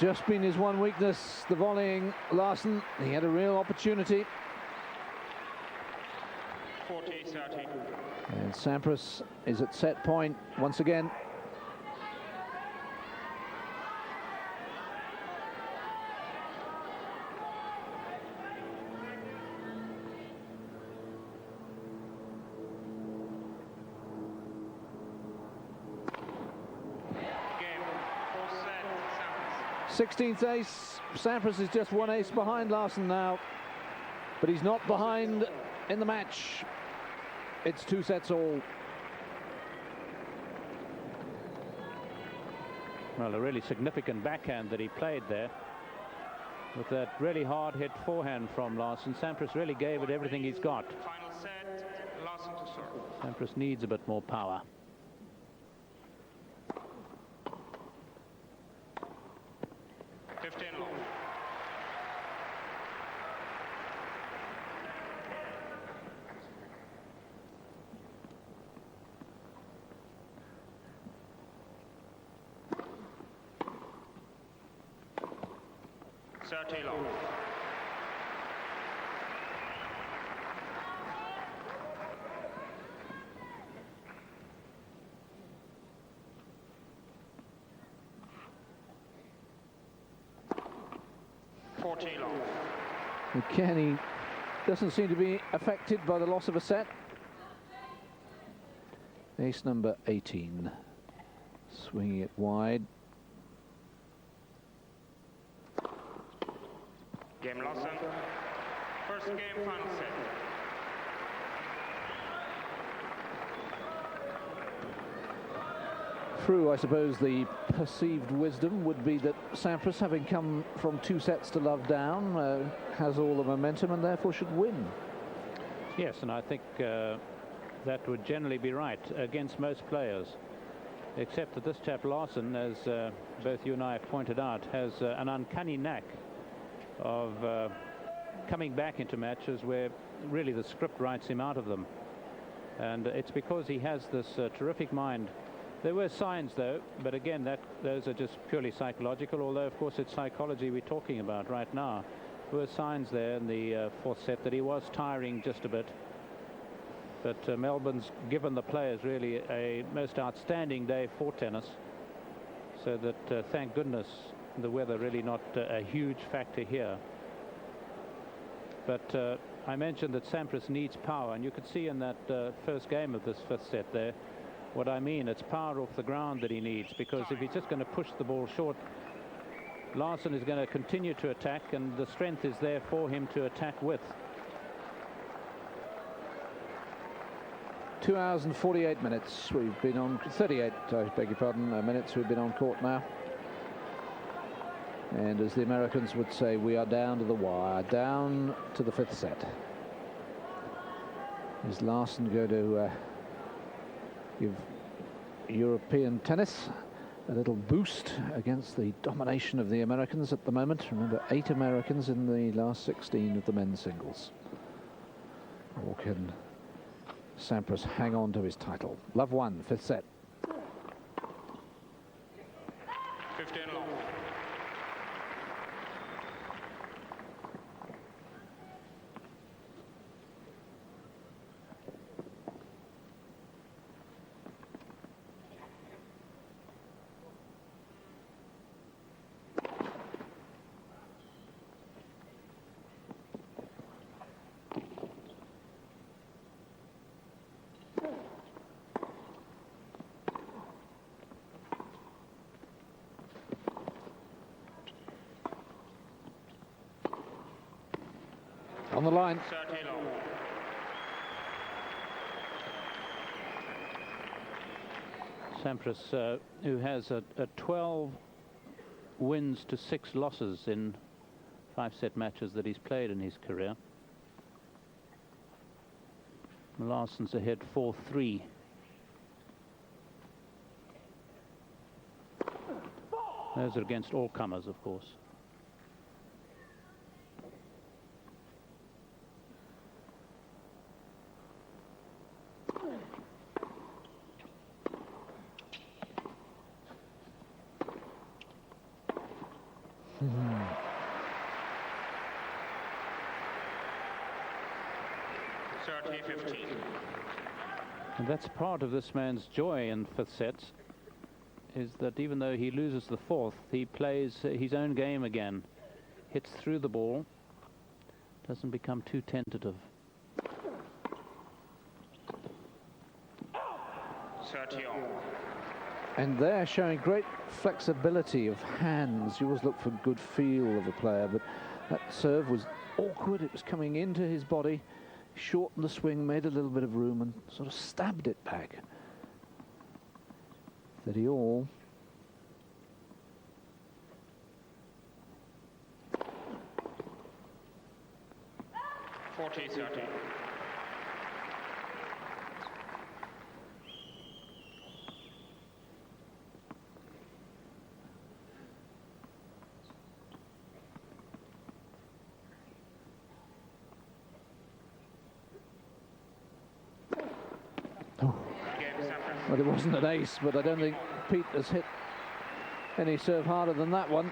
[SPEAKER 2] Just been his one weakness, the volleying. Larsson, he had a real opportunity.
[SPEAKER 1] 40-30.
[SPEAKER 2] And Sampras is at set point once again.
[SPEAKER 1] Game, 4-set, Sampras.
[SPEAKER 2] 16th ace. Sampras is just one ace behind Larsson now, but he's not behind in the match. It's 2 sets all.
[SPEAKER 3] Well, a really significant backhand that he played there with that really hard hit forehand from Larsson. Sampras really gave it everything he's got.
[SPEAKER 1] Final set, Larsson to serve.
[SPEAKER 3] Sampras needs a bit more power.
[SPEAKER 1] Long. 30 long.
[SPEAKER 2] Kenny doesn't seem to be affected by the loss of a set. Ace number 18, swinging it wide.
[SPEAKER 1] Game Larsson. First game, final set.
[SPEAKER 2] Through, I suppose, the perceived wisdom would be that Sampras, having come from 2 sets to love down, has all the momentum and therefore should win.
[SPEAKER 3] Yes, and I think that would generally be right against most players, except that this chap Larsson, as both you and I have pointed out, has an uncanny knack of coming back into matches where really the script writes him out of them. And it's because he has this terrific mind. There were signs, though, but again, those are just purely psychological, although, of course, it's psychology we're talking about right now. There were signs there in the 4th set that he was tiring just a bit. But Melbourne's given the players really a most outstanding day for tennis, so that, thank goodness, the weather really not a huge factor here. But I mentioned that Sampras needs power, and you could see in that first game of this 5th set there what I mean. It's power off the ground that he needs, because if he's just going to push the ball short, Larsson is going to continue to attack, and the strength is there for him to attack with.
[SPEAKER 2] 2 hours and 48 minutes we've been on, 38, I beg your pardon, minutes we've been on court now. And as the Americans would say, we are down to the wire, down to the 5th set. Is Larsson going to give European tennis a little boost against the domination of the Americans at the moment? Remember, 8 Americans in the last 16 of the men's singles. Or can Sampras hang on to his title? Love 1, 5th set.
[SPEAKER 1] 15 long.
[SPEAKER 2] On the line.
[SPEAKER 1] 30 long.
[SPEAKER 3] Sampras, who has a 12 wins to 6 losses in 5-set matches that he's played in his career. Larsson's ahead 4-3. Those are against all comers, of course. And that's part of this man's joy in 5th sets, is that even though he loses the 4th, he plays his own game again, hits through the ball, doesn't become too tentative.
[SPEAKER 1] 30 on.
[SPEAKER 2] And they're showing great flexibility of hands. You always look for good feel of a player, but that serve was awkward. It was coming into his body, shortened the swing, made a little bit of room, and sort of stabbed it back. 30 all.
[SPEAKER 1] Forty.
[SPEAKER 2] Well, it wasn't an ace, but I don't think Pete has hit any serve harder than that one.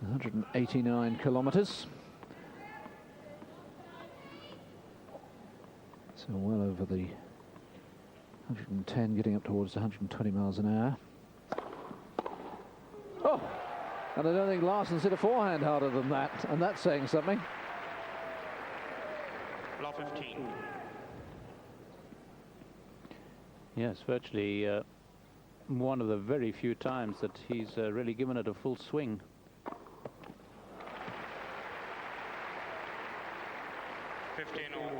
[SPEAKER 2] "189 kilometres. So well over the 110, getting up towards 120 miles an hour. Oh! And I don't think Larsson's hit a forehand harder than that, and that's saying something.
[SPEAKER 1] Law 15.
[SPEAKER 3] Yes, virtually one of the very few times that he's really given it a full swing.
[SPEAKER 1] On.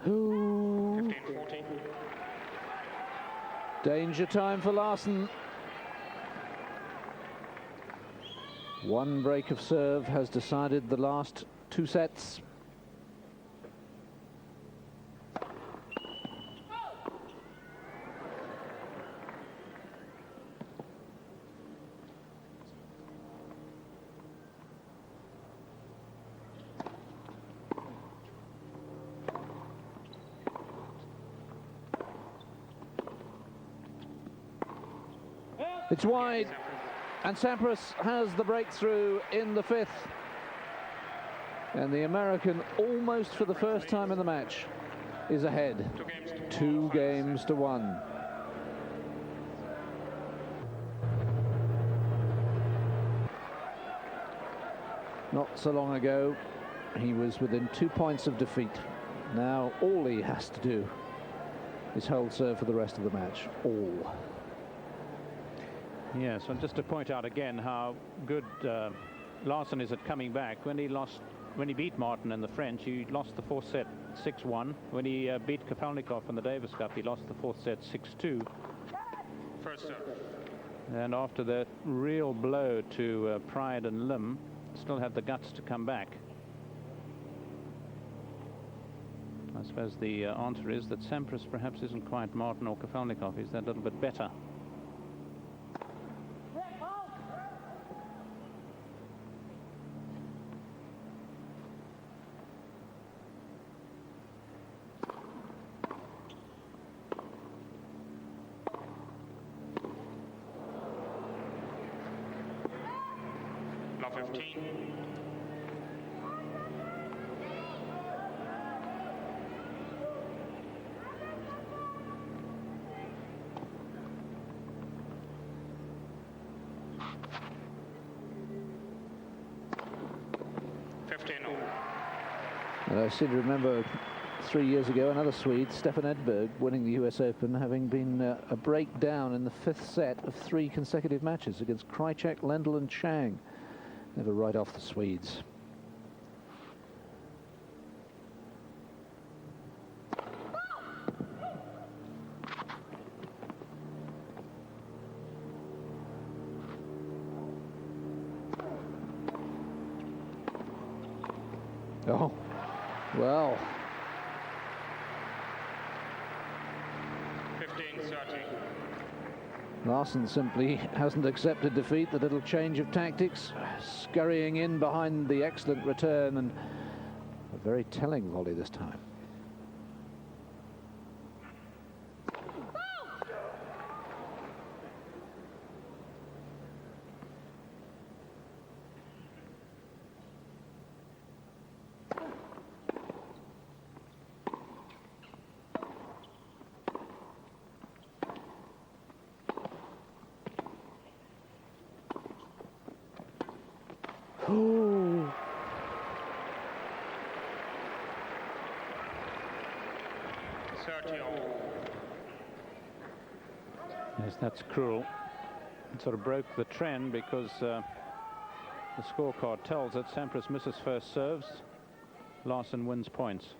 [SPEAKER 2] Ooh.
[SPEAKER 1] 15-40.
[SPEAKER 2] Danger time for Larsson. One break of serve has decided the last 2 sets. It's wide, and Sampras has the breakthrough in the fifth. And the American, almost for the first time in the match, is ahead. 2 games to 1. Not so long ago, he was within 2 points of defeat. Now all he has to do is hold serve for the rest of the match. All.
[SPEAKER 3] Yes, and just to point out again how good Larsson is at coming back. When he beat Martin in the French, he lost the fourth set 6-1. When he beat Kafelnikov in the Davis Cup, he lost the fourth set 6-2.
[SPEAKER 1] First serve.
[SPEAKER 3] And after that real blow to pride and limb, still had the guts to come back. I suppose the answer is that Sampras perhaps isn't quite Martin or Kafelnikov. He's that little bit better.
[SPEAKER 1] Love 15.
[SPEAKER 2] And I seem to remember 3 years ago, another Swede, Stefan Edberg, winning the US Open, having been a breakdown in the 5th set of 3 consecutive matches against Krajicek, Lendl and Chang. Never right off the Swedes. Oh, well.
[SPEAKER 1] 15-30.
[SPEAKER 2] Larsson simply hasn't accepted defeat. The little change of tactics, scurrying in behind the excellent return, and a very telling volley this time. Oh.
[SPEAKER 1] 30-all.
[SPEAKER 3] Yes, that's cruel. It sort of broke the trend because the scorecard tells that Sampras misses first serves, Larsson wins points.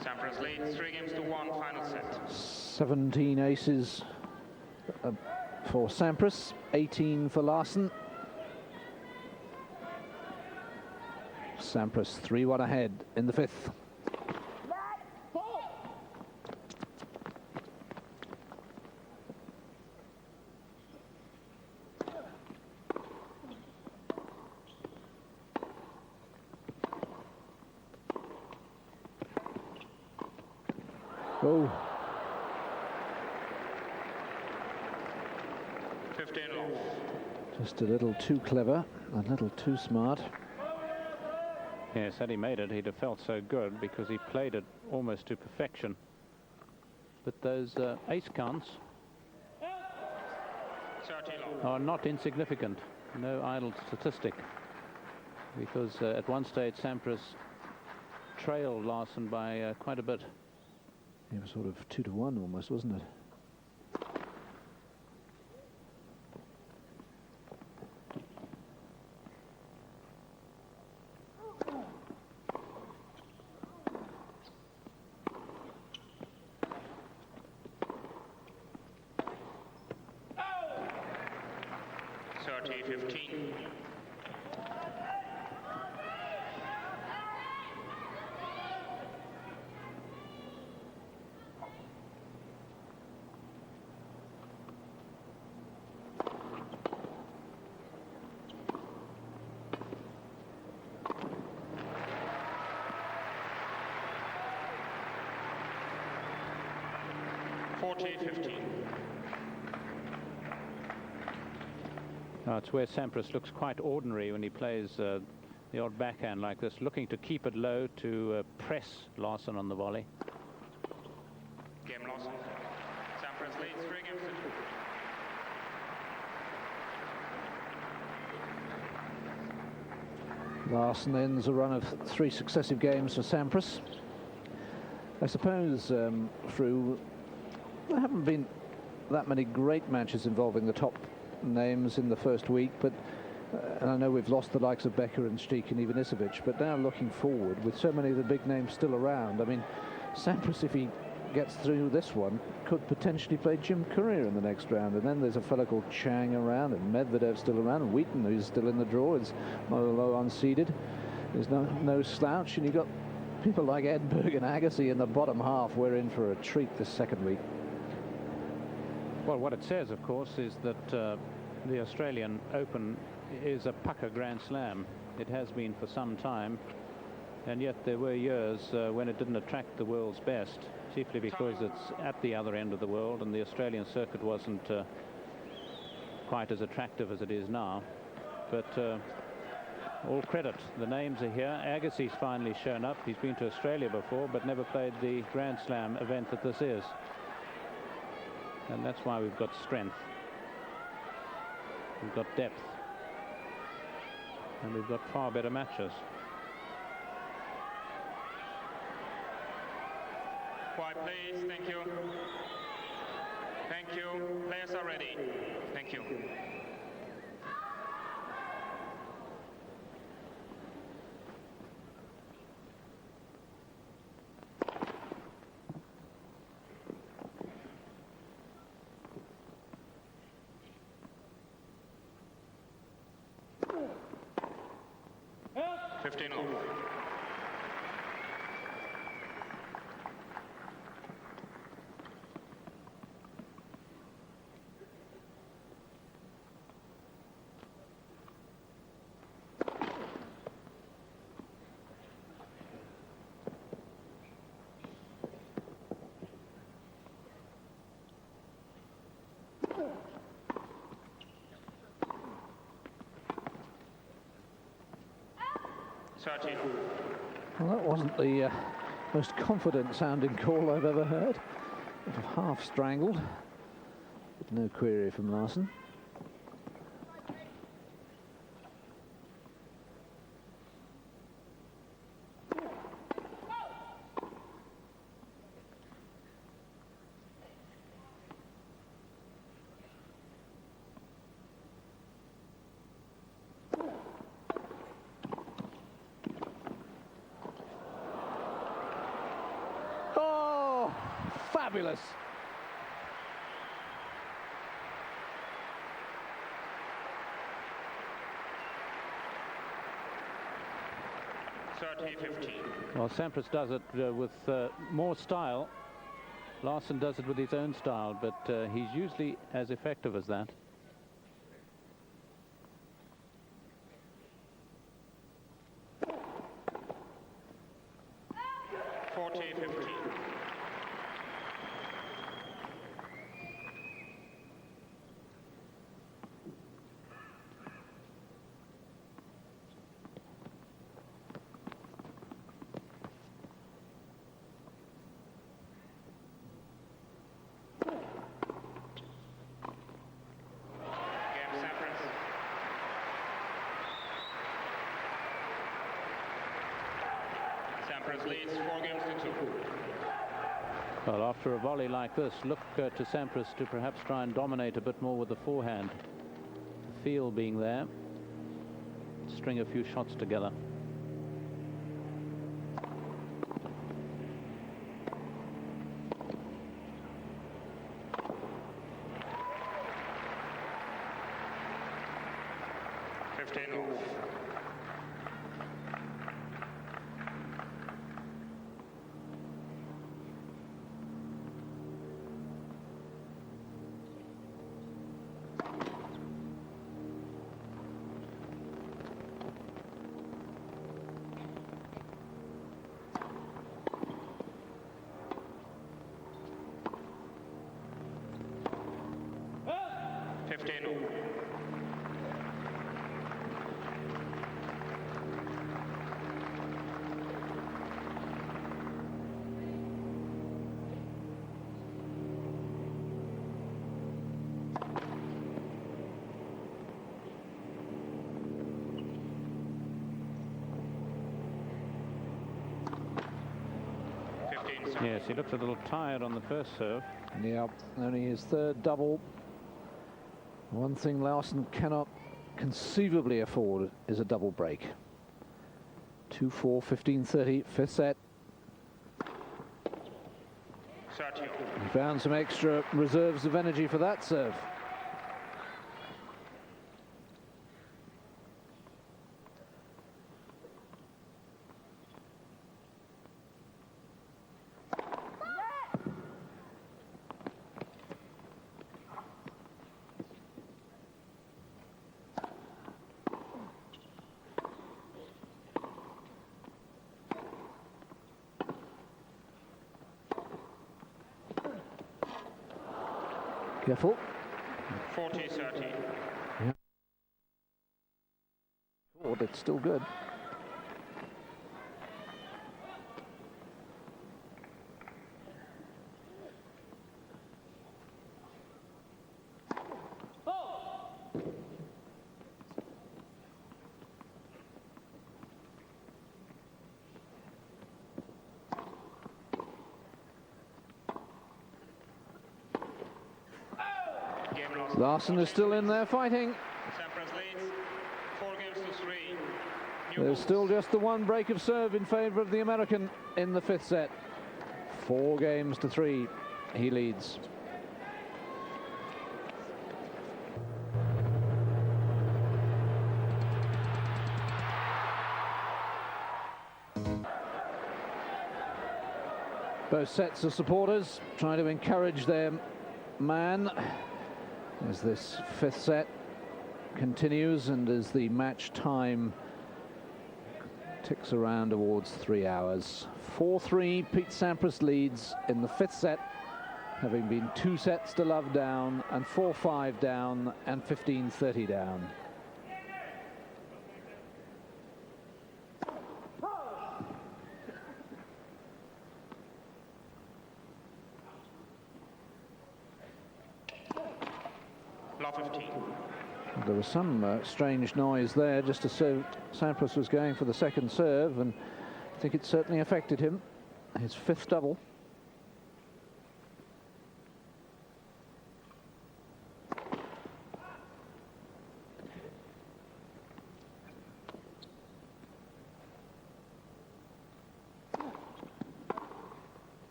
[SPEAKER 1] Sampras leads 3-1 final set.
[SPEAKER 2] 17 aces for Sampras, 18 for Larsson. Sampras 3-1 ahead in the 5th. Oh.
[SPEAKER 1] 15-all.
[SPEAKER 2] Just a little too clever, a little too smart.
[SPEAKER 3] Yes, had he made it, he'd have felt so good because he played it almost to perfection. But those ace counts
[SPEAKER 1] 30-all.
[SPEAKER 3] are not insignificant. No idle statistic. Because at one stage, Sampras trailed Larsson by quite a bit.
[SPEAKER 2] It was sort of 2-1 almost, wasn't it?
[SPEAKER 1] 30-15.
[SPEAKER 3] It's where Sampras looks quite ordinary when he plays the odd backhand like this, looking to keep it low to press Larsson on the volley.
[SPEAKER 1] Game Larsson. Sampras leads 3 games to 2.
[SPEAKER 2] Larsson ends a run of 3 successive games for Sampras. I suppose through there haven't been that many great matches involving the top names in the first week, but and I know we've lost the likes of Becker and Stich and Ivanisevic, but now looking forward with so many of the big names still around, I mean, Sampras, if he gets through this one, could potentially play Jim Courier in the next round, and then there's a fellow called Chang around, and Medvedev still around, and Wheaton, who's still in the draw, is low unseeded. There's no slouch, and you've got people like Edberg and Agassi in the bottom half. We're in for a treat this second week.
[SPEAKER 3] Well, what it says, of course, is that the Australian Open is a pucker Grand Slam. It has been for some time, and yet there were years when it didn't attract the world's best, chiefly because it's at the other end of the world, and the Australian circuit wasn't quite as attractive as it is now. But all credit, the names are here. Agassi's finally shown up. He's been to Australia before, but never played the Grand Slam event that this is. And that's why we've got strength. We've got depth. And we've got far better matches.
[SPEAKER 1] Quiet, please. Thank you. Thank you. Players are ready. Thank you.
[SPEAKER 2] Well, that wasn't the most confident sounding call I've ever heard. Half strangled. No query from Larsson. Fabulous.
[SPEAKER 3] Well, Sampras does it with more style. Larsson does it with his own style, but he's usually as effective as that.
[SPEAKER 1] Leads 4 games to 2.
[SPEAKER 3] Well, after a volley like this, look to Sampras to perhaps try and dominate a bit more with the forehand. The feel being there, string a few shots together.
[SPEAKER 1] 15.
[SPEAKER 3] Yes, he looked a little tired on the first serve.
[SPEAKER 2] Yeah, only his third double. One thing Larsson cannot conceivably afford is a double break. 2-4, 15-30, fifth set. He found some extra reserves of energy for that serve. Careful.
[SPEAKER 1] 40-30.
[SPEAKER 2] Yeah. Oh, it's still good. Larsson is still in there fighting.
[SPEAKER 1] Sampras leads 4-3.
[SPEAKER 2] There's still just the one break of serve in favour of the American in the fifth set. 4-3. He leads. Both sets of supporters trying to encourage their man as this fifth set continues and as the match time ticks around towards 3 hours. 4-3, Pete Sampras leads in the fifth set, having been 2 sets to love down and 4-5 down and 15-30 down. There was some strange noise there just as Sampras was going for the second serve, and I think it certainly affected him. His fifth double.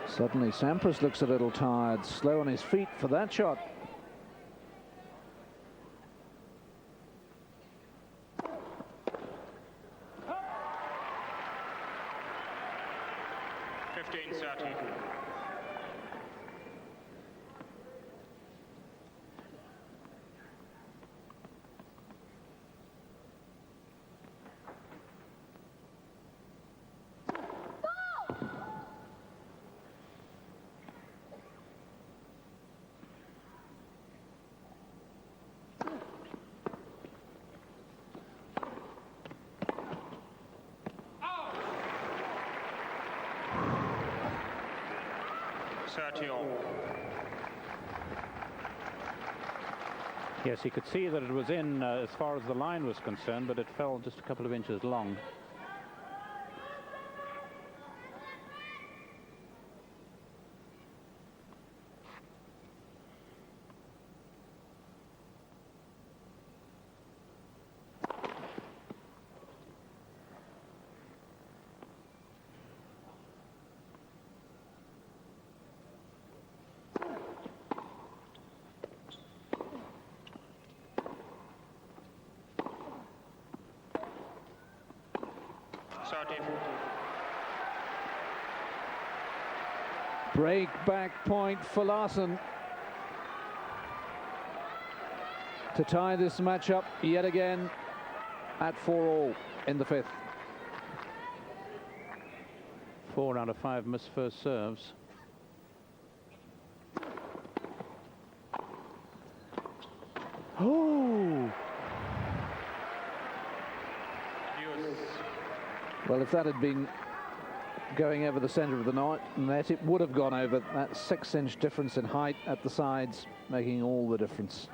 [SPEAKER 2] Suddenly Sampras looks a little tired, slow on his feet for that shot.
[SPEAKER 3] Yes, he could see that it was in as far as the line was concerned, but it fell just a couple of inches long. Break back point for Larsson to tie this match up yet again at 4-all in the fifth. 4 out of 5 missed first serves. Oh!
[SPEAKER 2] Well, if that had been going over the centre of the net, it would have gone over. That 6-inch difference in height at the sides, making all the difference.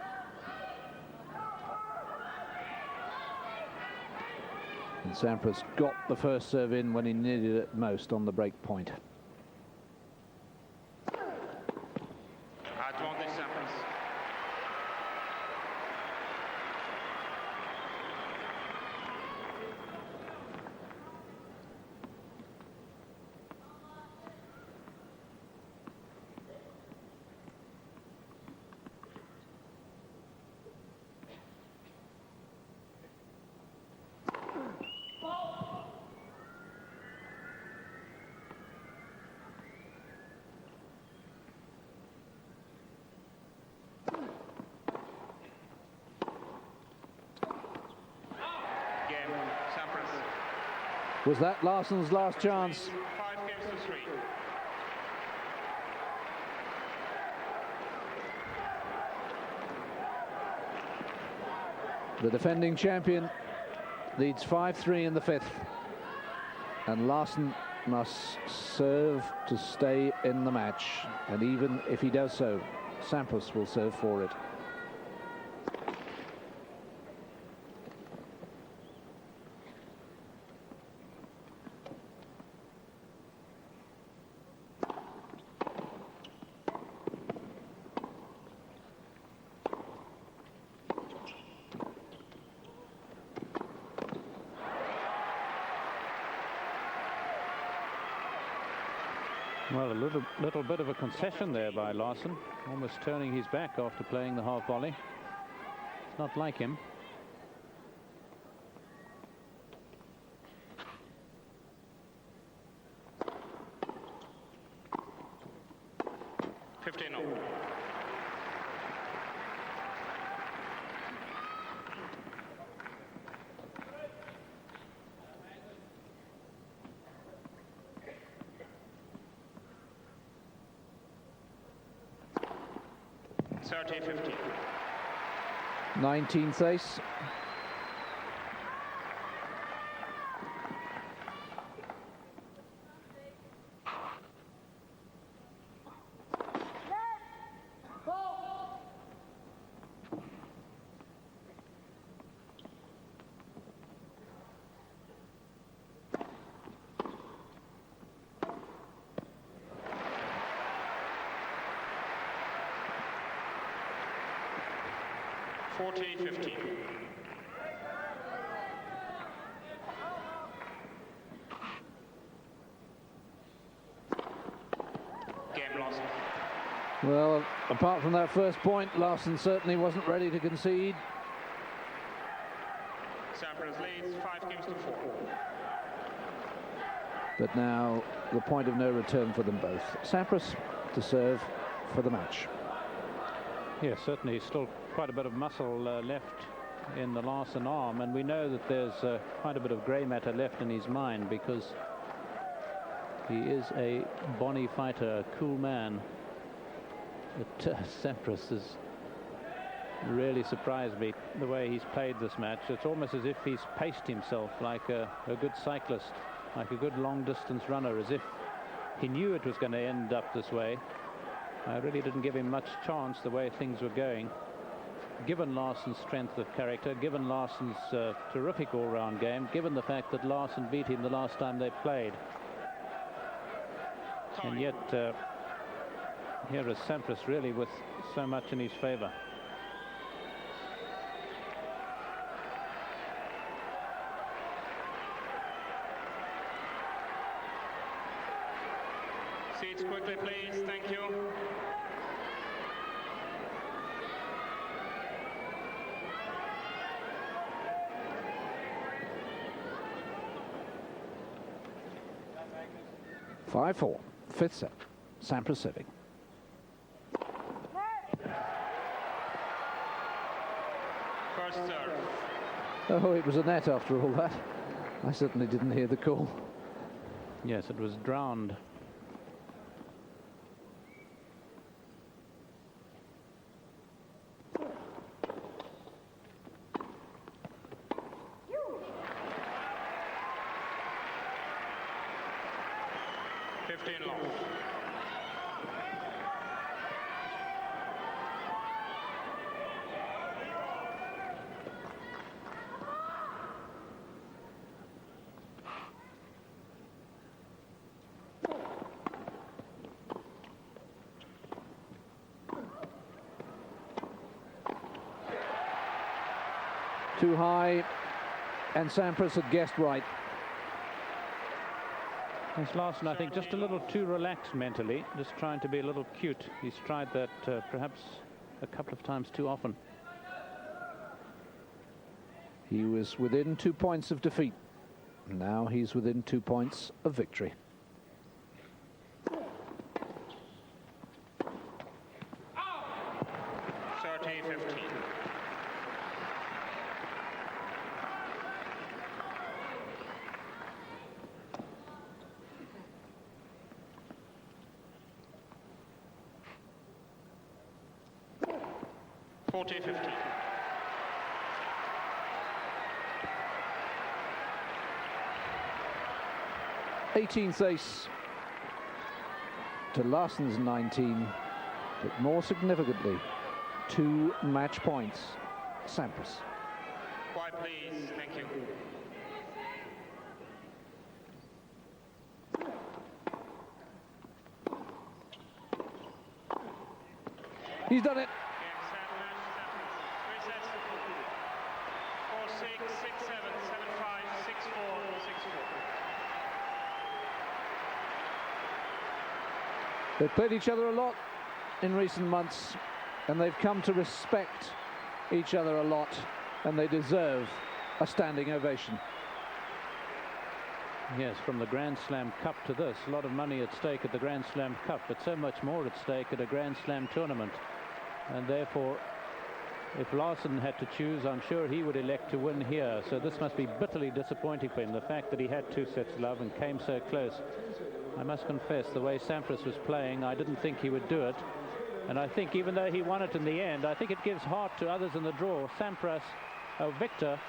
[SPEAKER 2] And Sampras got the first serve in when he needed it most on the break point.
[SPEAKER 1] Advantage Sampras.
[SPEAKER 2] Was that Larsson's last chance?
[SPEAKER 1] 5 games to 3.
[SPEAKER 2] The defending champion leads 5-3 in the 5th. And Larsson must serve to stay in the match. And even if he does so, Sampras will serve for it.
[SPEAKER 3] Well, a little bit of a concession there by Larsson, almost turning his back after playing the half volley. It's not like him.
[SPEAKER 1] Thirty 50.
[SPEAKER 2] 19th ace.
[SPEAKER 1] Game lost.
[SPEAKER 2] Well, apart from that first point, Larsson certainly wasn't ready to concede.
[SPEAKER 1] Sampras leads 5 games to 4.
[SPEAKER 2] But now the point of no return for them both. Sampras to serve for the match.
[SPEAKER 3] Yes, certainly still quite a bit of muscle left in the Larsson arm, and we know that there's quite a bit of grey matter left in his mind, because he is a bonny fighter, a cool man. But Sampras has really surprised me the way he's played this match. It's almost as if he's paced himself like a good cyclist, like a good long-distance runner, as if he knew it was going to end up this way. I really didn't give him much chance the way things were going. Given Larsson's strength of character, given Larsson's terrific all-round game, given the fact that Larsson beat him the last time they played. And yet, here is Sampras really with so much in his favour.
[SPEAKER 1] Seats quickly, please. Thank you.
[SPEAKER 2] (5-4), 5th set. Sampras serving.
[SPEAKER 1] First serve.
[SPEAKER 2] Oh, it was a net after all that. I certainly didn't hear the call.
[SPEAKER 3] Yes, it was drowned.
[SPEAKER 1] Long.
[SPEAKER 2] Too high, and Sampras had guessed right.
[SPEAKER 3] Yes, Larsson, I think, just a little too relaxed mentally, just trying to be a little cute. He's tried that perhaps a couple of times too often.
[SPEAKER 2] He was within 2 points of defeat. Now he's within 2 points of victory. Eighteenth ace to Larsson's 19, but more significantly, 2 match points. Sampras.
[SPEAKER 1] Quiet, please. Thank you.
[SPEAKER 2] He's done it. They've played each other a lot in recent months, and they've come to respect each other a lot, and they deserve a standing ovation.
[SPEAKER 3] Yes, from the Grand Slam Cup to this, a lot of money at stake at the Grand Slam Cup, but so much more at stake at a Grand Slam tournament. And therefore, if Larsson had to choose, I'm sure he would elect to win here. So this must be bitterly disappointing for him, the fact that he had 2 sets to love and came so close. I must confess, the way Sampras was playing, I didn't think he would do it. And I think even though he won it in the end, I think it gives heart to others in the draw. Sampras, Victor,